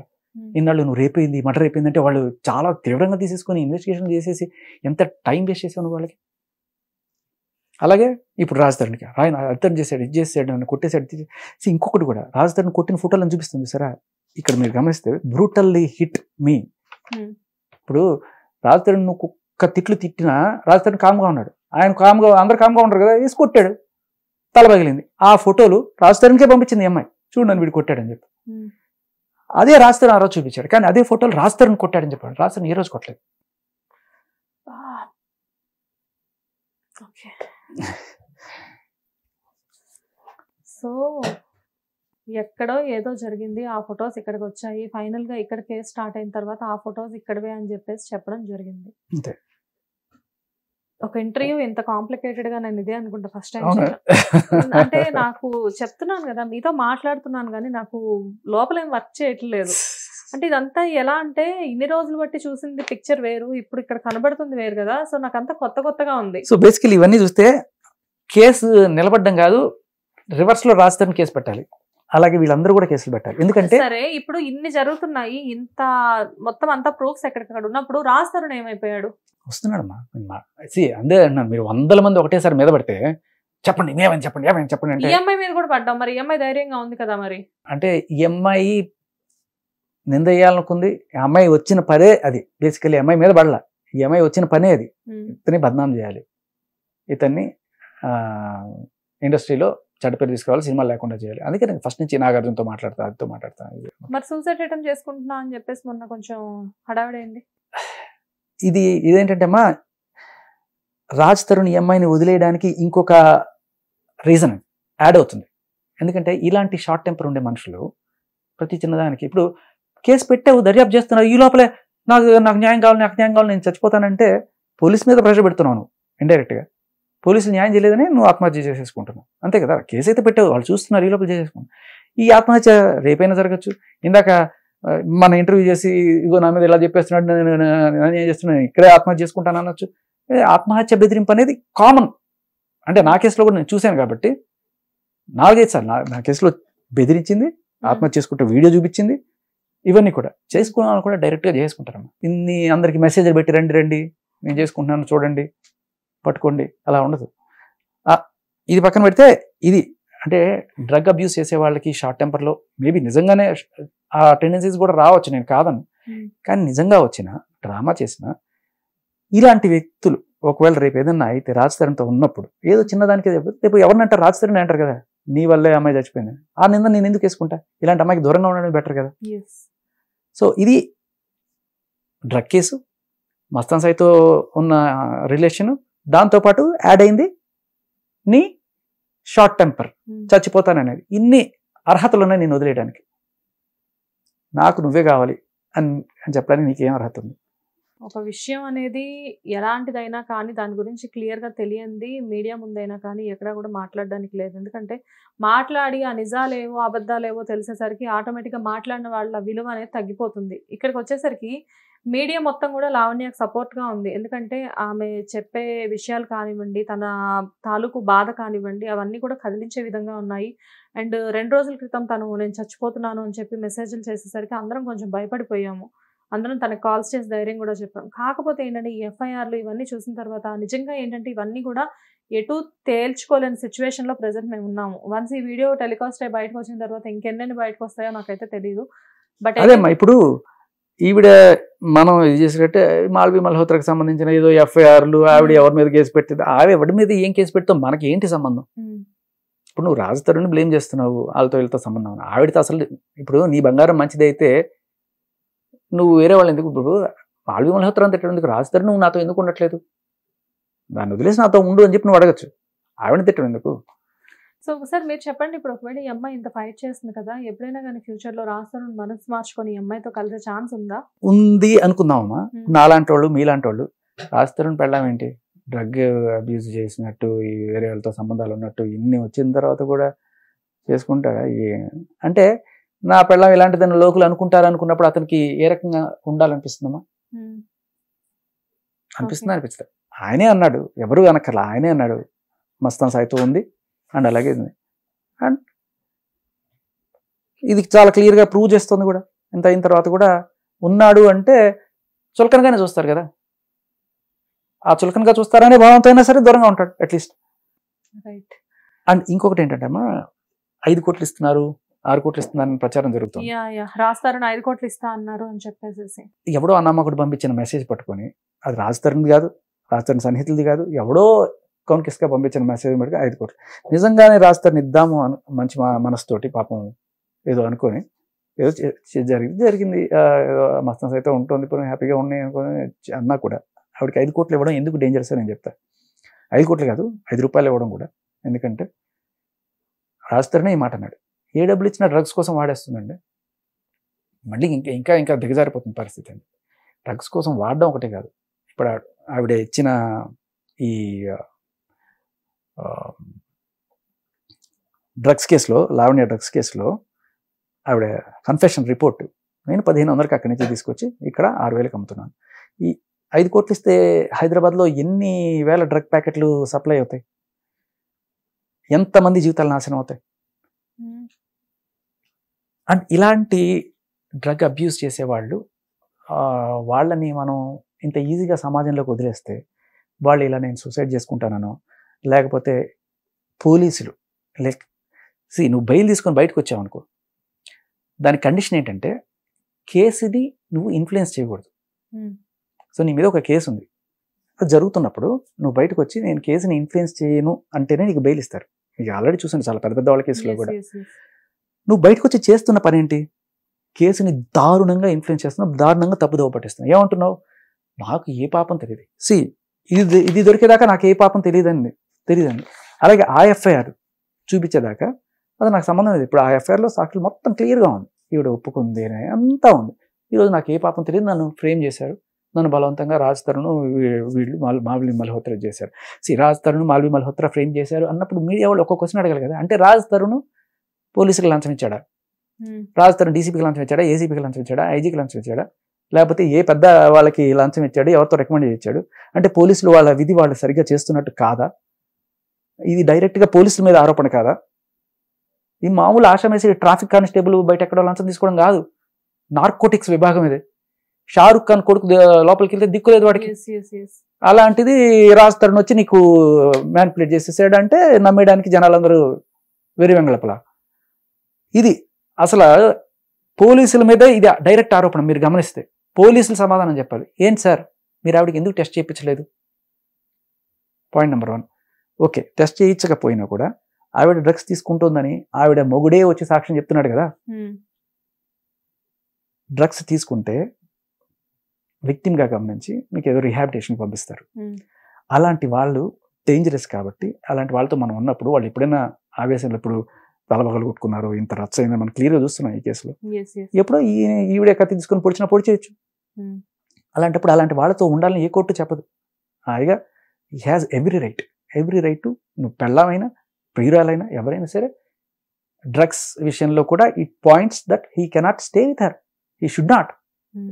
ఇన్నాళ్ళు నువ్వు రేపైంది మర్డర్ అయిపోయింది అంటే వాళ్ళు చాలా తీవ్రంగా తీసేసుకొని ఇన్వెస్టిగేషన్ చేసేసి ఎంత టైం వేస్ట్ చేసావు వాళ్ళకి. అలాగే ఇప్పుడు రాజధానికి ఆయన అర్థం చేశాడు, ఇది చేసాడు, నన్ను కొట్టేశాడు. ఇంకొకటి కూడా రాజధాని కొట్టిన ఫోటోలను చూపిస్తుంది సరే. ఇక్కడ మీరు గమనిస్తే బ్రూటల్లీ హిట్ మీ. ఇప్పుడు రాజధాని నువ్వు కుక్క తిట్లు తిట్టినా రాజధాని కామ్గా ఉన్నాడు, ఆయన కామ్గా, అందరు కామ్గా ఉంటారు కదా, వేసి కొట్టాడు, తల పగిలింది. ఆ ఫోటోలు రాజధానికే పంపించింది అమ్మాయి, చూడు నన్ను వీడు కొట్టాడని చెప్పి. అదే రాజధాని ఆ రోజు చూపించాడు, కానీ అదే ఫోటోలు రాజధాని కొట్టాడని చెప్పాడు. రాజధాని ఏ రోజు కొట్టలేదు. సో ఎక్కడో ఏదో జరిగింది, ఆ ఫొటోస్ ఇక్కడికి వచ్చాయి, ఫైనల్ గా ఇక్కడ కేసు స్టార్ట్ అయిన తర్వాత ఆ ఫొటోస్ ఇక్కడవే అని చెప్పేసి చెప్పడం జరిగింది. అంతే. ఒక ఇంటర్వ్యూ ఇంత కాంప్లికేటెడ్ గా నేను ఇదే అనుకుంటా ఫస్ట్ టైం. అంటే నాకు చెప్తున్నాను కదా, మీతో మాట్లాడుతున్నాను కానీ నాకు లోపల ఏం వర్క్ చేయట్లేదు. అంటే ఇదంతా ఎలా అంటే ఇన్ని రోజులు బట్టి చూసింది పిక్చర్ వేరు, ఇప్పుడు ఇక్కడ కనబడుతుంది వేరు కదా. సో నాకు అంతా కొత్త కొత్తగా ఉంది. సో బేసికలీ ఇవన్నీ చూస్తే కేసు నిలబడ్డం కాదు, రివర్స్ లో రాజధాని కేసు పెట్టాలి, అలాగే వీళ్ళందరూ కూడా కేసులు పెట్టాలి. ఎందుకంటే సరే ఇప్పుడు ఇన్ని జరుగుతున్నాయి, ఇంత మొత్తం అంతా ప్రూఫ్స్ ఎక్కడికక్కడ ఉన్నప్పుడు రాజధాని ఏమైపోయాడు? వస్తున్నాడమ్మా. అందే అన్నాను, మీరు 100 మంది ఒకటేసారి మీద పడితే చెప్పండి ఏమైనా చెప్పండి ఏమైనా చెప్పండి అంటే ఈఎంఐ మీద కూడా పడ్డాం, మరి ఈఎంఐ ధైర్యంగా ఉంది కదా. మరి అంటే ఈఎంఐ నింద వేయాలనుకుంది, అమ్మాయి వచ్చిన పనే అది. బేసికలీ అమ్మాయి మీద పడలా, ఈ అమ్మాయి వచ్చిన పనే అది. ఇతన్ని బద్నాం చేయాలి, ఇతన్ని ఇండస్ట్రీలో చెడ్డ పేరు తీసుకురావాలి, సినిమా లేకుండా చేయాలి. అందుకే నేను ఫస్ట్ నుంచి నాగార్జునతో మాట్లాడతా, అదితో మాట్లాడతాను. మరి సూసైడ్ అటెంప్ట్ చేసుకుంటున్నా అని చెప్పేసి మొన్న కొంచెం హడావిడైంది. ఇదేంటంటే అమ్మా, రాజ్ తరుణ్ ఈ అమ్మాయిని వదిలేయడానికి ఇంకొక రీజన్ యాడ్ అవుతుంది. ఎందుకంటే ఇలాంటి షార్ట్ టెంపర్ ఉండే మనుషులు ప్రతి చిన్నదానికి, ఇప్పుడు కేసు పెట్టావు, దర్యాప్తు చేస్తున్నావు, ఈ లోపలే నాకు న్యాయం కావాలి, నాకు న్యాయం కావాలి, నేను చచ్చిపోతానంటే పోలీస్ మీద ప్రెషర్ పెడుతున్నావు నువ్వు ఇండైరెక్ట్గా. పోలీసులు న్యాయం చేయలేదని నువ్వు ఆత్మహత్య చేసేసుకుంటున్నావు, అంతే కదా. కేసు అయితే పెట్టావు, వాళ్ళు చూస్తున్నారు, ఈ లోపల చేసేసుకున్నావు. ఈ ఆత్మహత్య రేపైనా జరగచ్చు. ఇందాక మన ఇంటర్వ్యూ చేసి ఇగో నా మీద ఇలా చెప్పేస్తున్నాడు, నేను ఏం చేస్తున్నాను, ఇక్కడే ఆత్మహత్య చేసుకుంటాను అనొచ్చు. ఆత్మహత్య బెదిరింపు అనేది కామన్. అంటే నా కేసులో కూడా నేను చూశాను కాబట్టి 4-5 సార్లు నా కేసులో బెదిరించింది, ఆత్మహత్య చేసుకుంటే వీడియో చూపించింది, ఇవన్నీ కూడా చేసుకున్నాను కూడా డైరెక్ట్గా చేసుకుంటారమ్మా. ఇన్ని అందరికి మెసేజ్లు పెట్టి రండి రండి నేను చేసుకుంటున్నాను చూడండి పట్టుకోండి, అలా ఉండదు. ఇది పక్కన పెడితే ఇది అంటే డ్రగ్ అబ్యూస్ చేసే వాళ్ళకి షార్ట్ టెంపర్లో మేబీ నిజంగానే ఆ టెండెన్సీస్ కూడా రావచ్చు, నేను కాదను. కానీ నిజంగా వచ్చిన డ్రామా చేసిన ఇలాంటి వ్యక్తులు ఒకవేళ రేపు ఏదన్నా అయితే రాజధానితో ఉన్నప్పుడు ఏదో చిన్నదానికి రేపు ఎవరినంటారు, రాజధాని అంటారు కదా, నీ వల్లే అమ్మాయి చచ్చిపోయింది, ఆ నింద నేను ఎందుకు వేసుకుంటా, ఇలాంటి అమ్మాయికి దూరంగా ఉండడం బెటర్ కదా. సో ఇది డ్రగ్ కేసు, మస్తాన్ సాయితో ఉన్న రిలేషన్, దాంతోపాటు యాడ్ అయింది నీ షార్ట్ టెంపర్, చచ్చిపోతాననేది. ఇన్ని అర్హతలు ఉన్నాయి నేను వదిలేయడానికి. నాకు నువ్వే కావాలి అని చెప్పడానికి నీకేం అర్హత ఉంది? ఒక విషయం అనేది ఎలాంటిదైనా కానీ దాని గురించి క్లియర్గా తెలియంది మీడియా ముందైనా కానీ ఎక్కడా కూడా మాట్లాడడానికి లేదు. ఎందుకంటే మాట్లాడి ఆ నిజాలేవో అబద్ధాలేవో తెలిసేసరికి ఆటోమేటిక్గా మాట్లాడిన వాళ్ళ విలువ అనేది తగ్గిపోతుంది. ఇక్కడికి వచ్చేసరికి మీడియా మొత్తం కూడా లావణ్యకు సపోర్ట్గా ఉంది. ఎందుకంటే ఆమె చెప్పే విషయాలు కానివ్వండి, తన తాలూకు బాధ కానివ్వండి, అవన్నీ కూడా కదిలించే విధంగా ఉన్నాయి. అండ్ 2 రోజుల క్రితం నేను చచ్చిపోతున్నాను అని చెప్పి మెసేజ్లు చేసేసరికి అందరం కొంచెం భయపడిపోయాము. అందరం తనకు కాల్స్ చేసి ధైర్యం కూడా చెప్పాం. కాకపోతే ఏంటంటే ఈ ఎఫ్ఐఆర్లు ఇవన్నీ చూసిన తర్వాత నిజంగా ఏంటంటే ఇవన్నీ కూడా ఎటు తేల్చుకోలేని సిచ్యువేషన్లో ప్రజెంట్ మేము ఉన్నాము. వన్స్ ఈ వీడియో టెలికాస్ట్ అయ్యి బయటకు వచ్చిన తర్వాత ఇంకెన్నెన్ని బయటకు వస్తాయో నాకైతే తెలియదు. బట్ అదేమ్మా, ఇప్పుడు ఈవిడ మనం ఇది చేసినట్టే మాల్వి మల్హోత్రాకి సంబంధించిన ఏదో ఎఫ్ఐఆర్లు, ఆవిడ ఎవరి మీద కేసు పెట్టింది, ఎవరి మీద ఏం కేసు పెడతావు, మనకి ఏంటి సంబంధం? ఇప్పుడు నువ్వు రాజ్ తరుణ్ని బ్లేమ్ చేస్తున్నావు, వాళ్ళతో వీళ్ళతో సంబంధం. ఆవిడతో అసలు ఇప్పుడు నీ బంగారం మంచిదైతే నువ్వు వేరే వాళ్ళు ఎందుకు, ఇప్పుడు మాల్వి మల్హోత్రా అంత ఎందుకు, రాజ్ తరుణ్ నువ్వు నాతో ఎందుకు ఉండట్లేదు, దాన్ని వదిలేసి నాతో ఉండు అని చెప్పి నువ్వు అడగచ్చు, ఆవిడని తిట్టడం ఎందుకు? సో సార్ మీరు చెప్పండి, ఇప్పుడు ఒకవేళ ఈ అమ్మాయి ఇంత ఫైట్ చేస్తుంది కదా, ఎప్పుడైనా కానీ ఫ్యూచర్లో రాజ్ తరుణ్ మనసు మార్చుకొని ఈ అమ్మాయితో కలిసే ఛాన్స్ ఉందా? ఉంది అనుకుందామమ్మా. నాలాంటి వాళ్ళు మీలాంటి వాళ్ళు రాజ్ తరుణ్ పెళ్ళాం ఏంటి, డ్రగ్ అబ్యూజ్ చేసినట్టు, ఈ వేరే వాళ్ళతో సంబంధాలు ఉన్నట్టు ఇన్ని వచ్చిన తర్వాత కూడా చేసుకుంటారా? అంటే నా పెళ్ళం ఇలాంటిదని లోకులు అనుకుంటారు అనుకున్నప్పుడు అతనికి ఏ రకంగా ఉండాలనిపిస్తుందమ్మా? అనిపిస్తుంది. ఆయనే అన్నాడు, ఎవరు అనక్కర్లా, ఆయనే అన్నాడు మస్తాన్ సాయితో ఉంది అండ్ అలాగే ఉంది. అండ్ ఇది చాలా క్లియర్గా ప్రూవ్ చేస్తుంది కూడా. ఇంత అయిన తర్వాత కూడా ఉన్నాడు అంటే చులకనగానే చూస్తారు కదా, ఆ చులకనగా చూస్తారనే భావంతో అయినా సరే దూరంగా ఉంటాడు అట్లీస్ట్. రైట్. అండ్ ఇంకొకటి ఏంటంటే అమ్మా, 5 కోట్లు ఇస్తున్నారు 6 కోట్లు ఇస్తున్నారని ప్రచారం జరుగుతుంది. రాజ్ తరుణ్ 5 కోట్లు ఇస్తా అన్నారు అని చెప్పేసి ఎవడో అన్నమ్మకుడు పంపించిన మెసేజ్ పట్టుకొని, అది రాజ్ తరుణ్ది కాదు, రాజ్ తరుణ్ సన్నిహితులది కాదు, ఎవడో కౌన్కిస్గా పంపించిన మెసేజ్ మటుకు 5 కోట్లు. నిజంగానే రాజ్ తరుణ్ ఇద్దాము మంచి మనసుతోటి పాపం ఏదో అనుకొని ఏదో జరిగింది, మస్తన్స్ అయితే ఉంటుంది, ఇప్పుడు హ్యాపీగా ఉన్నాయి అనుకుని అన్నా కూడా ఆవిడకి 5 కోట్లు ఇవ్వడం ఎందుకు డేంజరస్ అని నేను చెప్తాను. 5 కోట్లు కాదు, 5 రూపాయలు ఇవ్వడం కూడా. ఎందుకంటే రాజ్ తరుణ్ ఈ మాట అన్నాడు, ఏ డబ్బులు ఇచ్చినా డ్రగ్స్ కోసం వాడేస్తుందండి. మళ్ళీ ఇంకా ఇంకా దిగజారిపోతుంది పరిస్థితి అండి. డ్రగ్స్ కోసం వాడడం ఒకటే కాదు, ఇప్పుడు ఆవిడ ఇచ్చిన ఈ డ్రగ్స్ కేసులో, లావణ్య డ్రగ్స్ కేసులో ఆవిడ కన్ఫెషన్ రిపోర్ట్, నేను 1500కి అక్కడి నుంచి తీసుకొచ్చి ఇక్కడ 6000కి అమ్ముతున్నాను. ఈ 5 కోట్లు ఇస్తే హైదరాబాద్లో ఎన్ని వేల డ్రగ్ ప్యాకెట్లు సప్లై అవుతాయి, ఎంతమంది జీవితాలు నాశనం అవుతాయి. అండ్ ఇలాంటి డ్రగ్ అబ్యూస్ చేసేవాళ్ళు, వాళ్ళని మనం ఇంత ఈజీగా సమాజంలోకి వదిలేస్తే వాళ్ళు ఇలా నేను సూసైడ్ చేసుకుంటానో, లేకపోతే పోలీసులు నువ్వు బెయిల్ తీసుకొని బయటకు వచ్చావు అనుకో, దాని కండిషన్ ఏంటంటే కేసుని నువ్వు ఇన్ఫ్లుయెన్స్ చేయకూడదు. సో నీ మీద ఒక కేసు ఉంది, అది జరుగుతున్నప్పుడు నువ్వు బయటకు వచ్చి నేను కేసుని ఇన్ఫ్లుయెన్స్ చేయను అంటేనే నీకు బెయిల్ ఇస్తారు. మీకు ఆల్రెడీ చూసాను చాలా పెద్ద పెద్ద వాళ్ళ కేసులో కూడా. నువ్వు బయటకు వచ్చి చేస్తున్న పని ఏంటి, కేసుని దారుణంగా ఇన్ఫ్లుయెన్స్ చేస్తున్నావు, దారుణంగా తప్పుదోవ పట్టిస్తున్నావు. ఏమంటున్నావు, నాకు ఏ పాపం తెలియదు, ఇది దొరికేదాకా నాకు ఏ పాపం తెలియదండి. అలాగే ఆ ఎఫ్ఐఆర్ చూపించేదాకా అది నాకు సంబంధం లేదు. ఇప్పుడు ఆ ఎఫ్ఐఆర్లో సాక్షులు మొత్తం క్లియర్గా ఉంది, ఈవిడ ఒప్పుకుంది అని అంతా ఉంది. ఈరోజు నాకు ఏ పాపం తెలియదు, నన్ను ఫ్రేమ్ చేశారు, నన్ను బలవంతంగా రాజ్ తరుణ్ వీళ్ళు మాల్వి మల్హోత్రా చేశారు. రాజ్ తరుణ్ మాల్వి మల్హోత్రా ఫ్రేమ్ చేశారు అన్నప్పుడు మీడియా వాళ్ళు ఒక్కొక్క క్వశ్చన్ అడగాలి కదా. అంటే రాజ్ తరుణ్ పోలీసులకు లంచం ఇచ్చాడా, రాజ్ తరుణ్ డీసీపీకి లంచం ఇచ్చాడా, ఏసీపీకి లంచం ఇచ్చాడా, ఐజీకి లంచం ఇచ్చాడా, లేకపోతే ఏ పెద్ద వాళ్ళకి లంచం ఇచ్చాడు, ఎవరితో రికమెండ్ ఇచ్చాడు, అంటే పోలీసులు వాళ్ళ విధి వాళ్ళు సరిగ్గా చేస్తున్నట్టు కాదా, ఇది డైరెక్ట్గా పోలీసుల మీద ఆరోపణ కాదా, ఈ మామూలు ఆషామేసి ట్రాఫిక్ కానిస్టేబుల్ బయట ఎక్కడో లంచం తీసుకోవడం కాదు, నార్కోటిక్స్ విభాగం ఇది. షారుఖ్ ఖాన్ కొడుకు లోపలికి వెళ్తే దిక్కులేదు వాడికి. అలాంటిది రాజ్ తరుణ్ వచ్చి నీకు మ్యానిపులేట్ చేసేసాడు అంటే నమ్మేయడానికి జనాలందరూ వెరి వెంగళపలా. ఇది అసలు పోలీసుల మీద ఇది డైరెక్ట్ ఆరోపణ. మీరు గమనిస్తే పోలీసులు సమాధానం చెప్పాలి. ఏంటి సార్ మీరు ఆవిడకి ఎందుకు టెస్ట్ చేయించలేదు, పాయింట్ నెంబర్ 1. ఓకే, టెస్ట్ చేయించకపోయినా కూడా ఆవిడ డ్రగ్స్ తీసుకుంటుందని ఆవిడ మొగుడే వచ్చి సాక్ష్యం చెప్తున్నాడు కదా. డ్రగ్స్ తీసుకుంటే విక్టిమ్గా గమనించి మీకు ఏదో రిహాబిటేషన్ పంపిస్తారు. అలాంటి వాళ్ళు డేంజరస్ కాబట్టి అలాంటి వాళ్ళతో మనం ఉన్నప్పుడు వాళ్ళు ఎప్పుడైనా ఆవేశంలో ఇప్పుడు తలబగలు కొట్టుకున్నారు, ఇంత రచ్చ అయిందని మనం క్లియర్గా చూస్తున్నాం ఈ కేసులో. ఎప్పుడో ఈవిడే కత్తి తీసుకొని పొడిచినా పొడి చేయొచ్చు. అలాంటప్పుడు అలాంటి వాళ్ళతో ఉండాలని ఏ కోర్టు చెప్పదు. హాయిగా he has every right to, నువ్వు పెళ్ళామైనా ప్రియురాలైనా ఎవరైనా సరే, డ్రగ్స్ విషయంలో కూడా it points that he cannot stay with her, he should not,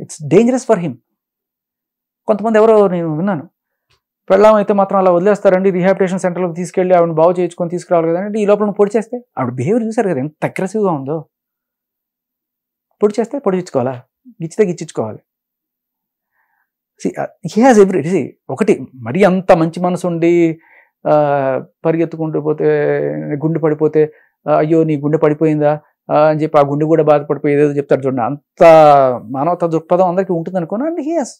it's dangerous for him. కొంతమంది ఎవరో నేను విన్నాను, పెళ్ళాం అయితే మాత్రం అలా వదిలేస్తారండి, రిహాబిటేషన్ సెంటర్లోకి తీసుకెళ్ళి ఆవిడని బాగు చేయించుకొని తీసుకురావాలి కదండి, ఈ లోపల పొడి చేస్తే ఆవిడ బిహేవియర్ చూసారు కదా ఎంత అగ్రెసివ్గా ఉందో. పొడి చేస్తే పొడిచుకోవాలా, గిచ్చితే గిచ్చుకోవాలి. He has every. ఒకటి మరీ అంత మంచి మనసు ఉండి పరిగెత్తుకుంటూ పోతే గుండె పడిపోతే అయ్యో నీ గుండె పడిపోయిందా అని చెప్పి ఆ గుండె కూడా బాధపడిపోయి ఏదో చెప్తారు చూడండి, అంత మానవతా దృక్పథం అందరికీ ఉంటుంది అనుకోను. అండ్ హీ హాస్,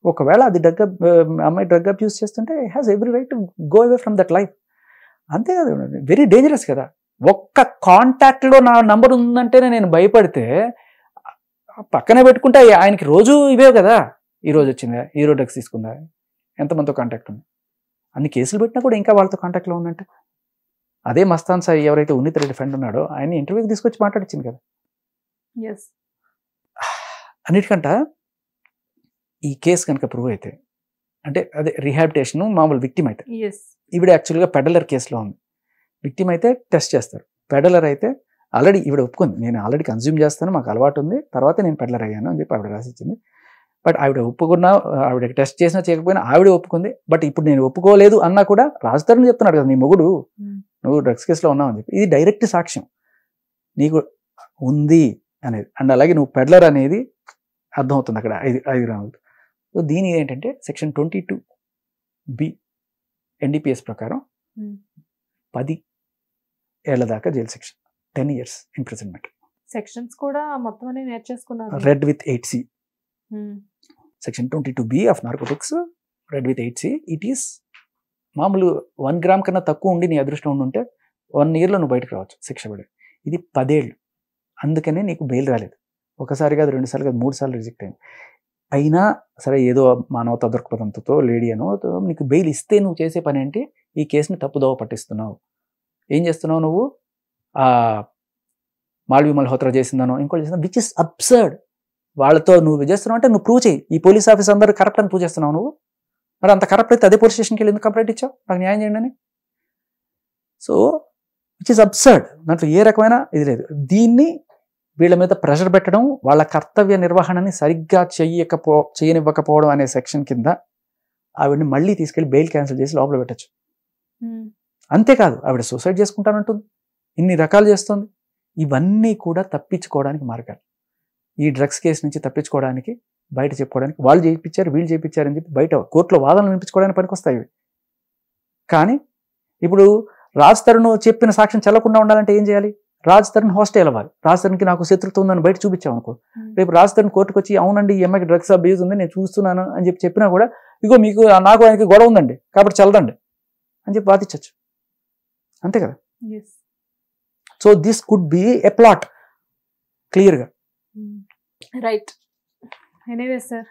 ఒకవేళ అది అమ్మాయి డ్రగ్ అబ్యూస్ చేస్తుంటే has every right to go away from that life. అంతే కదా, వెరీ డేంజరస్ కదా. ఒక్క కాంటాక్ట్లో నా నంబర్ ఉందంటేనే నేను భయపడితే పక్కనే పెట్టుకుంటే ఆయనకి రోజు ఇవే కదా, ఈరోజు వచ్చిందా, ఈరోజు డ్రగ్స్ తీసుకుందా, ఎంతమందితో కాంటాక్ట్ ఉంది, అన్ని కేసులు పెట్టినా కూడా ఇంకా వాళ్ళతో కాంటాక్ట్లో ఉందంటే. అదే మస్తాన్ సాయి ఎవరైతే ఉన్నిత్ రెడ్డి ఫ్రెండ్ ఉన్నాడో ఆయన ఇంటర్వ్యూకి తీసుకొచ్చి మాట్లాడించింది కదా. అన్నిటికంట ఈ కేసు కనుక ప్రూవ్ అయితే, అంటే అదే రిహాబిటేషన్ మామూలు విక్టిమ్ అయితే, ఈవిడ యాక్చువల్గా పెడలర్ కేసులో ఉంది. విక్టిమ్ అయితే టెస్ట్ చేస్తారు, పెడలర్ అయితే ఆల్రెడీ ఈవిడ ఒప్పుకుంది, నేను ఆల్రెడీ కన్జ్యూమ్ చేస్తాను, మాకు అలవాటు ఉంది, తర్వాత నేను పెడలర్ అయ్యాను అని చెప్పి ఆవిడ రాసిచ్చింది. బట్ ఆవిడ ఒప్పుకున్నా, ఆవిడ టెస్ట్ చేసినా చేయకపోయినా ఆవిడ ఒప్పుకుంది. బట్ ఇప్పుడు నేను ఒప్పుకోలేదు అన్నా కూడా రాజ్ తరుణ్ చెప్తున్నాడు కదా, నీ మొగుడు నువ్వు డ్రగ్స్ కేసులో ఉన్నావు అని చెప్పి. ఇది డైరెక్ట్ సాక్ష్యం. నీకు ఉంది అనేది. అండ్ అలాగే నువ్వు పెడ్లర్ అనేది అర్థమవుతుంది అక్కడ 5 గ్రాములు. సో దీని ఏంటంటే సెక్షన్ 22B NDPS ప్రకారం 10 ఏళ్ల దాకా జైలు శిక్ష, 10 years ఇంప్రిజన్మెంట్. సెక్షన్స్ కూడా మొత్తం అన్ని నేర్చేసుకున్నారు. Read with 8C. Section 22B of narcotics, read with 8C. It is మామూలు 1 గ్రామ్ కన్నా తక్కువ ఉండి నీ అదృష్టం ఉండుంటే 1 yearలో నువ్వు బయటకు రావచ్చు శిక్ష పడి. ఇది 10 ఏళ్ళు. అందుకనే నీకు బెయిల్ రాలేదు. ఒకసారి కాదు, 2 సార్లు కాదు, 3 సార్లు రిజెక్ట్ అయింది. అయినా సరే ఏదో మానవతా దృక్పథంతో లేడీ అనో నీకు బెయిల్ ఇస్తే నువ్వు చేసే పని ఏంటి, ఈ కేసుని తప్పుదోవ పట్టిస్తున్నావు. ఏం చేస్తున్నావు నువ్వు? మాల్వి మల్హోత్రా చేసిందనో ఇంకోటి చేసిందో, విచ్ ఇస్ అబ్సర్డ్. వాళ్ళతో నువ్వు చేస్తున్నావు అంటే నువ్వు ప్రూవ్ చేయి. ఈ పోలీస్ ఆఫీస్ అందరూ కరప్ట్ అని ప్రూవ్ చేస్తున్నావు నువ్వు. మరి అంత కరప్ట్ అయితే అదే పోలీస్ స్టేషన్కి వెళ్ళి ఎందుకు కంప్లైంట్ ఇచ్చావు, నాకు న్యాయం చేయండి అని? So which is absurd. దాంట్లో ఏ రకమైన ఇది లేదు. దీన్ని వీళ్ళ మీద ప్రెషర్ పెట్టడం, వాళ్ళ కర్తవ్య నిర్వహణని సరిగ్గా చేయనివ్వకపోవడం అనే సెక్షన్ కింద ఆవిడని మళ్ళీ తీసుకెళ్లి బెయిల్ క్యాన్సిల్ చేసి లోపల పెట్టచ్చు. అంతేకాదు, ఆవిడ సూసైడ్ చేసుకుంటానంటుంది, ఇన్ని రకాలు చేస్తుంది. ఇవన్నీ కూడా తప్పించుకోవడానికి మార్గాలు. ఈ డ్రగ్స్ కేసు నుంచి తప్పించుకోవడానికి, బయట చెప్పుకోవడానికి, వాళ్ళు చేయించారు వీళ్ళు చేయించారు అని చెప్పి బయట కోర్టులో వాదనలు వినిపించుకోవడానికి పనికొస్తాయి ఇవి. కానీ ఇప్పుడు రాజ్ తరుణ్ చెప్పిన సాక్ష్యం చెల్లకుండా ఉండాలంటే ఏం చేయాలి? రాజ్ తరుణ్ హాస్టల్ అవ్వాలి. రాజ్ తరుణ్కి నాకు శత్రుత్వం ఉందని బయట చూపించాం అనుకో, రేపు రాజ్ తరుణ్ కోర్టుకు వచ్చి అవునండి ఈ అమ్మాయికి డ్రగ్స్ అబ్యూజ్ ఉంది నేను చూస్తున్నాను అని చెప్పి చెప్పినా కూడా, ఇగో మీకు నాకు ఆయనకి గొడవ ఉందండి కాబట్టి చల్లదండి అని చెప్పి వాదించచ్చు. అంతే కదా. So this could be a plot క్లియర్గా. రైట్. ఎనీవే సార్,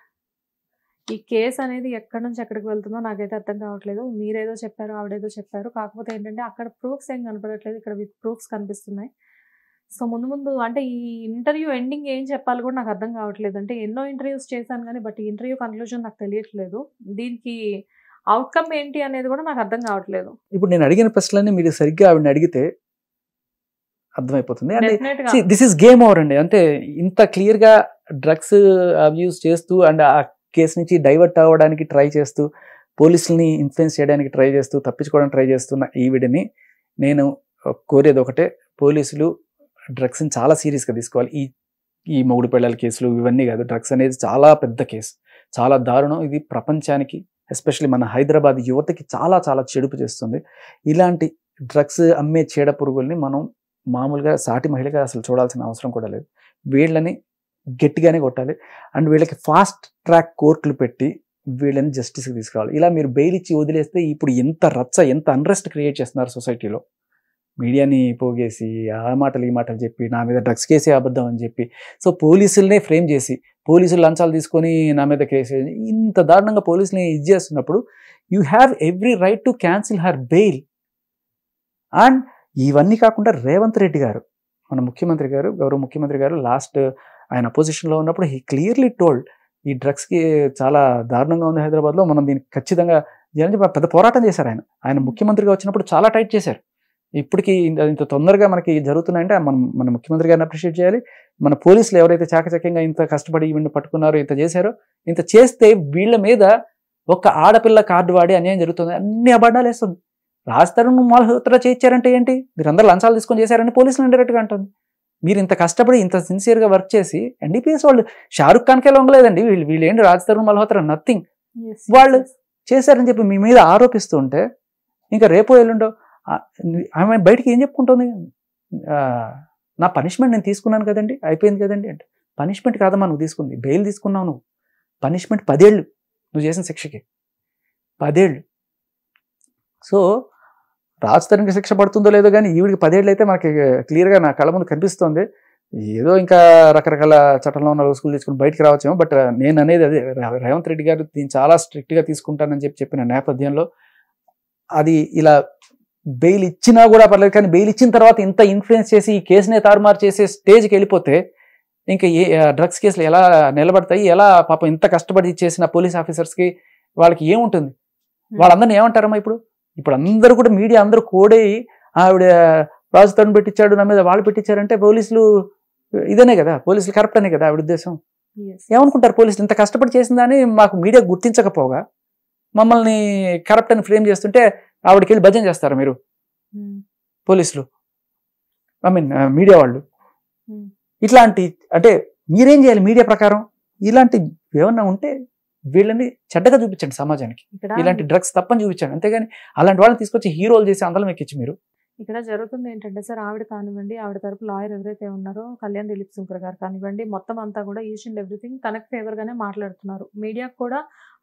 ఈ కేసు అనేది ఎక్కడి నుంచి ఎక్కడికి వెళ్తుందో నాకైతే అర్థం కావట్లేదు. మీరేదో చెప్పారు, ఆవిడేదో చెప్పారు. కాకపోతే ఏంటంటే అక్కడ ప్రూఫ్స్ ఏం కనపడట్లేదు, ఇక్కడ విత్ ప్రూఫ్స్ కనిపిస్తున్నాయి. సో ముందు ముందు అంటే ఈ ఇంటర్వ్యూ ఎండింగ్ ఏం చెప్పాలి కూడా నాకు అర్థం కావట్లేదు. అంటే ఎన్నో ఇంటర్వ్యూస్ చేశాను కానీ బట్ ఈ ఇంటర్వ్యూ కన్క్లూజన్ నాకు తెలియట్లేదు. దీనికి అవుట్కమ్ ఏంటి అనేది కూడా నాకు అర్థం కావట్లేదు. ఇప్పుడు నేను అడిగిన ప్రశ్నలన్నీ మీరు సరిగ్గా ఆవిడని అడిగితే అర్థమైపోతుంది. అంటే దిస్ ఇస్ గేమ్ ఓవర్ అండి. అంటే ఇంత క్లియర్గా డ్రగ్స్ అబ్యూస్ చేస్తూ అండ్ ఆ కేసు నుంచి డైవర్ట్ అవ్వడానికి ట్రై చేస్తూ, పోలీసుల్ని ఇన్ఫ్లుయెన్స్ చేయడానికి ట్రై చేస్తూ, తప్పించుకోవడానికి ట్రై చేస్తున్న ఈవిడని నేను కోరేది ఒకటే, పోలీసులు డ్రగ్స్ని చాలా సీరియస్గా తీసుకోవాలి. ఈ మొగుడు పెళ్ళాల కేసులు ఇవన్నీ కాదు, డ్రగ్స్ అనేది చాలా పెద్ద కేసు, చాలా దారుణం. ఇది ప్రపంచానికి ఎస్పెషల్లీ మన హైదరాబాద్ యువతకి చాలా చాలా చెడుపు చేస్తుంది. ఇలాంటి డ్రగ్స్ అమ్మే చీడ పురుగుల్ని మనం మామూలుగా సాటి మహిళగా అసలు చూడాల్సిన అవసరం కూడా లేదు. వీళ్ళని గట్టిగానే కొట్టాలి అండ్ వీళ్ళకి ఫాస్ట్ ట్రాక్ కోర్టులు పెట్టి వీళ్ళని జస్టిస్కి తీసుకురావాలి. ఇలా మీరు బెయిల్ ఇచ్చి వదిలేస్తే ఇప్పుడు ఎంత రచ్చ, ఎంత అన్రెస్ట్ క్రియేట్ చేస్తున్నారు సొసైటీలో. మీడియాని పోగేసి ఆ మాటలు ఈ మాటలు చెప్పి నా మీద డ్రగ్స్ కేసే అబద్ధం అని చెప్పి, సో పోలీసులనే ఫ్రేమ్ చేసి పోలీసులు లంచాలు తీసుకొని నా మీద కేసు, ఇంత దారుణంగా పోలీసులని ఇది చేస్తున్నప్పుడు you have every right to cancel her bail. And ఇవన్నీ కాకుండా రేవంత్ రెడ్డి గారు, మన ముఖ్యమంత్రి గారు, గౌరవ ముఖ్యమంత్రి గారు లాస్ట్ ఆయన అపోజిషన్లో ఉన్నప్పుడు హీ క్లియర్లీ టోల్డ్ ఈ డ్రగ్స్కి చాలా దారుణంగా ఉంది హైదరాబాద్లో, మనం దీనికి ఖచ్చితంగా పెద్ద పోరాటం చేశారు. ఆయన ముఖ్యమంత్రిగా వచ్చినప్పుడు చాలా టైట్ చేశారు. ఇప్పటికీ ఇంత తొందరగా మనకి జరుగుతున్నాయంటే మన ముఖ్యమంత్రి గారిని అప్రిషియేట్ చేయాలి. మన పోలీసులు ఎవరైతే చాకచక్యంగా ఇంత కష్టపడి వీళ్ళని పట్టుకున్నారో, ఇంత చేశారో, ఇంత చేస్తే వీళ్ళ మీద ఒక ఆడపిల్ల కార్డు వాడి అన్యాయం జరుగుతుంది, అన్ని అబద్ధాలు వేస్తుంది. రాజ్ తరుణ్ మల్హోత్రా చేయించారంటే ఏంటి, మీరు అందరూ లంచాలు తీసుకొని చేశారని పోలీసులు ఇండైరెక్ట్గా అంటుంది. మీరు ఇంత కష్టపడి ఇంత సిన్సియర్గా వర్క్ చేసి NDPS వాళ్ళు షారుఖ్ ఖాన్కే లొంగలేదండి, వీళ్ళు ఏంటి రాజ్ తరుణ్ మల్హోత్రా నథింగ్, వాళ్ళు చేశారని చెప్పి మీ మీద ఆరోపిస్తూ ఉంటే ఇంకా రేపో ఎల్లుండో ఆమె బయటికి ఏం చెప్పుకుంటుంది, నా పనిష్మెంట్ నేను తీసుకున్నాను కదండి, అయిపోయింది కదండి అంటే. పనిష్మెంట్ కాదమ్మా నువ్వు తీసుకుంది, బెయిల్ తీసుకున్నావు నువ్వు. పనిష్మెంట్ 10 ఏళ్ళు నువ్వు చేసిన శిక్షకి, 10 ఏళ్ళు. సో రాజ్ తరుణ్కి శిక్ష పడుతుందో లేదో కానీ ఈవిడికి 10 ఏళ్ళు అయితే మనకి క్లియర్గా నా కళ్ళ ముందు కనిపిస్తుంది. ఏదో ఇంకా రకరకాల చట్టంలో ఉన్న రూల్స్ తీసుకుని బయటికి రావచ్చేమో, బట్ నేను అనేది అదే, రేవంత్ రెడ్డి గారు దీన్ని చాలా స్ట్రిక్ట్గా తీసుకుంటానని చెప్పిన నేపథ్యంలో అది ఇలా బెయిల్ ఇచ్చినా కూడా పర్లేదు, కానీ బెయిల్ ఇచ్చిన తర్వాత ఇంత ఇన్ఫ్లుయెన్స్ చేసి ఈ కేసునే తారుమారు చేసే స్టేజ్కి వెళ్ళిపోతే ఇంకా డ్రగ్స్ కేసులు ఎలా నిలబడతాయి, ఎలా పాపం ఇంత కష్టపడి చేసిన పోలీస్ ఆఫీసర్స్కి వాళ్ళకి ఏముంటుంది, వాళ్ళందరినీ ఏమంటారమ్మా? ఇప్పుడు అందరూ కూడా మీడియా అందరూ కోడేయి ఆవిడ రాజ్ తరుణ్ పెట్టించాడు నా మీద, వాళ్ళు పెట్టించారంటే పోలీసులు ఇదనే కదా, పోలీసులు కరప్ట్ అనే కదా ఆవిడ ఉద్దేశం. ఏమనుకుంటారు పోలీసులు ఇంత కష్టపడి చేసిందని మాకు మీడియా గుర్తించకపోగా మమ్మల్ని కరప్ట్ అని ఫ్రేమ్ చేస్తుంటే ఆవిడకి వెళ్ళి భజన చేస్తారా మీరు పోలీసులు, ఐ మీన్ మీడియా వాళ్ళు? ఇట్లాంటి అంటే మీరేం చేయాలి మీడియా ప్రకారం? ఇలాంటి ఏమన్నా ఉంటే వీళ్ళని చెడ్డగా చూపించండి సమాజానికి. ఇక్కడ ఇలాంటి డ్రగ్స్ తప్పని చూపించండి, అంతేగాని అలాంటి వాళ్ళని తీసుకొచ్చి హీరోలు చేసి అందరం ఎక్కించి మీరు. ఇక్కడ జరుగుతుంది ఏంటంటే సార్, ఆవిడ కానివ్వండి, ఆవిడ తరపు లాయర్ ఎవరైతే ఉన్నారో కళ్యాణ్ దిలీప్ శంకర్ గారు కానివ్వండి, మొత్తం అంతా కూడా ఈచ్ అండ్ ఎవ్రీథింగ్ తనకు ఫేవర్ గానే మాట్లాడుతున్నారు. మీడియాకు కూడా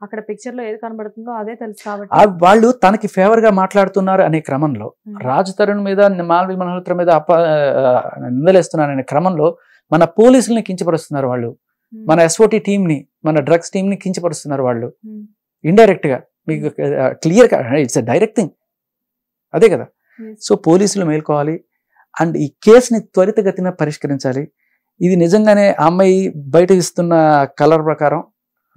అక్కడ పిక్చర్ లో ఏది కనబడుతుందో అదే తెలుసు కాబట్టి వాళ్ళు తనకి ఫేవర్ గా మాట్లాడుతున్నారు అనే క్రమంలో రాజ్ తరుణ్ మీద, మాల్వి మల్హోత్రా మీద నిందలేస్తున్నారనే క్రమంలో మన పోలీసుల్ని కించపరుస్తున్నారు వాళ్ళు, మన ఎస్ఓటి టీమ్ ని, మన డ్రగ్స్ టీమ్ ని కించపరుస్తున్నారు వాళ్ళు ఇండైరెక్ట్ గా. మీకు క్లియర్ గా ఇట్స్ డైరెక్ట్ థింగ్, అదే కదా. సో పోలీసులు మేల్కోవాలి అండ్ ఈ కేసుని త్వరితగతిన పరిష్కరించాలి. ఇది నిజంగానే ఆ అమ్మాయి బయట ఇస్తున్న కలర్ ప్రకారం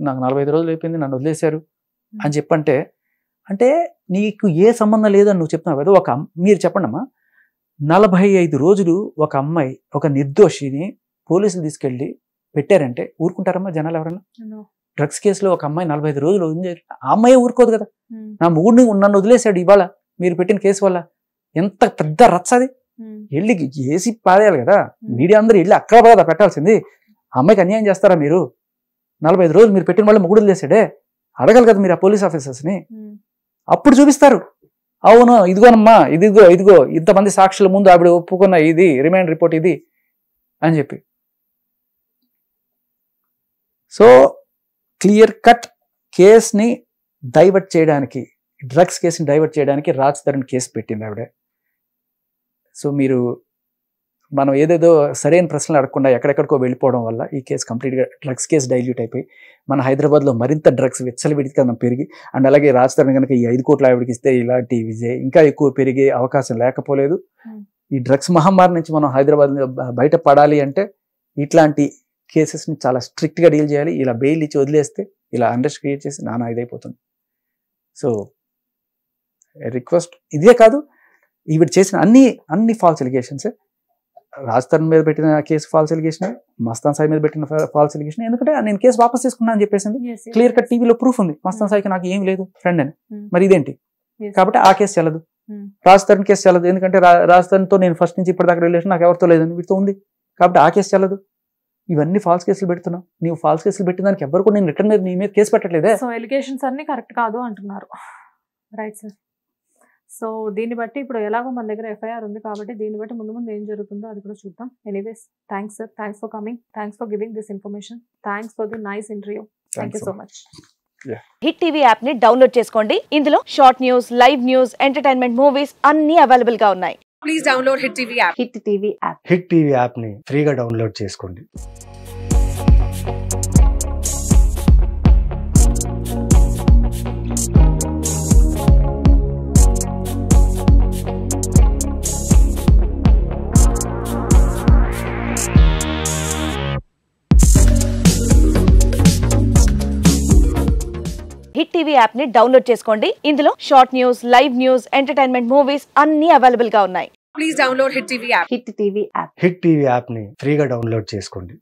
నాకు 45 రోజులు అయిపోయింది, నన్ను వదిలేశారు అని చెప్పంటే, అంటే నీకు ఏ సంబంధం లేదని నువ్వు చెప్తున్నావు కదా. మీరు చెప్పండి అమ్మా, 45 రోజులు ఒక అమ్మాయి, ఒక నిర్దోషిని పోలీసులు తీసుకెళ్ళి పెట్టారంటే ఊరుకుంటారమ్మా జనాలు ఎవరన్నా? డ్రగ్స్ కేసులో ఒక అమ్మాయి 45 రోజులు ఆ అమ్మాయి ఊరుకోదు కదా. నా మొగుడిని నన్ను వదిలేశాడు ఇవాళ మీరు పెట్టిన కేసు వల్ల, ఎంత పెద్ద రచ్చ అది. వెళ్ళి ఏసి పారేయాలి కదా, మీడియా అందరూ వెళ్ళి అక్కడ కదా పెట్టాల్సింది. ఆ అమ్మాయికి అన్యాయం చేస్తారా మీరు? 45 రోజులు మీరు పెట్టిన వాళ్ళు మొగుడు వదిలేసాడే, అడగాలి కదా మీరు ఆ పోలీస్ ఆఫీసర్స్ని. అప్పుడు చూపిస్తారు, అవును ఇదిగోనమ్మా, ఇదిగో ఇంతమంది సాక్షుల ముందు ఆవిడ ఒప్పుకున్న ఇది రిమాండ్ రిపోర్ట్ ఇది అని చెప్పి. సో క్లియర్ కట్ కేసుని డైవర్ట్ చేయడానికి, డ్రగ్స్ కేసుని డైవర్ట్ చేయడానికి రాజ్ తరుణ్ కేసు పెట్టింది ఆవిడ. సో మనం ఏదేదో సరైన ప్రశ్నలు అడగకుండా ఎక్కడెక్కడికో వెళ్ళిపోవడం వల్ల ఈ కేసు కంప్లీట్గా డ్రగ్స్ కేసు డైల్యూట్ అయిపోయి మన హైదరాబాద్లో మరింత డ్రగ్స్ విచ్చలవిడిగా పెరిగి, అండ్ అలాగే రాజ్ తరుణ్ కనుక ఈ 5 కోట్ల ఆవిడకి ఇస్తే ఇలాంటి విజయ్ ఇంకా ఎక్కువ పెరిగే అవకాశం లేకపోలేదు. ఈ డ్రగ్స్ మహమ్మారి నుంచి మనం హైదరాబాద్ బయటపడాలి అంటే ఇట్లాంటి కేసెస్ని చాలా స్ట్రిక్ట్గా డీల్ చేయాలి. ఇలా బెయిల్ ఇచ్చి వదిలేస్తే ఇలా అండర్స్ క్రియేట్ చేసి నానా ఇదైపోతుంది. సో రిక్వెస్ట్ ఇదే కాదు, ఈవిడ చేసిన అన్ని ఫాల్స్ ఎలిగేషన్స్, రాజ్ తరుణ్ మీద పెట్టిన case false allegation, Mastan Sai మీద పెట్టిన ఫాల్స్ ఎలిగేషన్. ఎందుకంటే నేను కేసు వాపస్ తీసుకున్నా అని చెప్పేసింది. క్లియర్ కట్ టీవీలో ప్రూఫ్ ఉంది, మస్తాన్ సాయికి నాకు ఏం లేదు ఫ్రెండ్ అని. మరి ఇదేంటి? కాబట్టి ఆ కేసు చెల్లదు, రాజ్ తరుణ్ కేసు చెల్లదు. ఎందుకంటే రాజ్ తరుణ్తో నేను ఫస్ట్ నుంచి ఇప్పటిదాకా రిలేషన్ నాకు ఎవరితో లేదని వీటితో ఉంది, కాబట్టి ఆ కేసు చెల్లదు. ఇవన్నీ ఫాల్స్ కేసులు పెడుతున్నావు. నీవు ఫాల్స్ కేసులు పెట్టిన దానికి ఎవరు కూడా నేను రిటర్న్ మీద నీ మీద కేసు పెట్టట్లేదే. సో ఎలిగేషన్స్ అన్ని కరెక్ట్ కాదు అంటున్నారు, రైట్ సార్? సో దీన్ని బట్టి ఇప్పుడు ఎలాగో మన దగ్గర ఎఫ్ఐఆర్ ఉంది కాబట్టి దీన్ని బట్టి ముందు ఏం జరుగుతుందో అది కూడా చూద్దాం. Anyways thanks sir, thanks for coming, thanks for giving this information, thanks for the nice interview. Thank you so much. Hit TV app ని డౌన్లోడ్ చేసుకోండి. ఇందులో short news, live news, entertainment movies అన్ని అవైలబుల్ గా ఉన్నాయి. Please download hit TV app. Hit TV app. Hit TV app ని ఫ్రీగా download చేసుకోండి. Hit TV app ని డౌన్లోడ్ చేసుకోండి. ఇందులో short news, live news, entertainment movies అన్ని అవైలబుల్ గా ఉన్నాయి. Please download hit TV app. Hit TV app. Hit TV app ని ఫ్రీగా డౌన్లోడ్ చేసుకోండి.